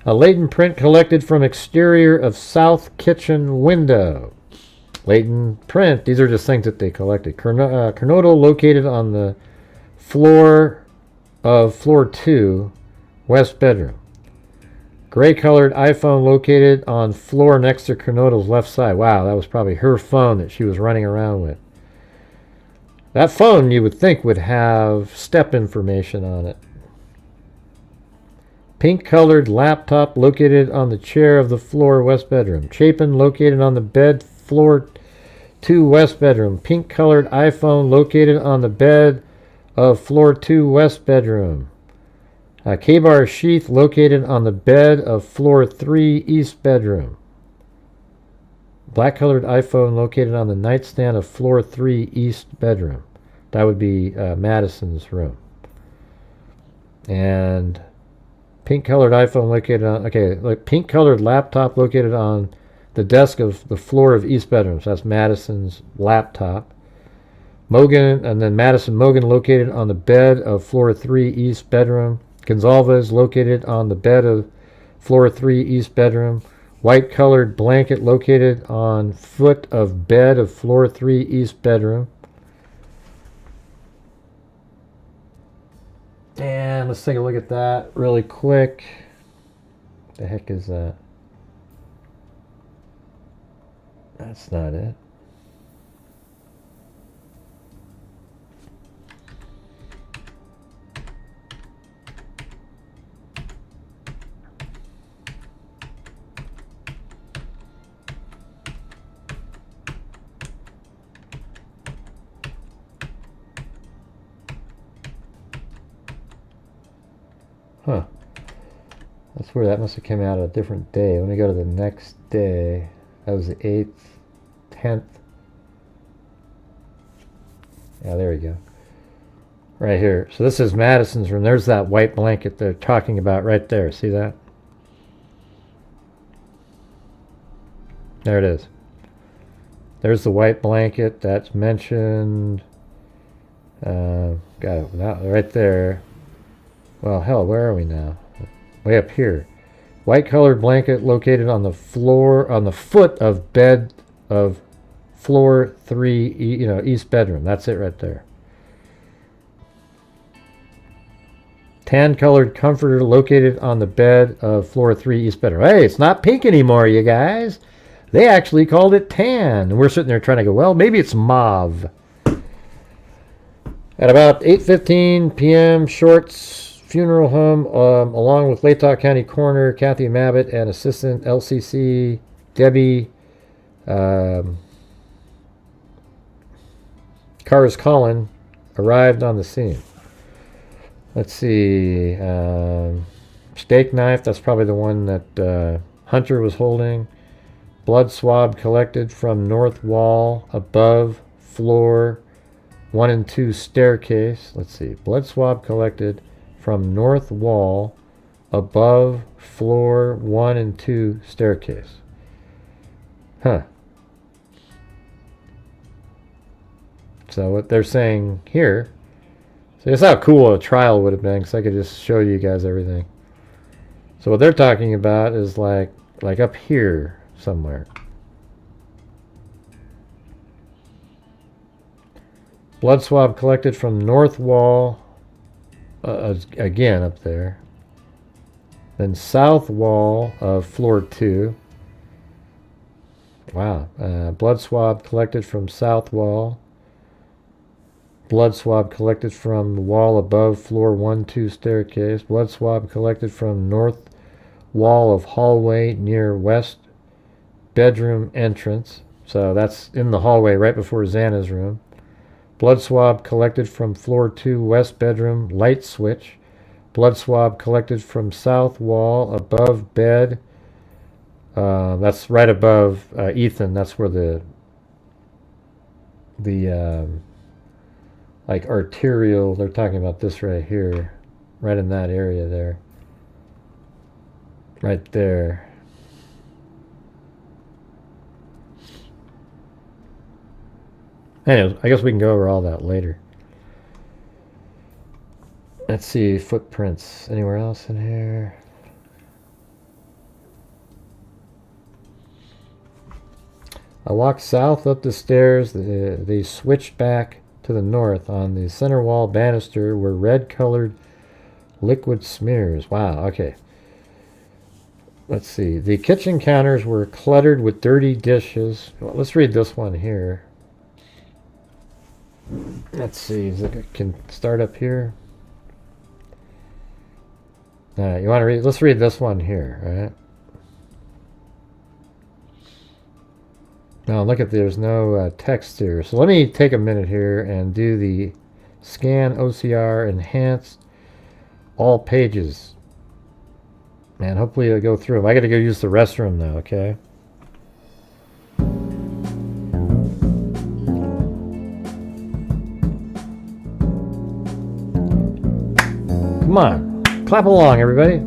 A latent print collected from exterior of south kitchen window. Latent print. These are just things that they collected. Kernodle located on the floor of floor 2, west bedroom. Gray-colored iPhone located on floor next to Kernodle's left side. Wow, that was probably her phone that she was running around with. That phone, you would think, would have step information on it. Pink-colored laptop located on the chair of the floor west bedroom. Chapin located on the bed, floor 2 west bedroom. Pink-colored iPhone located on the bed of floor 2 west bedroom. K-bar sheath located on the bed of floor 3 east bedroom. Black-colored iPhone located on the nightstand of floor 3 east bedroom. That would be Madison's room. And pink-colored iPhone located on... Okay, like pink-colored laptop located on the desk of the floor of east bedroom. So that's Madison's laptop. Mogan, and then Madison Mogan located on the bed of floor 3 east bedroom. Gonzalva is located on the bed of floor 3 east bedroom. White colored blanket located on foot of bed of floor 3 east bedroom. And let's take a look at that really quick. The heck is that? That's not it. Huh. That's where that must have come out a different day. Let me go to the next day. That was the 8th, 10th. Yeah, there we go. Right here. So this is Madison's room. There's that white blanket they're talking about right there. See that? There it is. There's the white blanket that's mentioned. Got it right there. Well, hell, where are we now? Way up here. White colored blanket located on the floor, on the foot of bed of floor 3, east bedroom. That's it right there. Tan colored comforter located on the bed of floor 3 east bedroom. Hey, it's not pink anymore, you guys. They actually called it tan. And we're sitting there trying to go, well, maybe it's mauve. At about 8:15 p.m., Shorts Funeral Home, along with Latah County Coroner Kathy Mabbitt and Assistant LCC Debbie Cars Collin, arrived on the scene. Let's see. Steak knife, that's probably the one that Hunter was holding. Blood swab collected from north wall above floor 1 and 2 staircase. Let's see. Blood swab collected from north wall above floor 1 and 2 staircase. Huh. So what they're saying here, so that's how cool a trial would have been, because I could just show you guys everything. So what they're talking about is like up here somewhere. Blood swab collected from north wall, again up there. Then south wall of floor 2. Wow. Blood swab collected from south wall. Blood swab collected from the wall above floor 1-2 staircase. Blood swab collected from north wall of hallway near west bedroom entrance. So that's in the hallway right before Xana's room. Blood swab collected from floor 2 west bedroom light switch. Blood swab collected from south wall above bed. That's right above Ethan. That's where the like arterial, they're talking about this right here, right in that area there, right there. Anyways, I guess we can go over all that later. Let's see, footprints anywhere else in here? I walked south up the stairs. They switched back to the north. On the center wall banister were red colored liquid smears. Wow, okay. Let's see. The kitchen counters were cluttered with dirty dishes. Well, let's read this one here. Let's see. Can start up here. All right, you want to read? Let's read this one here, all right? Now look at, there's no text here. So let me take a minute here and do the scan OCR enhance all pages. And hopefully it'll go through them. I got to go use the restroom now, okay? Come on, clap along, everybody.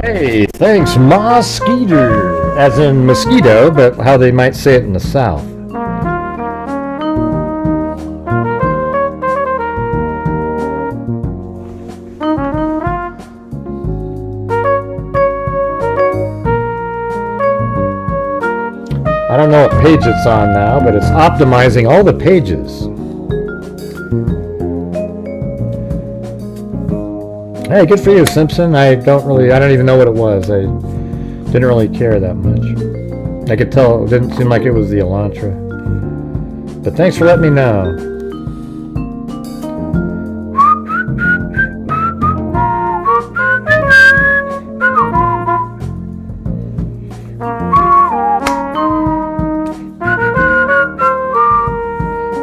Hey, thanks, Mosquito, as in mosquito, but how they might say it in the South. I don't know what page it's on now, but it's optimizing all the pages. Hey, good for you, Simpson. I don't even know what it was. I didn't really care that much. I could tell it didn't seem like it was the Elantra. But thanks for letting me know.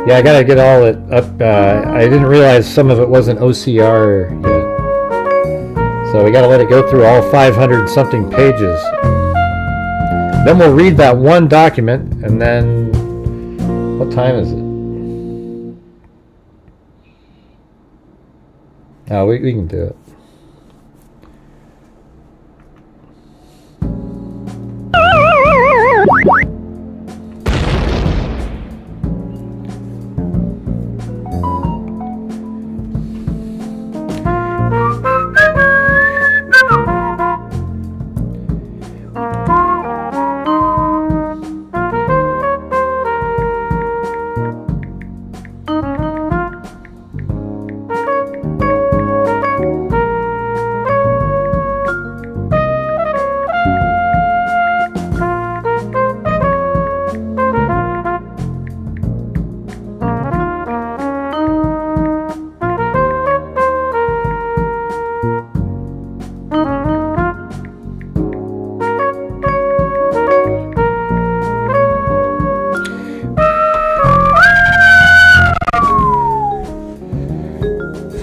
Yeah, I gotta get all it up. I didn't realize some of it wasn't OCR yet. So we gotta let it go through all 500 something pages. Then we'll read that one document, and then, what time is it? Oh, we can do it.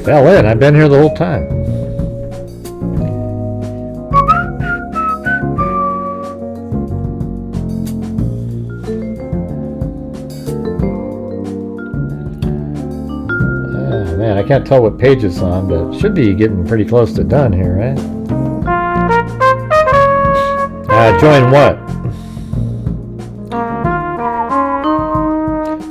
Fell in. I've been here the whole time. Oh, man, I can't tell what page it's on, but it should be getting pretty close to done here, right? Join what?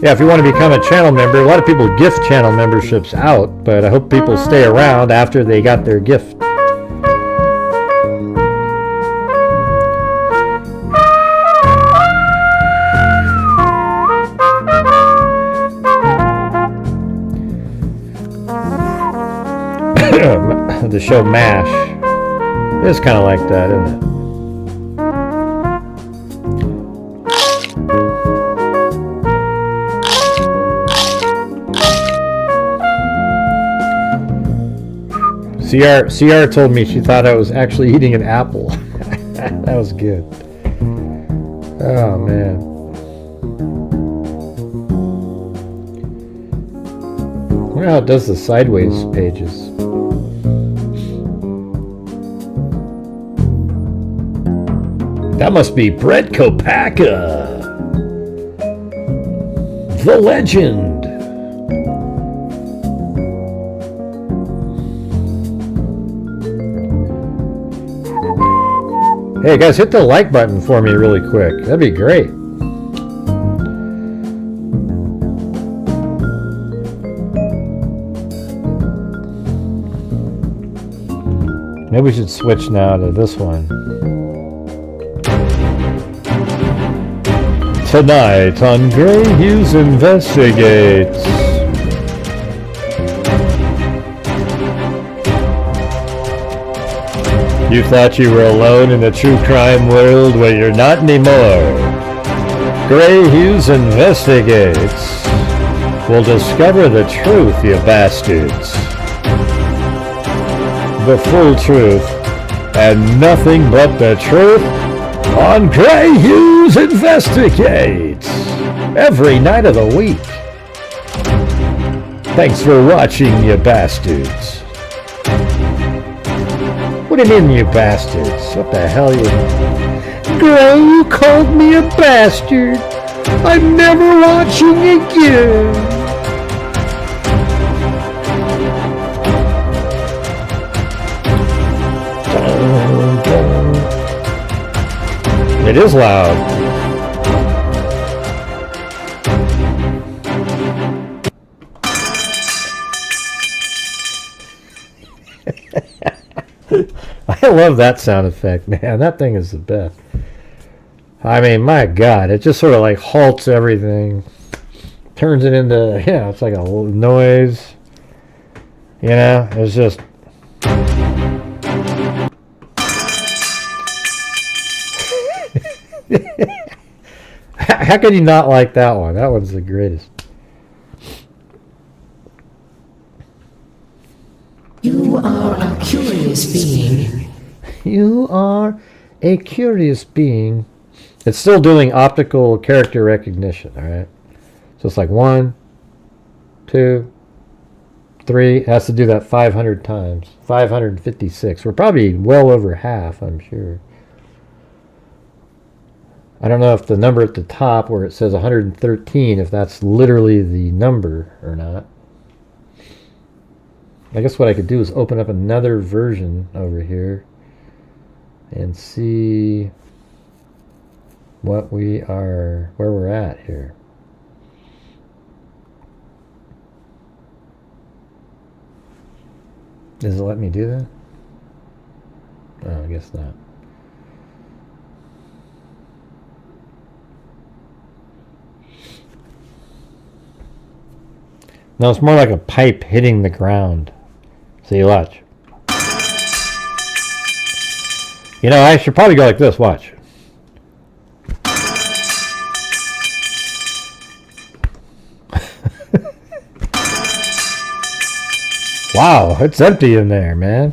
Yeah, if you want to become a channel member, a lot of people gift channel memberships out, but I hope people stay around after they got their gift. The show MASH. It's kind of like that, isn't it? CR told me she thought I was actually eating an apple. That was good. Oh, man. I wonder how it does the sideways pages. That must be Brett Kopaka, the legend. Hey guys, hit the like button for me really quick. That'd be great. Maybe we should switch now to this one. Tonight on Gray Hughes Investigates. You thought you were alone in the true crime world? Well, you're not anymore. Gray Hughes Investigates. We'll discover the truth, you bastards. The full truth, and nothing but the truth on Gray Hughes Investigates. Every night of the week. Thanks for watching, you bastards. What do you mean, you bastards? What the hell you... Gray, you called me a bastard. I'm never watching again. It is loud. I love that sound effect, man. That thing is the best. I mean, my God, it just sort of like halts everything. Turns it into, yeah, it's like a little noise. You know, it's just... How could you not like that one? That one's the greatest. You are a curious being. You are a curious being. It's still doing optical character recognition, alright? So it's like 1, 2, 3. It has to do that 500 times. 556. We're probably well over half, I'm sure. I don't know if the number at the top where it says 113, if that's literally the number or not. I guess what I could do is open up another version over here and see what we are, where we're at here. Does it let me do that? Oh, I guess not. No, it's more like a pipe hitting the ground. See, watch. You know, I should probably go like this, watch. Wow, it's empty in there, man.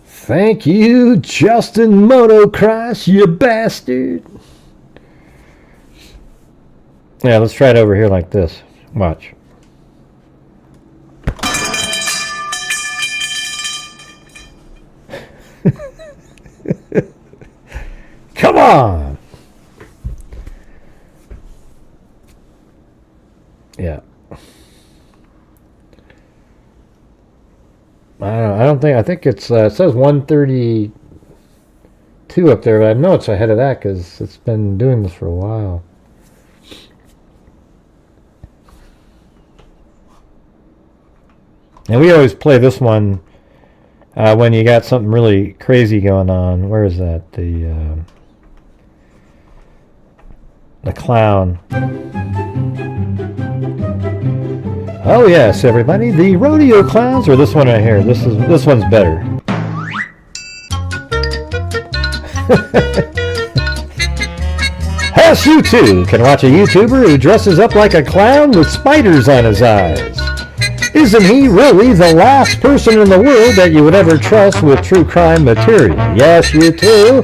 Thank you, Justin Motocross, you bastard. Yeah, let's try it over here like this. Watch. Come on. Yeah. I think it's, it says 132 up there, but I know it's ahead of that because it's been doing this for a while. And we always play this one when you got something really crazy going on. Where is that? The clown. Oh yes, everybody, the rodeo clowns, or this one right here. This one's better. Yes, you too can watch a YouTuber who dresses up like a clown with spiders on his eyes. Isn't he really the last person in the world that you would ever trust with true crime material? Yes, you too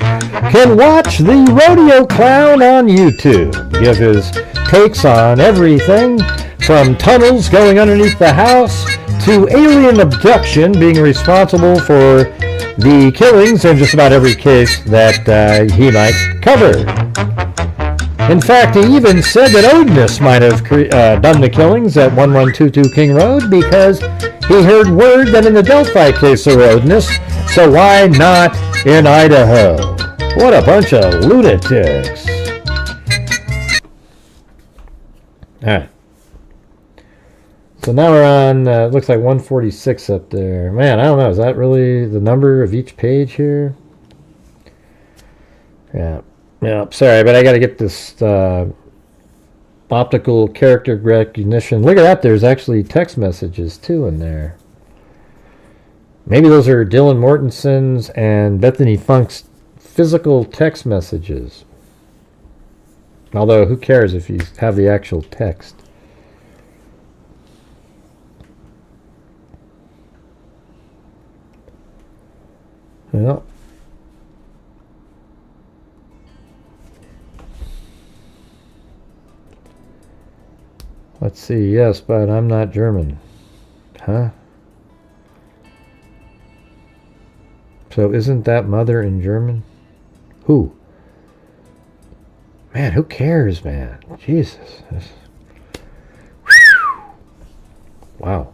can watch the rodeo clown on YouTube. Give his takes on everything from tunnels going underneath the house to alien abduction being responsible for the killings in just about every case that he might cover. In fact, he even said that Odinus might have done the killings at 1122 King Road because he heard word that in the Delphi case there were Odinus, so why not in Idaho? What a bunch of lunatics. Alright. So now we're on, looks like 146 up there. Man, I don't know. Is that really the number of each page here? Yeah. Yeah, sorry, but I got to get this optical character recognition. Look at that. There's actually text messages, too, in there. Maybe those are Dylan Mortenson's and Bethany Funk's physical text messages. Although, who cares if you have the actual text? Well, let's see. Yes, but I'm not German. Huh? So isn't that mother in German? Who? Man, who cares, man? Jesus. Wow.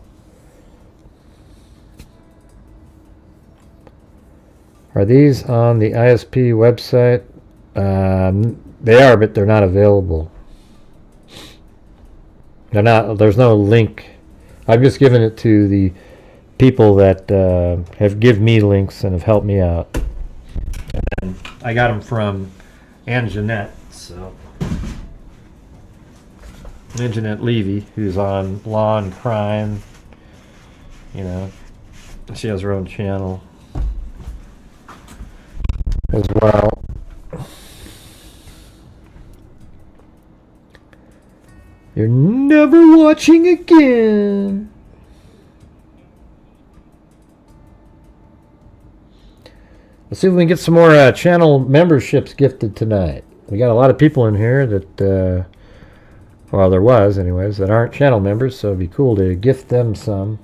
Are these on the ISP website? They are, but they're not available. They're not. There's no link. I've just given it to the people that have given me links and have helped me out. And I got them from Ann Jeanette, so Ann Jeanette Levy, who's on Law and Crime. You know, she has her own channel as well. You're never watching again. Let's see if we can get some more channel memberships gifted tonight. We got a lot of people in here that, well, there was anyways, that aren't channel members, so it'd be cool to gift them some.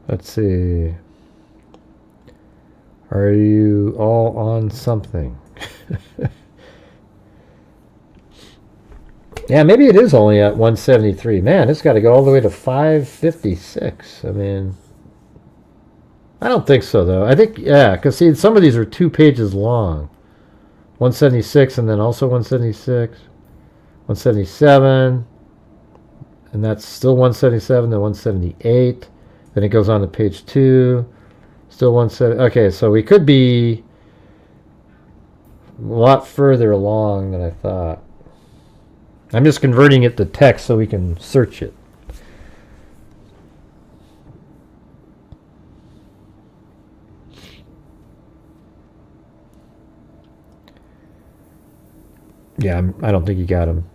Let's see. Are you all on something? Yeah, maybe it is only at 173. Man, it's got to go all the way to 556. I mean, I don't think so, though. I think, yeah, because see, some of these are 2 pages long. 176 and then also 176. 177. And that's still 177 to 178. Then it goes on to page 2. Still 170. Okay, so we could be a lot further along than I thought. I'm just converting it to text so we can search it. Yeah, I don't think you got them.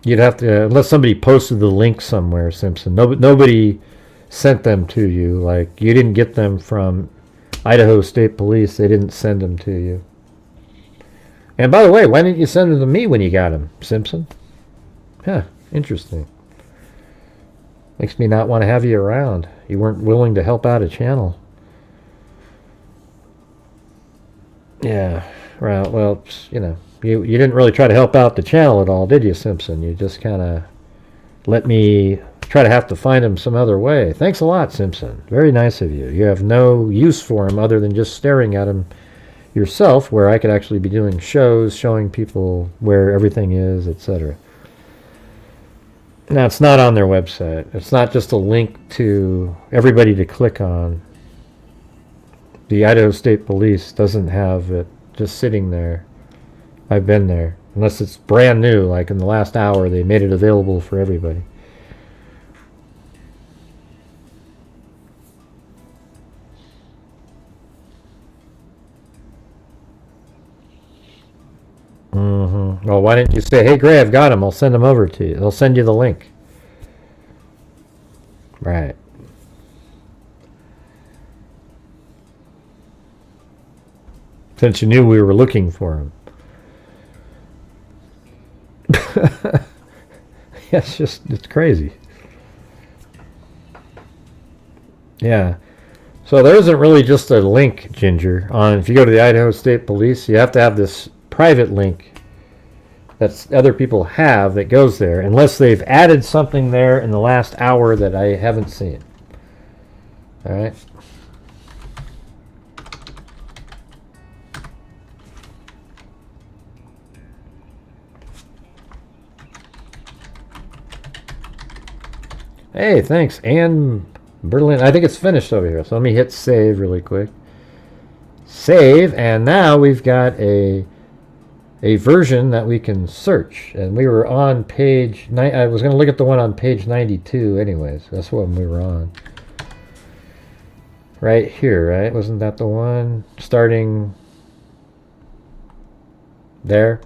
You'd have to, unless somebody posted the link somewhere, Simpson. Nobody sent them to you. Like, you didn't get them from Idaho State Police. They didn't send them to you. And by the way, why didn't you send them to me when you got them, Simpson? Huh, interesting. Makes me not want to have you around. You weren't willing to help out a channel. Yeah, well, you know, you didn't really try to help out the channel at all, did you, Simpson? You just kind of let me try to have to find him some other way. Thanks a lot, Simpson. Very nice of you. You have no use for him other than just staring at him yourself, where I could actually be doing shows, showing people where everything is, etc. Now, it's not on their website. It's not just a link to everybody to click on. The Idaho State Police doesn't have it just sitting there. I've been there. Unless it's brand new, like in the last hour, they made it available for everybody. Well, why didn't you say, hey, Gray, I've got him. I'll send him over to you. They'll send you the link. Right. Since you knew we were looking for him. Yeah, it's crazy. Yeah. So there isn't really just a link, Ginger, on if you go to the Idaho State Police, you have to have this private link that other people have that goes there, unless they've added something there in the last hour that I haven't seen. All right. Hey, thanks, Ann Berlin. I think it's finished over here, so let me hit save really quick. Save, and now we've got a version that we can search. And we were on page 9. I was going to look at the one on page 92 anyways. That's what we were on. Right here, right? Wasn't that the one? Starting there.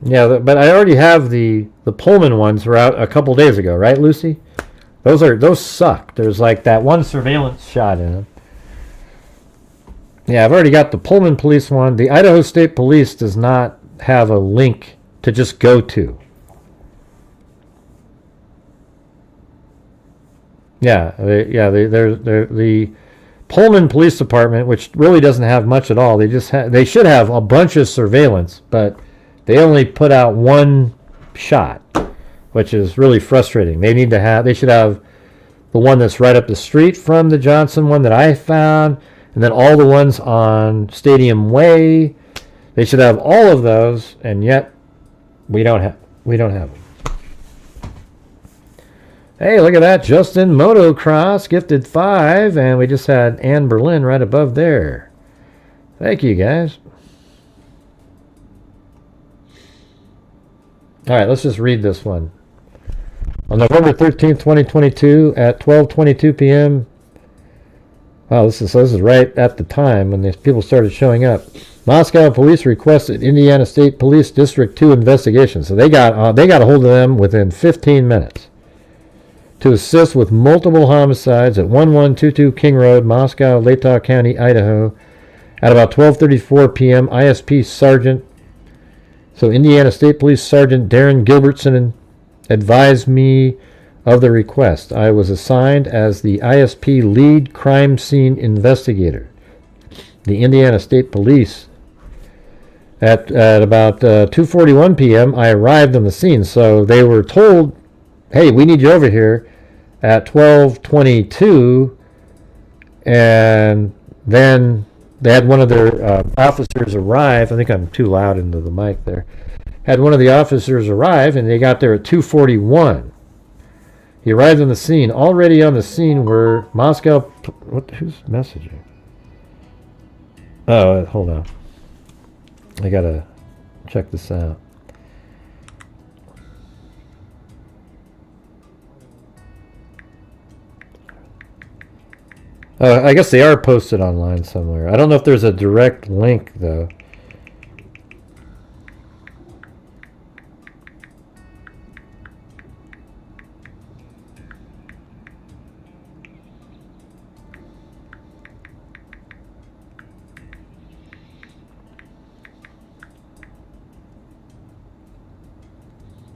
Yeah, but I already have the Pullman ones were out a couple days ago, right, Lucy? Those suck. There's like that one surveillance shot in them. Yeah, I've already got the Pullman police one. The Idaho State Police does not have a link to just go to. Yeah, the Pullman Police Department, which really doesn't have much at all. They should have a bunch of surveillance, but they only put out one shot, which is really frustrating. They should have the one that's right up the street from the Johnson one that I found, and then all the ones on Stadium Way. They should have all of those, and yet we don't have them. Hey, look at that. Justin Motocross gifted 5, and we just had Ann Berlin right above there. Thank you, guys. All right, let's just read this one. On November 13th, 2022, at 12:22 p.m. Wow, this is right at the time when these people started showing up. Moscow police requested Indiana State Police District 2 investigation. So they got a hold of them within 15 minutes to assist with multiple homicides at 1122 King Road, Moscow, Latah County, Idaho, at about 12:34 p.m. ISP Sergeant. So Indiana State Police Sergeant Darren Gilbertson advised me of the request. I was assigned as the ISP lead crime scene investigator. The Indiana State Police, at about 2:41 p.m., I arrived on the scene. So they were told, hey, we need you over here at 12:22, and then they had one of their officers arrive. I think I'm too loud into the mic there. Had one of the officers arrive, and they got there at 2:41. He arrived on the scene. Already on the scene were Moscow... Who's messaging? Oh, hold on. I gotta check this out. I guess they are posted online somewhere. I don't know if there's a direct link, though.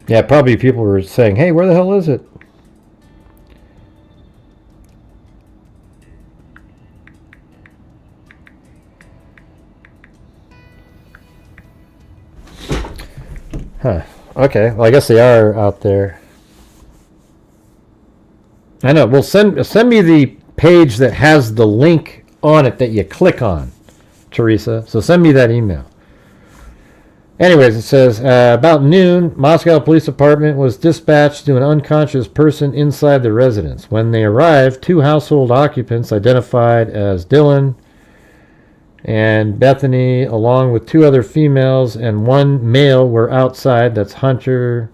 Yeah, probably people were saying, hey, where the hell is it? Huh. Okay. Well, I guess they are out there. I know. Well, send me the page that has the link on it that you click on, Teresa. So send me that email. Anyways, it says, about noon, Moscow Police Department was dispatched to an unconscious person inside the residence. When they arrived, 2 household occupants identified as Dylan and Bethany, along with 2 other females and 1 male, were outside. That's Hunter,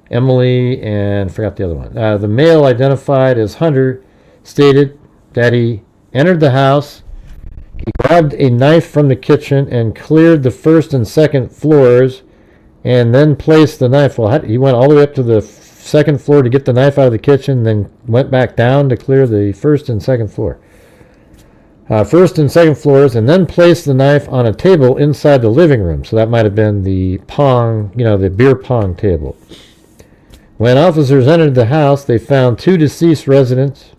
Emily, and I forgot the other one. The male, identified as Hunter, stated that he entered the house. He grabbed a knife from the kitchen and cleared the 1st and 2nd floors, and then placed the knife. Well, he went all the way up to the 2nd floor to get the knife out of the kitchen, then went back down to clear the 1st and 2nd floor. first and second floors, and then placed the knife on a table inside the living room. So that might have been the pong, the beer pong table. When officers entered the house, they found 2 deceased residents,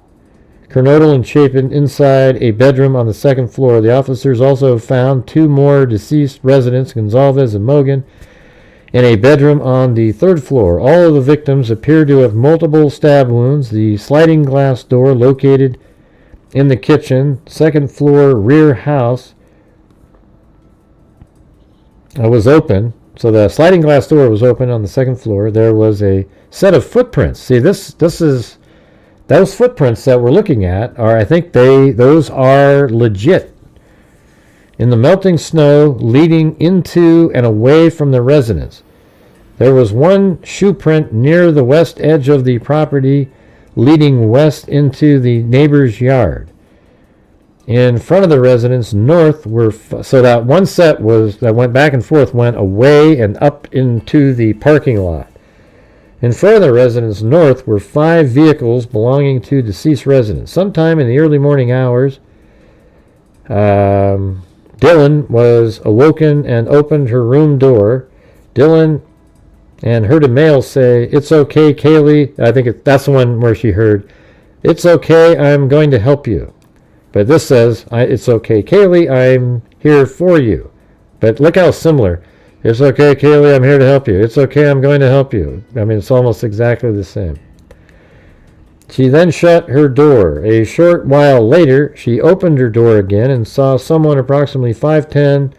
Kernodle and Chapin, inside a bedroom on the second floor. The officers also found 2 more deceased residents, Gonzalez and Mogan, in a bedroom on the third floor. All of the victims appear to have multiple stab wounds. The sliding glass door located in the kitchen, second floor rear house, was open. So the sliding glass door was open on the second floor. There was a set of footprints. See, this is those footprints that we're looking at are, I think those are legit. In the melting snow leading into and away from the residence. There was one shoe print near the west edge of the property leading west into the neighbor's yard. In front of the residence north were, so that one set that went back and forth went away and up into the parking lot. In front of the residence north were 5 vehicles belonging to deceased residents. Sometime in the early morning hours, Dylan was awoken and opened her room door. Dylan and heard a male say, "It's okay, Kaylee." I think that's the one where she heard, "It's okay, I'm going to help you." But this says, "It's okay, Kaylee, I'm here for you." But look how similar. "It's okay, Kaylee, I'm here to help you." "It's okay, I'm going to help you." I mean, it's almost exactly the same. She then shut her door. A short while later, she opened her door again and saw someone approximately 5'10",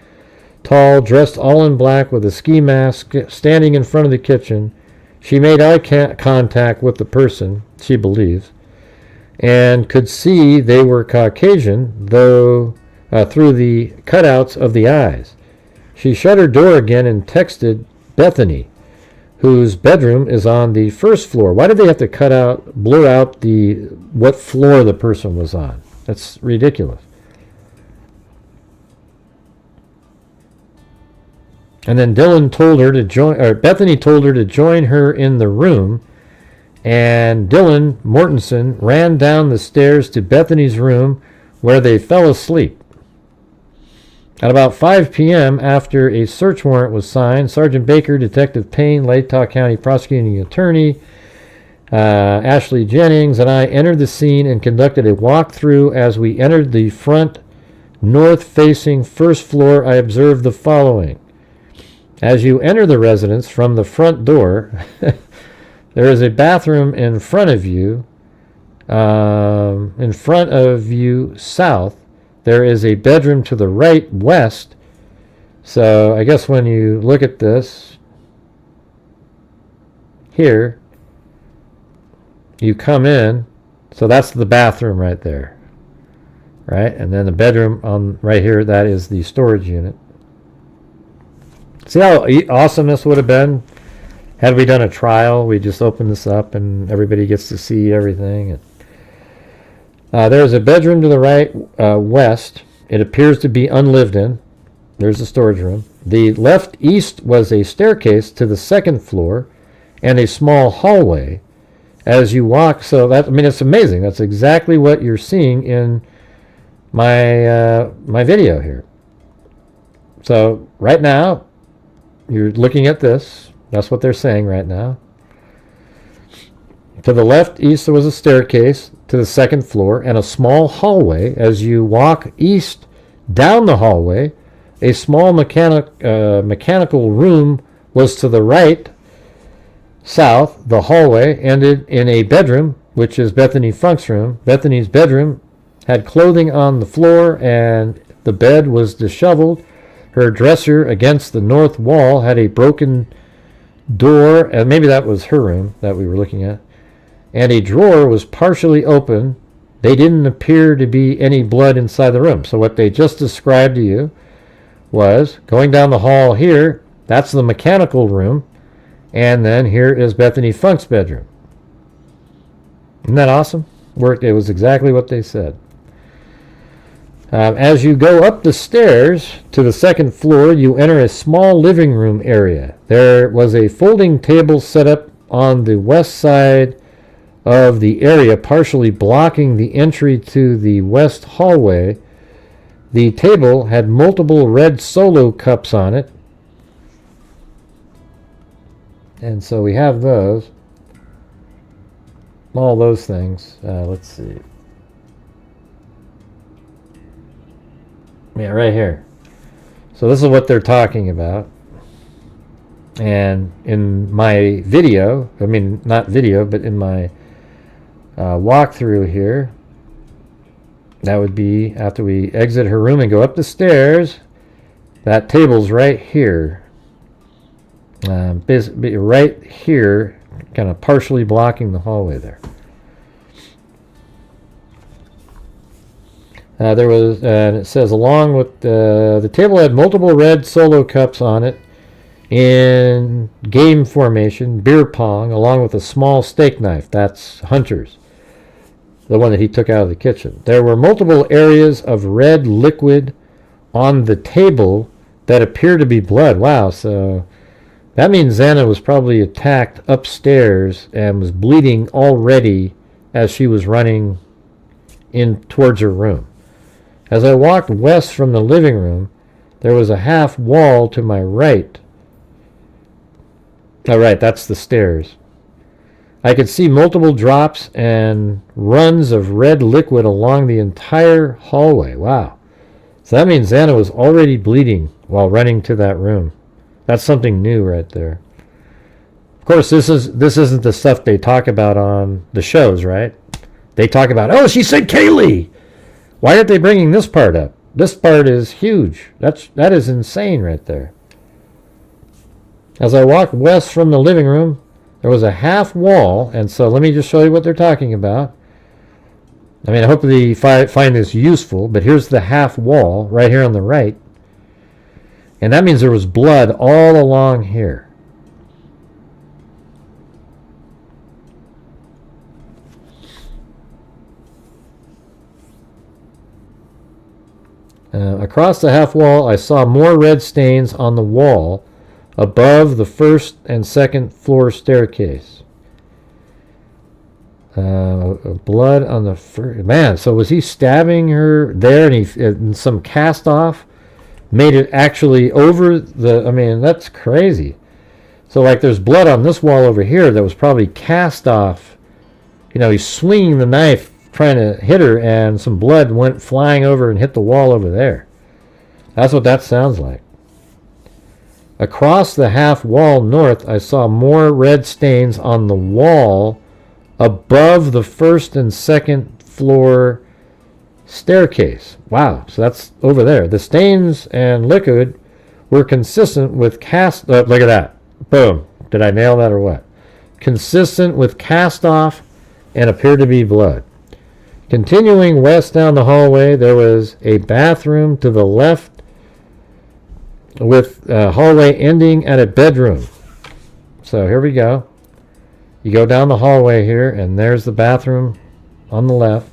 tall, dressed all in black with a ski mask, standing in front of the kitchen. She made eye contact with the person, she believes, and could see they were Caucasian, though through the cutouts of the eyes. She shut her door again and texted Bethany, whose bedroom is on the first floor. Why did they have to blur out what floor the person was on? That's ridiculous. And then Bethany told her to join her in the room, and Dylan Mortensen ran down the stairs to Bethany's room, where they fell asleep. At about 5 p.m., after a search warrant was signed, Sergeant Baker, Detective Payne, Latah County Prosecuting Attorney Ashley Jennings, and I entered the scene and conducted a walkthrough. As we entered the front north-facing first floor, I observed the following. As you enter the residence from the front door, there is a bathroom in front of you. South. There is a bedroom to the right west. So I guess when you look at this here, you come in. So that's the bathroom right there, right? And then the bedroom on right here, that is the storage unit. See how awesome this would have been had we done a trial. We just open this up and everybody gets to see everything. There's a bedroom to the right west. It appears to be unlived in. There's the storage room. The left east was a staircase to the second floor and a small hallway as you walk. So that, I mean, it's amazing. That's exactly what you're seeing in my my video here. So right now, you're looking at this. That's what they're saying right now. To the left east, there was a staircase to the second floor and a small hallway. As you walk east down the hallway, a small mechanical room was to the right. South, the hallway ended in a bedroom, which is Bethany Funk's room. Bethany's bedroom had clothing on the floor and the bed was disheveled. Her dresser against the north wall had a broken door, and maybe that was her room that we were looking at, and a drawer was partially open. They didn't appear to be any blood inside the room. So what they just described to you was going down the hall here, that's the mechanical room, and then here is Bethany Funk's bedroom. Isn't that awesome? Worked. It was exactly what they said. As you go up the stairs to the second floor, you enter a small living room area. There was a folding table set up on the west side of the area, partially blocking the entry to the west hallway. The table had multiple red solo cups on it. And so we have those. All those things. Let's see. Yeah, right here. So this is what they're talking about. And in my video, I mean, not video, but in my walkthrough here, that would be after we exit her room and go up the stairs. That table's right here. Right here, kind of partially blocking the hallway there. There was, and it says, along with the table had multiple red solo cups on it in game formation, beer pong, along with a small steak knife. That's Hunter's, the one that he took out of the kitchen. There were multiple areas of red liquid on the table that appear to be blood. Wow, so that means Xana was probably attacked upstairs and was bleeding already as she was running in towards her room. As I walked west from the living room, there was a half wall to my right. Oh, right, that's the stairs. I could see multiple drops and runs of red liquid along the entire hallway. Wow. So that means Xana was already bleeding while running to that room. That's something new right there. Of course, this isn't the stuff they talk about on the shows, right? They talk about, oh, she said Kaylee. Why aren't they bringing this part up? This part is huge. That is insane right there. As I walked west from the living room, there was a half wall, and so let me just show you what they're talking about. I mean, I hope you find this useful, but here's the half wall right here on the right. And that means there was blood all along here. Across the half wall, I saw more red stains on the wall above the first and second floor staircase. Blood on the first. Man, so was he stabbing her there, and some cast off made it actually over the. I mean, that's crazy. So like, there's blood on this wall over here that was probably cast off. You know, he's swinging the knife trying to hit her, and some blood went flying over and hit the wall over there. That's what that sounds like. Across the half wall north, I saw more red stains on the wall above the first and second floor staircase. Wow, so that's over there. The stains and liquid were consistent with cast. Look at that. Boom. Did I nail that or what? Consistent with cast off and appeared to be blood. Continuing west down the hallway, there was a bathroom to the left with a hallway ending at a bedroom. So here we go. You go down the hallway here, and there's the bathroom on the left.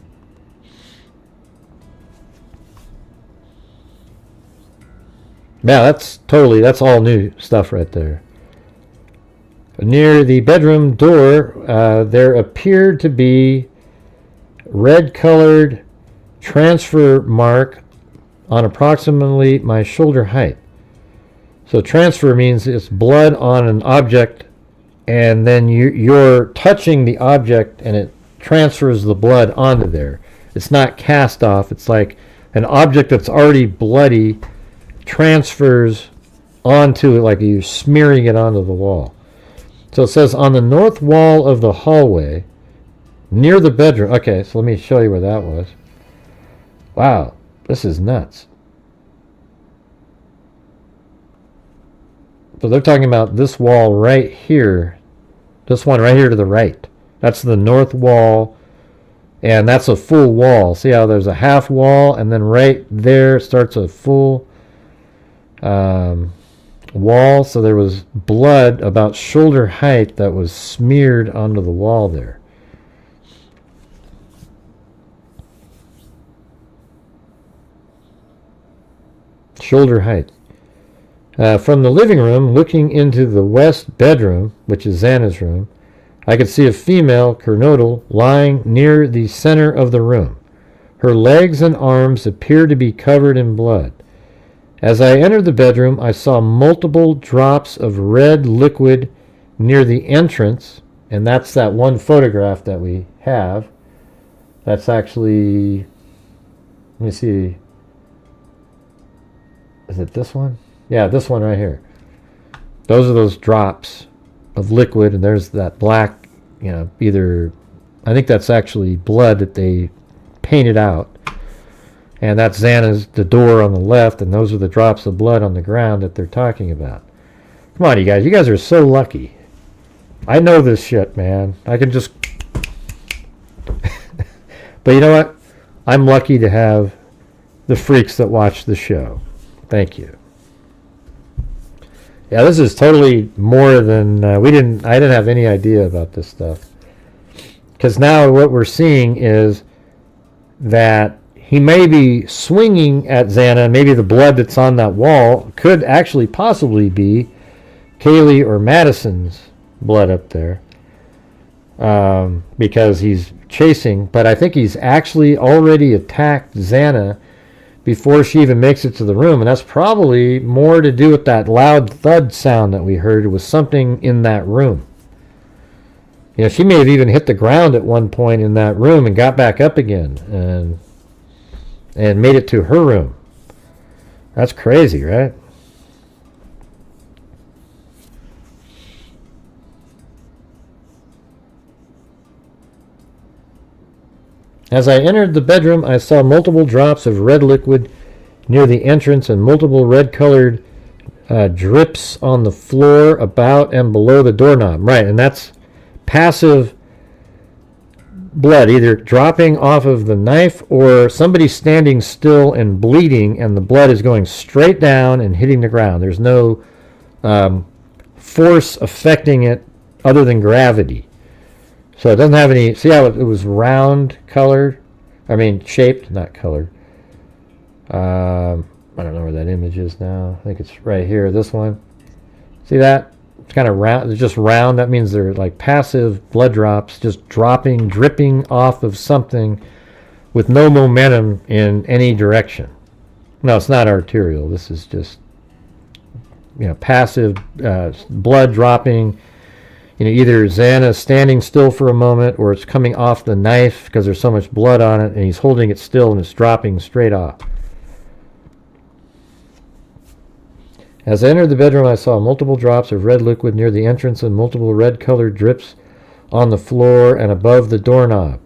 Yeah, that's all new stuff right there. Near the bedroom door, there appeared to be red-colored transfer mark on approximately my shoulder height. So transfer means it's blood on an object, and then you're touching the object, and it transfers the blood onto there. It's not cast off. It's like an object that's already bloody transfers onto it, like you're smearing it onto the wall. So it says on the north wall of the hallway, near the bedroom. Okay, so let me show you where that was. Wow, this is nuts. So they're talking about this wall right here. This one right here to the right. That's the north wall. And that's a full wall. See how there's a half wall, and then right there starts a full wall. So there was blood about shoulder height that was smeared onto the wall there. Shoulder height. From the living room, looking into the west bedroom, which is Xana's room, I could see a female Kernodle lying near the center of the room. Her legs and arms appear to be covered in blood. As I entered the bedroom, I saw multiple drops of red liquid near the entrance, and that's that one photograph that we have. That's actually, let me see, is it this one? Yeah, this one right here. Those are those drops of liquid, and there's that black, either, I think that's actually blood that they painted out. And that's Xana's, the door on the left, and those are the drops of blood on the ground that they're talking about. Come on, you guys. You guys are so lucky. I know this shit, man. I can just... But you know what? I'm lucky to have the freaks that watch the show. Thank you. Yeah, this is totally more than... I didn't have any idea about this stuff. Because now what we're seeing is that he may be swinging at Xana. Maybe the blood that's on that wall could actually possibly be Kaylee or Madison's blood up there, because he's chasing. But I think he's actually already attacked Xana before she even makes it to the room, and that's probably more to do with that loud thud sound that we heard. It was something in that room. She may have even hit the ground at one point in that room and got back up again and made it to her room. That's crazy, right? As I entered the bedroom, I saw multiple drops of red liquid near the entrance and multiple red-colored drips on the floor about and below the doorknob. Right, and that's passive blood, either dropping off of the knife or somebody standing still and bleeding, and the blood is going straight down and hitting the ground. There's no force affecting it other than gravity. So it doesn't have any... See how it was round colored? I mean, shaped, not colored. I don't know where that image is now. I think it's right here, this one. See that? It's kind of round. It's just round. That means they're like passive blood drops, just dropping, dripping off of something with no momentum in any direction. No, it's not arterial. This is just, passive blood dropping. Either Xana standing still for a moment, or it's coming off the knife because there's so much blood on it, and he's holding it still and it's dropping straight off. As I entered the bedroom, I saw multiple drops of red liquid near the entrance and multiple red-colored drips on the floor and above the doorknob.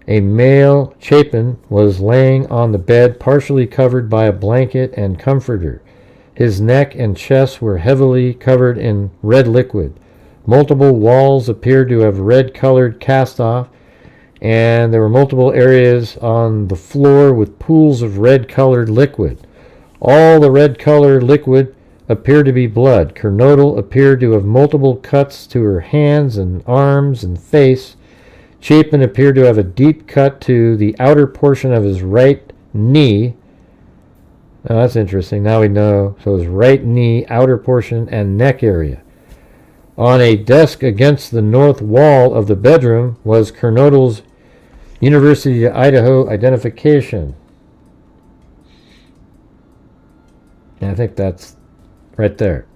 A male Chapin was laying on the bed, partially covered by a blanket and comforter. His neck and chest were heavily covered in red liquid. Multiple walls appeared to have red-colored cast-off, and there were multiple areas on the floor with pools of red-colored liquid. All the red-colored liquid appeared to be blood. Kernodle appeared to have multiple cuts to her hands and arms and face. Chapin appeared to have a deep cut to the outer portion of his right knee. Oh, that's interesting. Now we know. So his right knee, outer portion, and neck area. On a desk against the north wall of the bedroom was Kernodle's University of Idaho identification. And I think that's right there.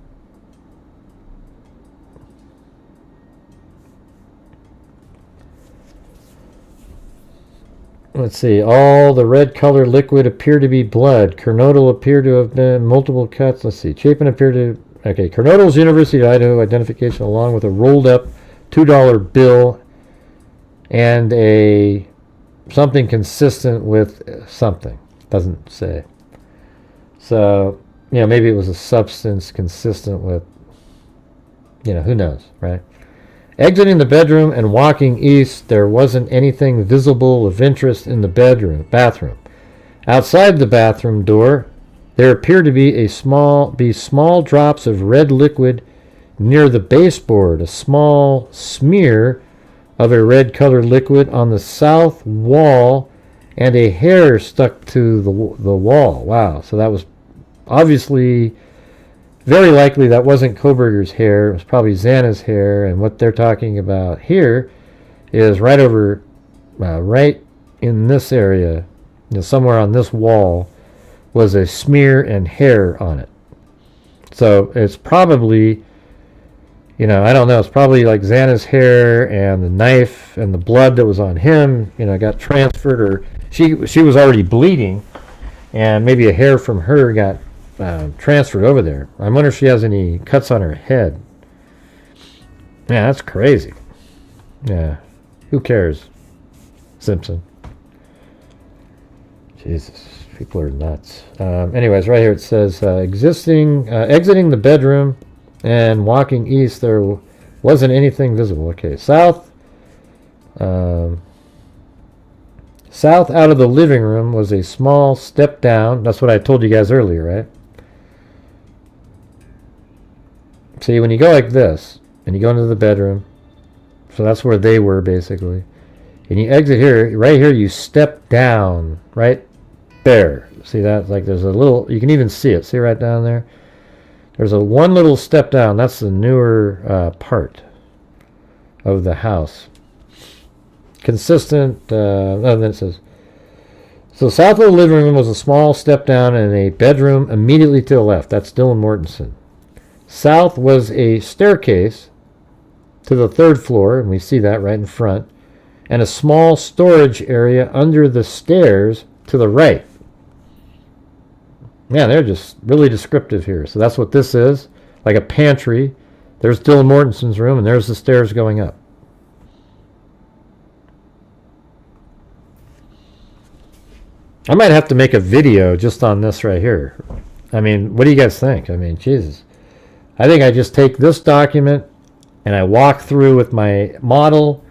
Let's see. All the red-colored liquid appeared to be blood. Kernodle appeared to have been multiple cuts. Let's see. Chapin appeared to... Okay, Kernodle's University of Idaho identification along with a rolled-up $2 bill and a something consistent with something. Doesn't say. So, maybe it was a substance consistent with, who knows, right? Exiting the bedroom and walking east, there wasn't anything visible of interest in the bathroom. Outside the bathroom door, there appeared to be small drops of red liquid near the baseboard, a small smear of a red-colored liquid on the south wall, and a hair stuck to the wall. Wow, so that was obviously, very likely that wasn't Kohberger's hair. It was probably Xana's hair, and what they're talking about here is right over, right in this area somewhere on this wall was a smear and hair on it. So it's probably, I don't know, it's probably like Xana's hair and the knife and the blood that was on him, got transferred, or she was already bleeding, and maybe a hair from her got transferred over there. I wonder if she has any cuts on her head. Yeah, that's crazy. Yeah, who cares? Simpson. Jesus, people are nuts. Anyways, right here it says, exiting the bedroom and walking east, there wasn't anything visible. Okay, south out of the living room was a small step down. That's what I told you guys earlier, right? See, when you go like this, and you go into the bedroom, so that's where they were, basically. And you exit here, right here, you step down, right there. See that? Like there's a little, you can even see it. See right down there? There's one little step down. That's the newer part of the house. Consistent, then it says, so south of the living room was a small step down and a bedroom immediately to the left. That's Dylan Mortensen. South was a staircase to the third floor, and we see that right in front, and a small storage area under the stairs to the right. Man, they're just really descriptive here. So that's what this is, like a pantry. There's Dylan Mortensen's room, and there's the stairs going up. I might have to make a video just on this right here. I mean, what do you guys think? I mean, Jesus. I think I just take this document and I walk through with my model,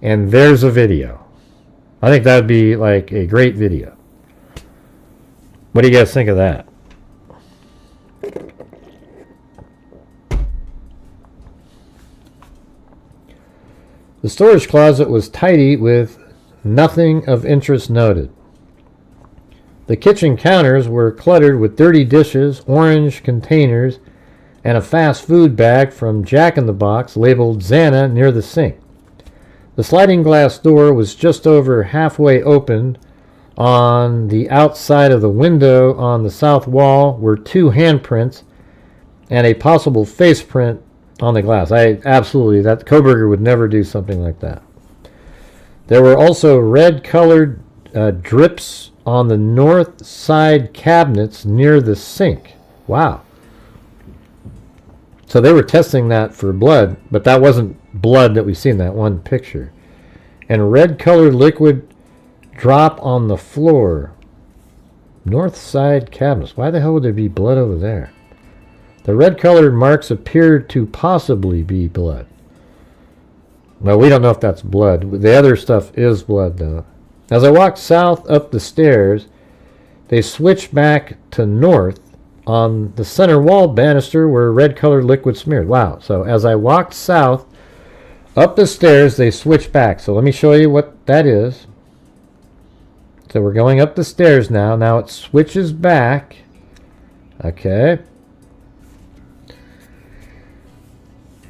and there's a video. I think that would be like a great video. What do you guys think of that? The storage closet was tidy with nothing of interest noted. The kitchen counters were cluttered with dirty dishes, orange containers, and a fast food bag from Jack in the Box labeled Xana near the sink. The sliding glass door was just over halfway opened. On the outside of the window on the south wall were 2 handprints and a possible face print on the glass. That Kohberger would never do something like that. There were also red-colored drips on the north side cabinets near the sink. Wow. So they were testing that for blood, but that wasn't blood that we see in that one picture. And red-colored liquid drop on the floor. North side cabinets. Why the hell would there be blood over there? The red-colored marks appear to possibly be blood. Well, we don't know if that's blood. The other stuff is blood, though. As I walked south up the stairs, they switched back to north. On the center wall banister were red-colored liquid smeared. Wow. So as I walked south up the stairs, they switched back. So let me show you what that is. So we're going up the stairs now. Now it switches back. Okay.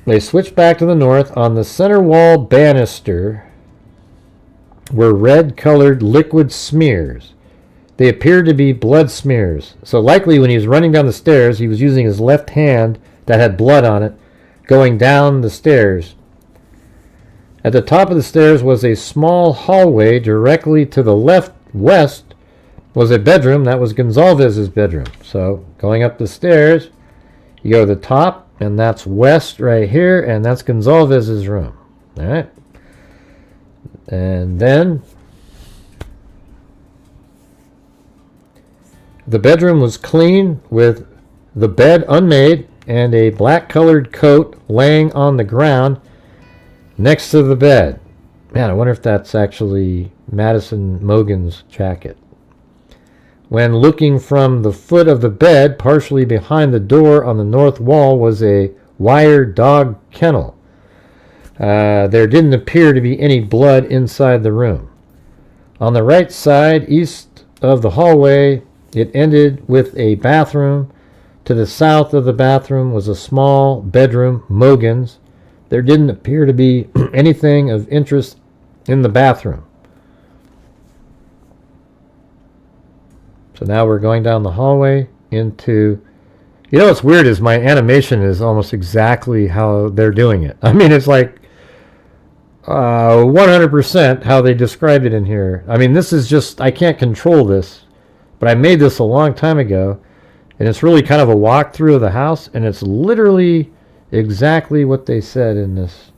They switched back to the north. On the center wall banister were red-colored liquid smears. They appeared to be blood smears. So likely when he was running down the stairs, he was using his left hand that had blood on it, going down the stairs. At the top of the stairs was a small hallway. Directly to the west was a bedroom. That was Gonzalez's bedroom. So going up the stairs, you go to the top, and that's west right here, and that's Gonzalez's room. All right. And then the bedroom was clean with the bed unmade and a black-colored coat laying on the ground next to the bed. Man, I wonder if that's actually Madison Mogan's jacket. When looking from the foot of the bed, partially behind the door on the north wall was a wire dog kennel. There didn't appear to be any blood inside the room. On the right side, east of the hallway, it ended with a bathroom. To the south of the bathroom was a small bedroom, Mogan's. There didn't appear to be anything of interest in the bathroom. So now we're going down the hallway into... You know what's weird is my animation is almost exactly how they're doing it. I mean, it's like 100% how they describe it in here. I mean, this is just... I can't control this, but I made this a long time ago, and it's really kind of a walkthrough of the house, and it's literally exactly what they said in this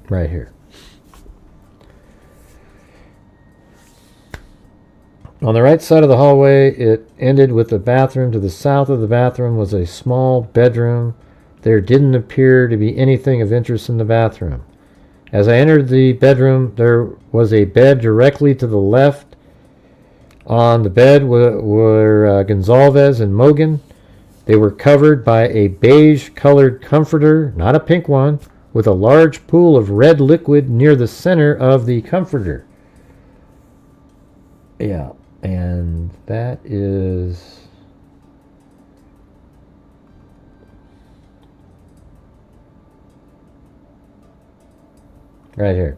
right here. On the right side of the hallway, it ended with the bathroom. To the south of the bathroom was a small bedroom. There didn't appear to be anything of interest in the bathroom. As I entered the bedroom, there was a bed directly to the left. On the bed were Gonzalez and Mogan. They were covered by a beige-colored comforter, not a pink one, with a large pool of red liquid near the center of the comforter. Yeah. And that is right here.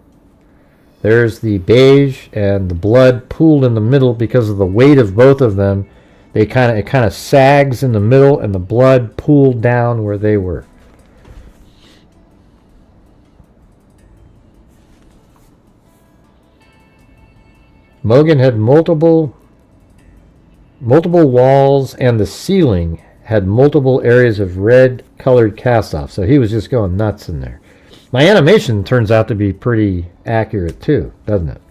There's the beige and the blood pooled in the middle because of the weight of both of them. It kind of sags in the middle, and the blood pooled down where they were. Mogan had multiple walls, and the ceiling had multiple areas of red colored cast off, so he was just going nuts in there. My animation turns out to be pretty accurate too, doesn't it?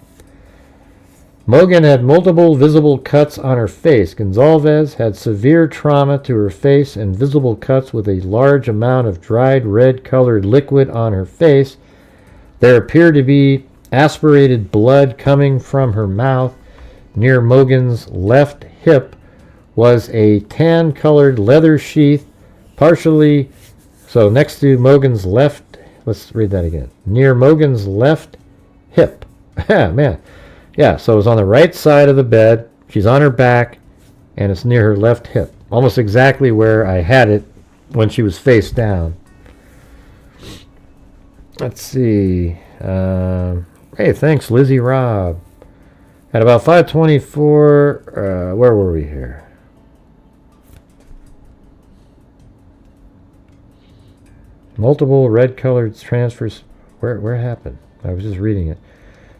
Mogan had multiple visible cuts on her face. Gonzalez had severe trauma to her face and visible cuts with a large amount of dried red colored liquid on her face. There appeared to be aspirated blood coming from her mouth. Near Mogan's left hip was a tan-colored leather sheath, partially... So next to Mogan's left... Let's read that again. Near Mogan's left hip. Man. Yeah, so it was on the right side of the bed. She's on her back, and it's near her left hip. Almost exactly where I had it when she was face down. Let's see... Hey, thanks, Lizzie Rob. At about 5:24, where were we here? Multiple red-colored transfers. Where happened? I was just reading it.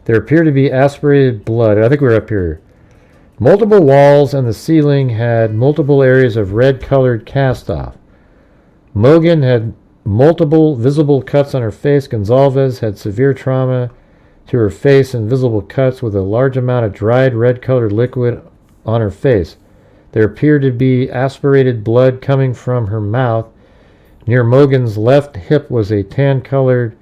There appeared to be aspirated blood. I think we were up here. Multiple walls and the ceiling had multiple areas of red-colored cast-off. Mogan had multiple visible cuts on her face. Gonzalez had severe trauma to her face and visible cuts with a large amount of dried red-colored liquid on her face. There appeared to be aspirated blood coming from her mouth. Near Mogan's left hip was a tan-colored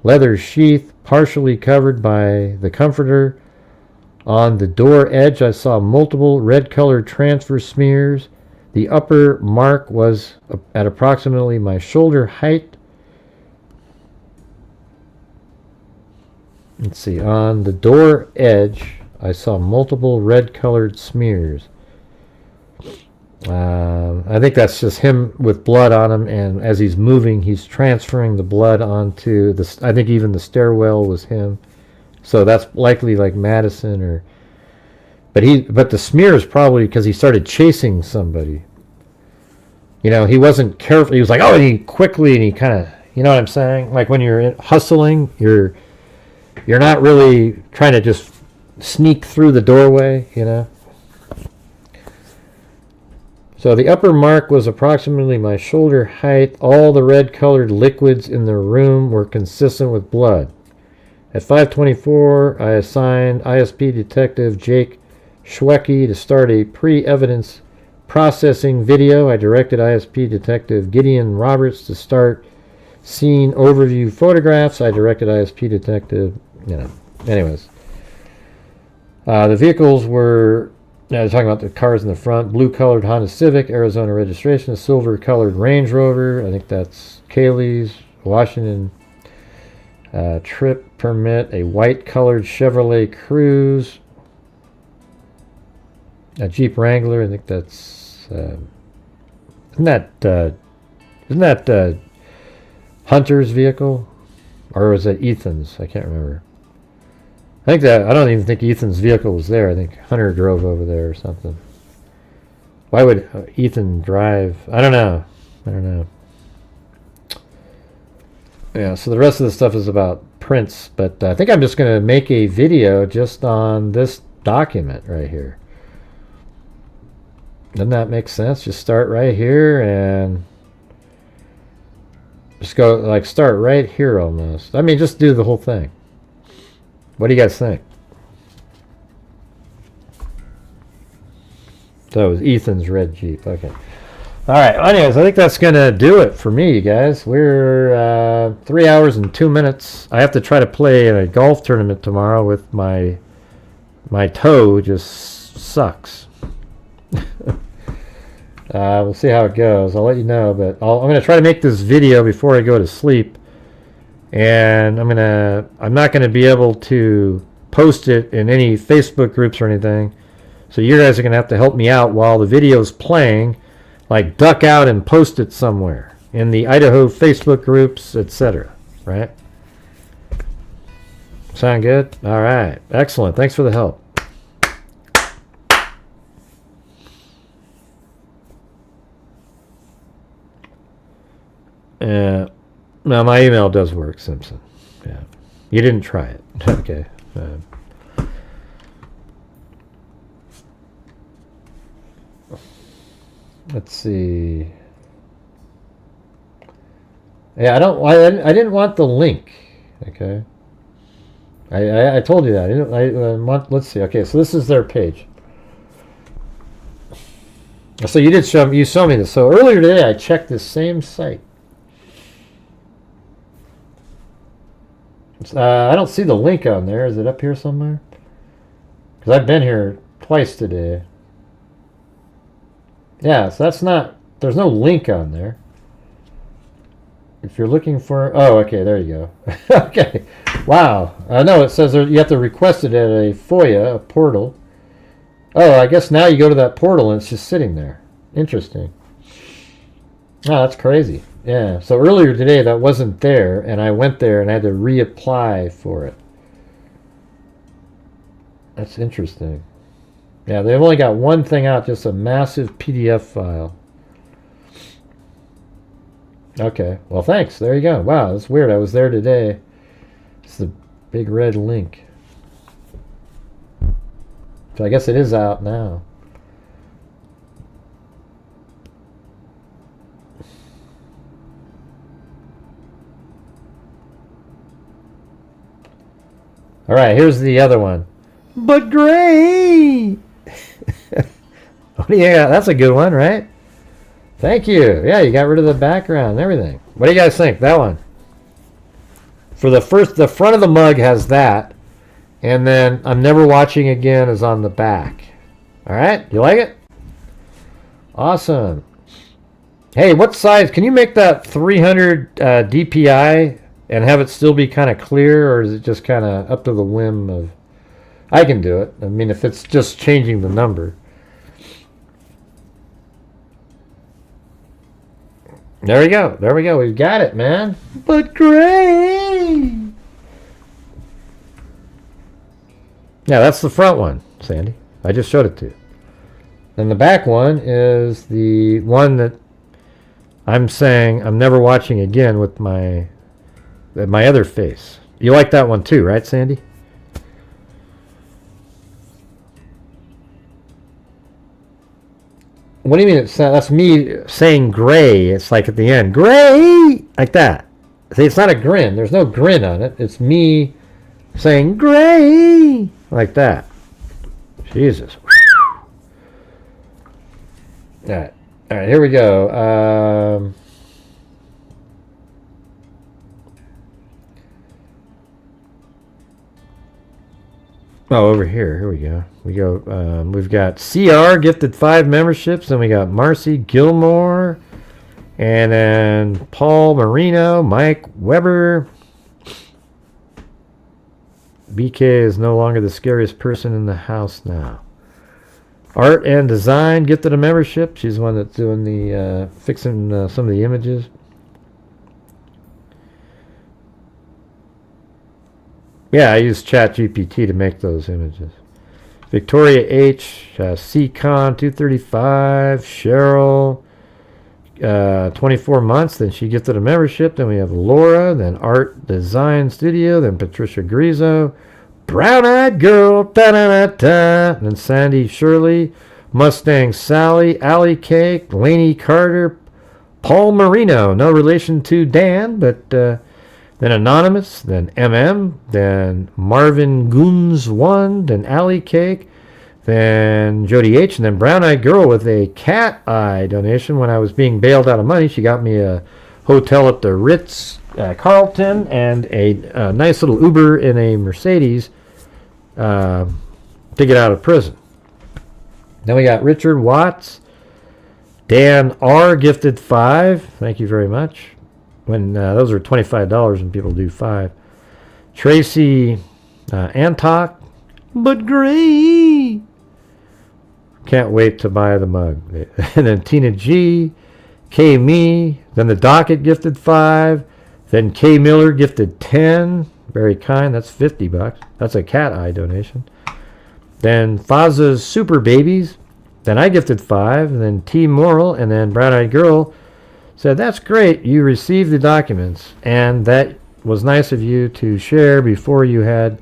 leather sheath, partially covered by the comforter. On the door edge, I saw multiple red-colored transfer smears. The upper mark was at approximately my shoulder height. Let's see, on the door edge, I saw multiple red-colored smears. I think that's just him with blood on him, and as he's moving, he's transferring the blood onto the... I think even the stairwell was him. So that's likely like Madison or... But the smear is probably because he started chasing somebody. You know, he wasn't careful. He was like, oh, and he quickly, and he kind of... You know what I'm saying? Like when you're hustling, you're not really trying to just sneak through the doorway, you know? So the upper mark was approximately my shoulder height. All the red-colored liquids in the room were consistent with blood. At 5:24, I assigned ISP Detective Jake Schwecke to start a pre-evidence processing video. I directed ISP Detective Gideon Roberts to start scene overview photographs. I directed ISP Detective, anyways. The vehicles were... Now, they're talking about the cars in the front. Blue-colored Honda Civic, Arizona registration. A silver-colored Range Rover. I think that's Kaylee's. Washington trip permit. A white-colored Chevrolet Cruze. A Jeep Wrangler. I think that's... Isn't that Hunter's vehicle? Or was it Ethan's? I can't remember. I don't even think Ethan's vehicle was there. I think Hunter drove over there or something. Why would Ethan drive? I don't know. Yeah, so the rest of the stuff is about prints, but I think I'm just going to make a video just on this document right here. Doesn't that make sense? Just start right here and just go, like, start right here almost. I mean, just do the whole thing. What do you guys think? So it was Ethan's red Jeep. Okay. All right. Anyways, I think that's going to do it for me, you guys. We're 3 hours and 2 minutes. I have to try to play in a golf tournament tomorrow with my toe just sucks. We'll see how it goes. I'll let you know, but I'm going to try to make this video before I go to sleep. And I'm not going to be able to post it in any Facebook groups or anything. So you guys are going to have to help me out while the video's playing. Like, duck out and post it somewhere in the Idaho Facebook groups, etc. Right? Sound good? All right. Excellent. Thanks for the help. No, my email does work, Simpson. Yeah. You didn't try it. Okay. Let's see. Yeah, I didn't want the link. Okay. I told you that. I want. Let's see. Okay, so this is their page. So you saw me this. So earlier today, I checked this same site. I don't see the link on there. Is it up here somewhere? Because I've been here twice today. Yeah, so that's not... There's no link on there. If you're looking for... Oh, okay, there you go. Okay. Wow. No, it says you have to request it at a FOIA, a portal. Oh, I guess now you go to that portal and it's just sitting there. Interesting. Oh, that's crazy. Yeah, so earlier today that wasn't there, and I went there and I had to reapply for it. That's interesting. Yeah, they've only got one thing out, just a massive PDF file. Okay, well, thanks. There you go. Wow, that's weird. I was there today. It's the big red link. So I guess it is out now. All right, here's the other one. But great! Oh, yeah, that's a good one, right? Thank you. Yeah, you got rid of the background and everything. What do you guys think? That one. For the front of the mug has that, and then I'm Never Watching Again is on the back. All right, you like it? Awesome. Hey, what size? Can you make that 300 DPI and have it still be kind of clear, or is it just kind of up to the whim of... I can do it. I mean, if it's just changing the number. There we go. There we go. We've got it, man. But great! Yeah, that's the front one, Sandy. I just showed it to you. And the back one is the one that I'm saying I'm never watching again with my other face. You like that one too, right, Sandy? What do you mean? That's me saying gray. It's like at the end, gray, like that. See, it's not a grin. There's no grin on it. It's me saying gray, like that. Jesus. All right, here we go. Oh, over here. Here we go. We've got CR gifted 5 memberships, and we got Marcy Gilmore, and then Paul Marino, Mike Weber. BK is no longer the scariest person in the house now. Art and Design gifted a membership. She's the one that's doing the fixing some of the images. . . . . . . . . . . . . . . . . . . . . . . . . . . . . . . . . . . . . . . . . . . . . . . . . . . . . . . . . . Yeah, I use ChatGPT to make those images. Victoria H, CCon 235, Cheryl, 24 months. Then she gifted a membership. Then we have Laura, then Art Design Studio, then Patricia Grizo, Brown Eyed Girl, da-da-da-da, then Sandy Shirley, Mustang Sally, Allie Cake, Laney Carter, Paul Marino, no relation to Dan, but then Anonymous, then MM, then Marvin Goons 1, then Allie Cake, then Jody H, and then Brown Eyed Girl with a cat eye donation. When I was being bailed out of money, she got me a hotel at the Ritz Carlton and a nice little Uber in a Mercedes to get out of prison. Then we got Richard Watts. Dan R gifted 5. Thank you very much. When those are $25 and people do 5. Tracy Antok, but gray. Can't wait to buy the mug. And then Tina G, K Me, then the Docket gifted 5, then K Miller gifted 10. Very kind. That's $50. That's a cat eye donation. Then Faza's Super Babies. Then I gifted 5, and then T Moral, and then Brown Eyed Girl said, "That's great. You received the documents, and that was nice of you to share before you had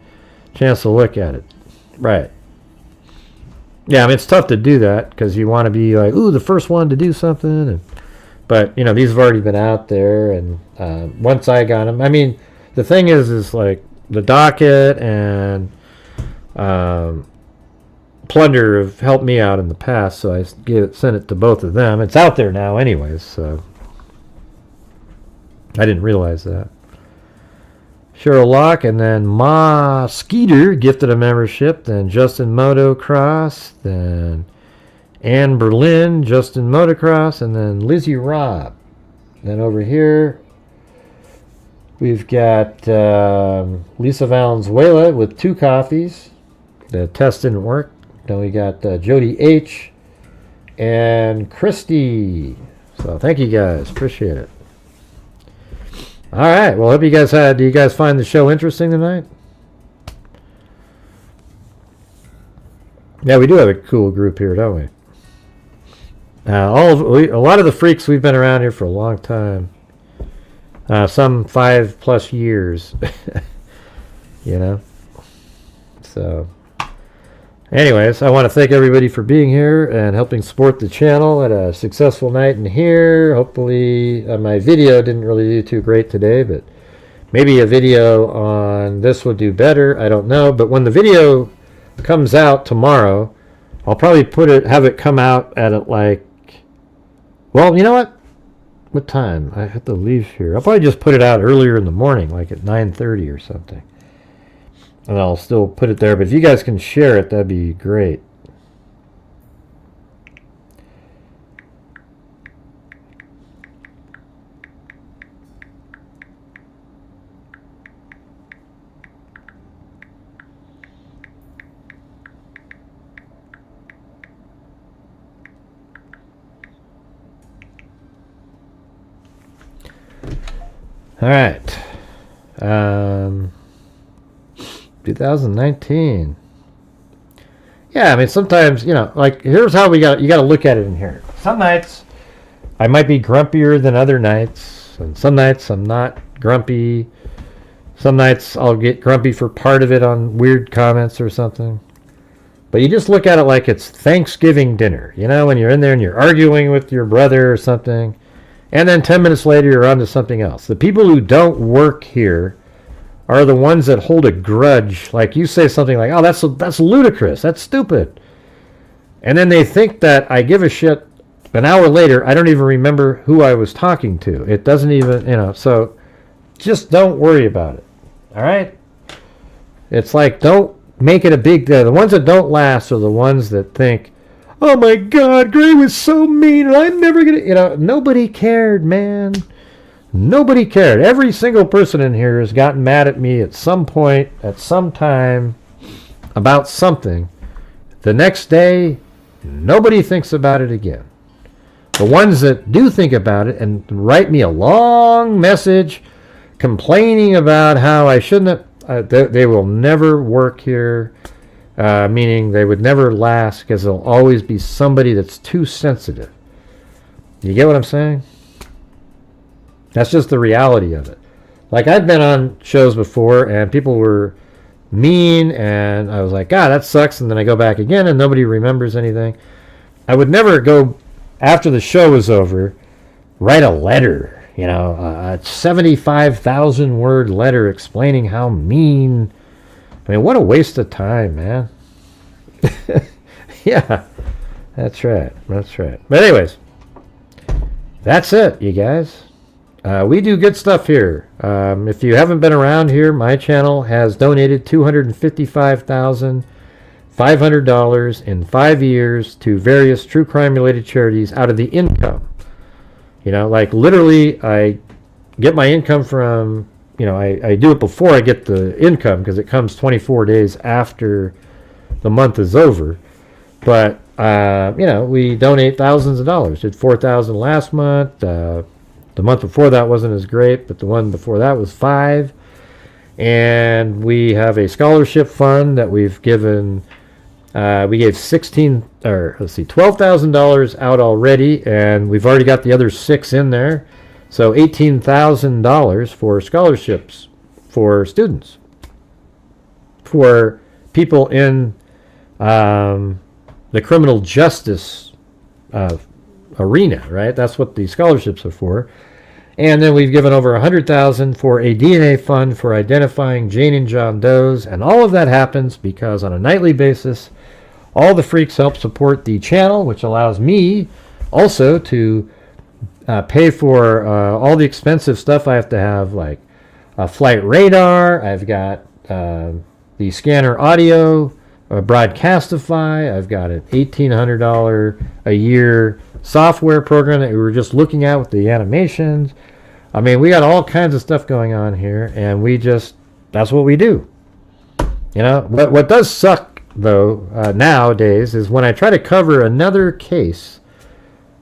a chance to look at it." Right. Yeah, I mean, it's tough to do that because you want to be like, ooh, the first one to do something. But, you know, these have already been out there, and once I got them, I mean, the thing is like the Docket and Plunder have helped me out in the past, so I sent it to both of them. It's out there now anyways, so I didn't realize that. Cheryl Locke, and then Ma Skeeter gifted a membership, then Justin Motocross, then Ann Berlin, Justin Motocross, and then Lizzie Robb. Then over here we've got Lisa Valenzuela with 2 coffees. The test didn't work. Then we got Jody H and Christy. So thank you guys. Appreciate it. All right. Well, hope you guys had. Do you guys find the show interesting tonight? Yeah, we do have a cool group here, don't we? A lot of the freaks, we've been around here for a long time. Some 5+ years. You know. So. Anyways, I want to thank everybody for being here and helping support the channel. Had a successful night in here. Hopefully, my video didn't really do too great today, but maybe a video on this will do better. I don't know. But when the video comes out tomorrow, I'll probably have it come out at like, well, you know what? What time? I have to leave here. I'll probably just put it out earlier in the morning, like at 9:30 or something. And I'll still put it there, but if you guys can share it, that'd be great. All right. 2019. Yeah, I mean, sometimes, you know, like, here's how you got to look at it in here. Some nights I might be grumpier than other nights, and some nights I'm not grumpy. Some nights I'll get grumpy for part of it on weird comments or something. But you just look at it like it's Thanksgiving dinner, you know, when you're in there and you're arguing with your brother or something, and then 10 minutes later you're on to something else. The people who don't work here are the ones that hold a grudge. Like, you say something like, oh, that's ludicrous, that's stupid. And then they think that I give a shit. An hour later, I don't even remember who I was talking to. It doesn't even, you know, so just don't worry about it. All right? It's like, don't make it a big deal. The ones that don't last are the ones that think, oh my God, Gray was so mean, and I'm never going to, you know, nobody cared, man. Nobody cared. Every single person in here has gotten mad at me at some point, at some time, about something. The next day, nobody thinks about it again. The ones that do think about it and write me a long message complaining about how I shouldn't have, they will never work here, meaning they would never last because there'll always be somebody that's too sensitive. You get what I'm saying? That's just the reality of it. Like, I've been on shows before and people were mean and I was like, God, that sucks. And then I go back again and nobody remembers anything. I would never go, after the show was over, write a letter, you know, a 75,000 word letter explaining how mean. I mean, what a waste of time, man. Yeah, that's right. That's right. But anyways, that's it, you guys. We do good stuff here. If you haven't been around here, my channel has donated $255,500 in 5 years to various true crime related charities out of the income. You know, like literally I get my income from, you know, I do it before I get the income because it comes 24 days after the month is over. But, you know, we donate thousands of dollars. Did $4,000 last month. The month before that wasn't as great, but the one before that was $5,000. And we have a scholarship fund that we've given. We gave $12,000 out already, and we've already got the other $6,000 in there. So $18,000 for scholarships for students, for people in the criminal justice arena, right? That's what the scholarships are for. And then we've given over $100,000 for a DNA fund for identifying Jane and John Does. And all of that happens because on a nightly basis, all the freaks help support the channel, which allows me also to pay for all the expensive stuff I have to have, like a flight radar. I've got the scanner audio, Broadcastify. I've got an $1,800 a year software program that we were just looking at with the animations. I mean, we got all kinds of stuff going on here, and that's what we do. You know, what does suck, though, nowadays is when I try to cover another case,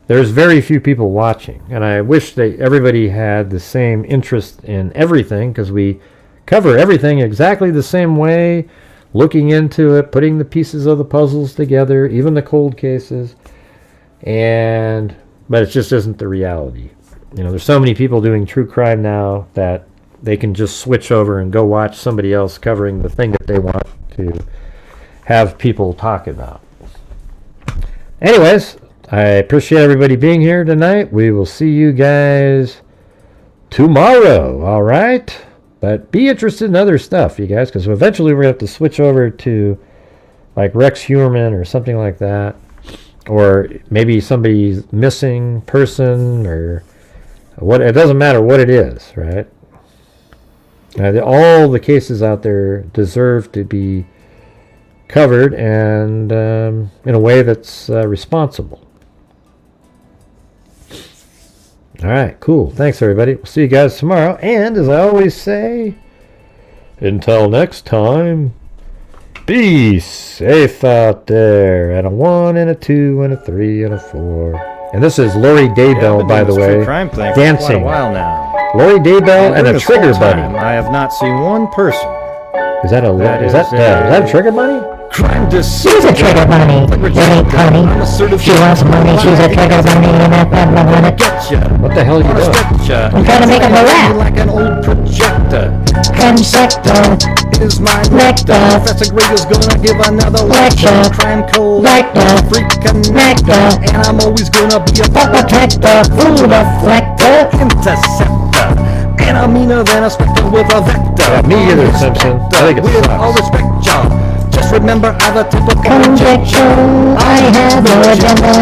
there's very few people watching. And I wish that everybody had the same interest in everything, because we cover everything exactly the same way, looking into it, putting the pieces of the puzzles together, even the cold cases. But it just isn't the reality. You know, there's so many people doing true crime now that they can just switch over and go watch somebody else covering the thing that they want to have people talk about. Anyways, I appreciate everybody being here tonight. We will see you guys tomorrow, all right? But be interested in other stuff, you guys, because eventually we're going to have to switch over to like Rex Huerman or something like that. Or maybe somebody's missing person, or what. It doesn't matter what it is, right? All the cases out there deserve to be covered, and in a way that's responsible. All right, cool. Thanks, everybody. We'll see you guys tomorrow. And as I always say, until next time, be safe out there. And a 1 and a 2 and a 3 and a 4. And this is Lori Daybell, by the way, crime thing dancing. For quite a while now. Lori Daybell and a trigger bunny. I have not seen one person. Is that a trigger bunny? Crime She's a trigger bunny. It ain't funny. She wants money. She's a trigger bunny. And I'm gonna get ya. What the hell are you doing? I'm trying to make him a rap. Like an old projector. Consector. Is my Nectar. Professor Greg is gonna give another Lecture. Crime code. Nectar. Freak connector. Nectar. And I'm always gonna be a Protector. Food reflector. interceptor. And I'm meaner than a spectre with a vector. Yeah, me either, Simpson. I think it With sucks. all respect, y'all. Just remember other typical Conjecture. I have no agenda.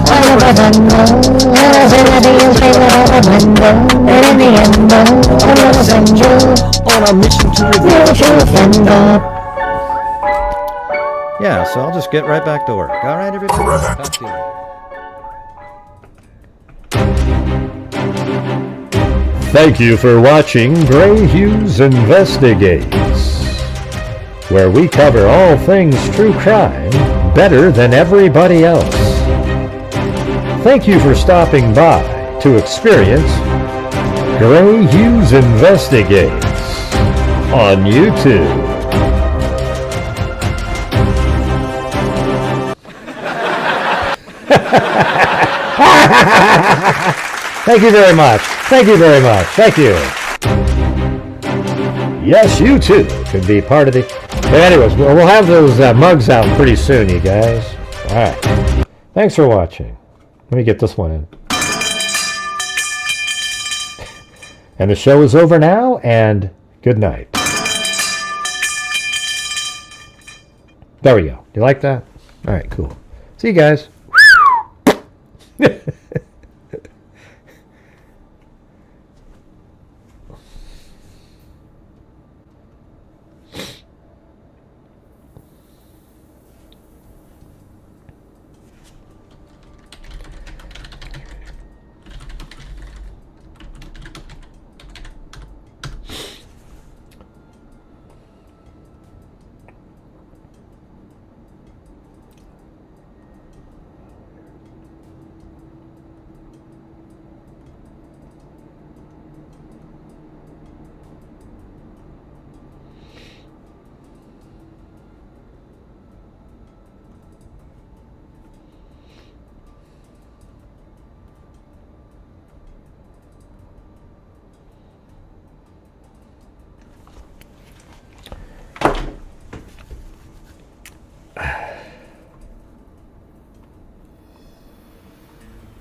I never know. I was in a deal with a window. And in the end, I will send you on a mission to reveal your true offender. Yeah, so I'll just get right back to work. All right, everybody? Talk to you later. Thank you for watching Gray Hughes Investigates, where we cover all things true crime better than everybody else. Thank you for stopping by to experience Gray Hughes Investigates. on YouTube. Thank you very much. Thank you very much. Thank you. Yes, you too can be part of the... But anyways, we'll have those mugs out pretty soon, you guys. All right. Thanks for watching. Let me get this one in. And the show is over now, and good night. There we go. You like that? All right, cool. See you guys.